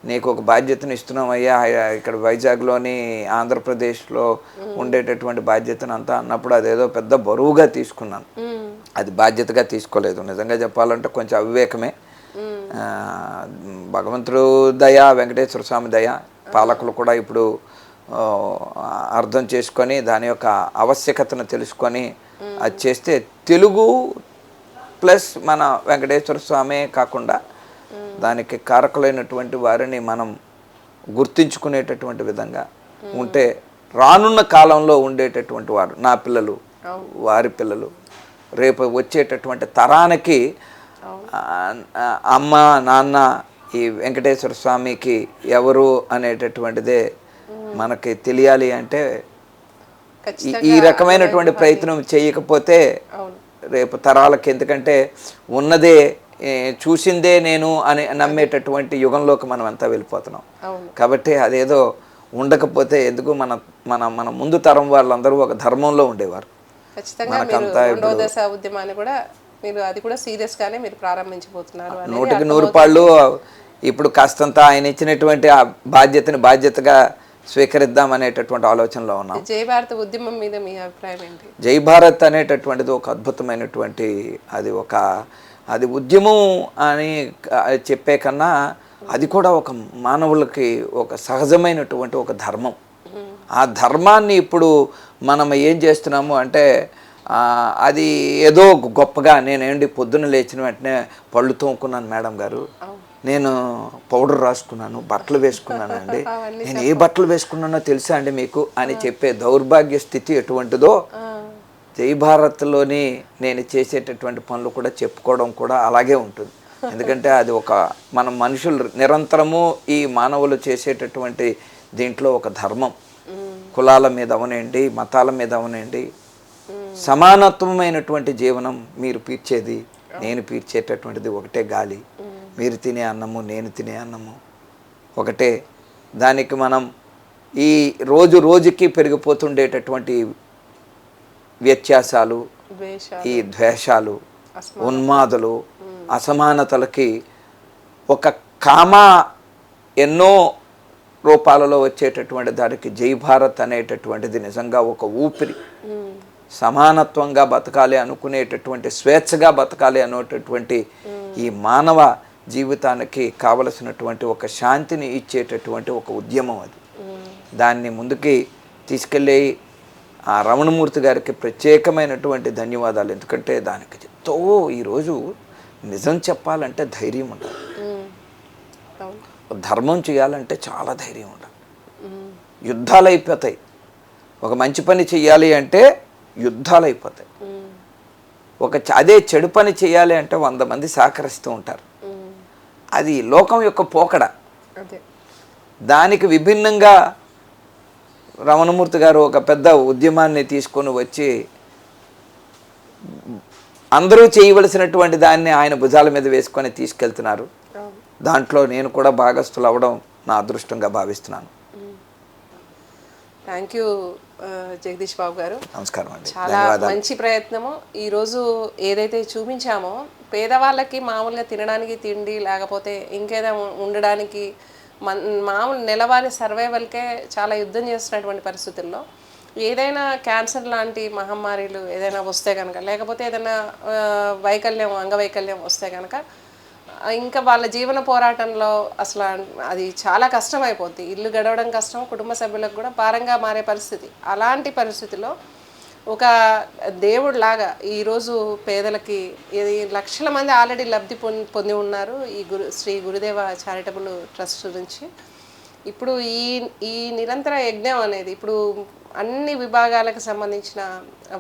నీకు ఒక బాధ్యతను ఇస్తున్నాం అయ్యా ఇక్కడ వైజాగ్లోని ఆంధ్రప్రదేశ్లో ఉండేటటువంటి బాధ్యతను అంతా అన్నప్పుడు అదేదో పెద్ద బరువుగా తీసుకున్నాను. అది బాధ్యతగా తీసుకోలేదు. నిజంగా చెప్పాలంటే కొంచెం అవివేకమే. భగవంతుడు దయ, వెంకటేశ్వర స్వామి దయ, పాలకులు కూడా ఇప్పుడు అర్థం చేసుకొని దాని యొక్క ఆవశ్యకతను తెలుసుకొని అది చేస్తే తెలుగు ప్లస్ మన వెంకటేశ్వర స్వామే కాకుండా దానికి కారకులైనటువంటి వారిని మనం గుర్తించుకునేటటువంటి విధంగా ఉంటే రానున్న కాలంలో ఉండేటటువంటి వారు నా పిల్లలు వారి పిల్లలు రేపు వచ్చేటటువంటి తరానికి అమ్మ నాన్న ఈ వెంకటేశ్వర స్వామికి ఎవరు అనేటటువంటిదే మనకి తెలియాలి అంటే ఈ రకమైనటువంటి ప్రయత్నం చేయకపోతే రేపు తరాలకి, ఎందుకంటే ఉన్నదే చూసిందే నేను అని నమ్మేటటువంటి యుగంలోకి మనం అంతా వెళ్ళిపోతున్నాం. కాబట్టి అదేదో ఉండకపోతే ఎందుకు మన మన మన ముందు తరం వాళ్ళందరూ ఒక ధర్మంలో ఉండేవారు. ఖచ్చితంగా రెండో దశ ఉద్యమాన్ని కూడా మీరు అది కూడా సీరియస్ గానే మీరు ప్రారంభించబోతున్నారు. 100కి 100 ఇప్పుడు కాస్తంత ఆయన ఇచ్చినటువంటి ఆ బాధ్యతగా స్వీకరిద్దాం అనేటటువంటి ఆలోచనలో ఉన్నాం. జై భారత్ ఉద్యమం మీద మీ అభిప్రాయం ఏంటి? జై భారత్ అనేటటువంటిది ఒక అద్భుతమైనటువంటి అది ఉద్యమం అని చెప్పే కన్నా అది కూడా ఒక మానవులకి ఒక సహజమైనటువంటి ఒక ధర్మం. ఆ ధర్మాన్ని ఇప్పుడు మనం ఏం చేస్తున్నాము అంటే అది ఏదో గొప్పగా నేనేంటి పొద్దున్న లేచిన వెంటనే పళ్ళు తోముకున్నాను మేడం గారు, నేను పౌడర్ రాసుకున్నాను, బట్టలు వేసుకున్నాను అండి, నేను ఏ బట్టలు వేసుకున్నానో తెలుసా అండి మీకు అని చెప్పే దౌర్భాగ్య స్థితి ఎటువంటిదో జై భారత్లోని నేను చేసేటటువంటి పనులు కూడా చెప్పుకోవడం కూడా అలాగే ఉంటుంది. ఎందుకంటే అది ఒక మన మనుషులు నిరంతరము ఈ మానవులు చేసేటటువంటి దీంట్లో ఒక ధర్మం. కులాల మీద అవనండి, మతాల మీద అవనండి, సమానత్వమైనటువంటి జీవనం. మీరు పీల్చేది నేను పీల్చేటటువంటిది ఒకటే గాలి, మీరు తినే అన్నము నేను తినే అన్నము ఒకటే. దానికి మనం ఈ రోజుకి పెరిగిపోతుండేటటువంటి వ్యత్యాసాలు, ఈ ద్వేషాలు, ఉన్మాదులు, అసమానతలకి ఒక ఎన్నో రూపాలలో వచ్చేటటువంటి దానికి జై భారత్ అనేటటువంటిది నిజంగా ఒక ఊపిరి. సమానత్వంగా బతకాలి అనుకునేటటువంటి, స్వేచ్ఛగా బతకాలి అనేటటువంటి ఈ మానవ జీవితానికి కావలసినటువంటి ఒక శాంతిని ఇచ్చేటటువంటి ఒక ఉద్యమం అది. దాన్ని ముందుకి తీసుకెళ్ళి ఆ రమణమూర్తి గారికి ప్రత్యేకమైనటువంటి ధన్యవాదాలు. ఎందుకంటే దానికి ఎంతో ఈరోజు నిజం చెప్పాలంటే ధైర్యం ఉండాలి, ధర్మం చేయాలంటే చాలా ధైర్యం ఉండాలి. యుద్ధాలు అయిపోతాయి. ఒక మంచి పని చెయ్యాలి అంటే యుద్ధాలు అయిపోతాయి. అదే చెడు పని చేయాలి అంటే 100 మంది సహకరిస్తూ ఉంటారు. అది లోకం యొక్క పోకడ. దానికి విభిన్నంగా రమణమూర్తి గారు ఒక పెద్ద ఉద్యమాన్ని తీసుకొని వచ్చి అందరూ చేయవలసినటువంటి దాన్ని ఆయన భుజాల మీద వేసుకొని తీసుకెళ్తున్నారు. దాంట్లో నేను కూడా భాగస్థులు అవ్వడం నా అదృష్టంగా భావిస్తున్నాను. థ్యాంక్ యూ జగదీష్ బాబు గారు. నమస్కారం అండి. చాలా మంచి ప్రయత్నము. ఈరోజు ఏదైతే చూపించామో పేదవాళ్ళకి మామూలుగా తినడానికి తిండి, లేకపోతే ఇంకేదో ఉండడానికి మామూలు నెలవారీ సర్వైవల్కే చాలా యుద్ధం చేస్తున్నటువంటి పరిస్థితుల్లో ఏదైనా క్యాన్సర్ లాంటి మహమ్మారీలు ఏదైనా వస్తే కనుక, లేకపోతే ఏదైనా అంగవైకల్యం వస్తే కనుక ఇంకా వాళ్ళ జీవన పోరాటంలో అసలు అది చాలా కష్టం అయిపోద్ది. ఇల్లు గడవడం కష్టం, కుటుంబ సభ్యులకు కూడా భారంగా మారే పరిస్థితి. అలాంటి పరిస్థితిలో ఒక దేవుడిలాగా ఈరోజు పేదలకి లక్షల మంది ఆల్రెడీ లబ్ధి పొంది ఉన్నారు ఈ శ్రీ గురుదేవ చారిటబుల్ ట్రస్ట్ నుంచి. ఇప్పుడు ఈ నిరంతర యజ్ఞం అనేది ఇప్పుడు అన్ని విభాగాలకు సంబంధించిన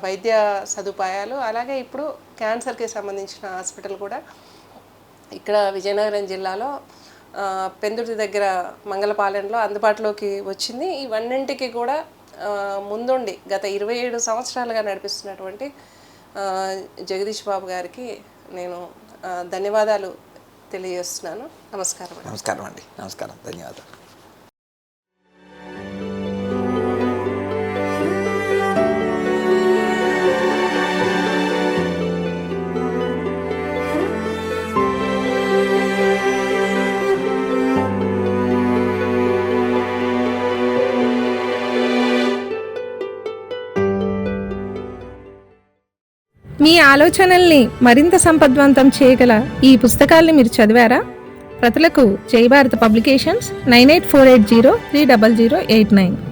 వైద్య సదుపాయాలు, అలాగే ఇప్పుడు క్యాన్సర్కి సంబంధించిన హాస్పిటల్ కూడా ఇక్కడ విజయనగరం జిల్లాలో పెందుర్తి దగ్గర మంగళపాలెంలో అందుబాటులోకి వచ్చింది. ఇవన్నింటికి కూడా ముందుండి గత 27 సంవత్సరాలుగా నడిపిస్తున్నటువంటి జగదీష్ బాబు గారికి నేను ధన్యవాదాలు తెలియజేస్తున్నాను. నమస్కారం. నమస్కారం అండి. నమస్కారం, ధన్యవాదాలు. మీ ఆలోచనల్ని మరింత సంపద్వంతం చేయగల ఈ పుస్తకాల్ని మీరు చదివారా? ప్రతులకు జై భారత్ పబ్లికేషన్స్ 9848030089.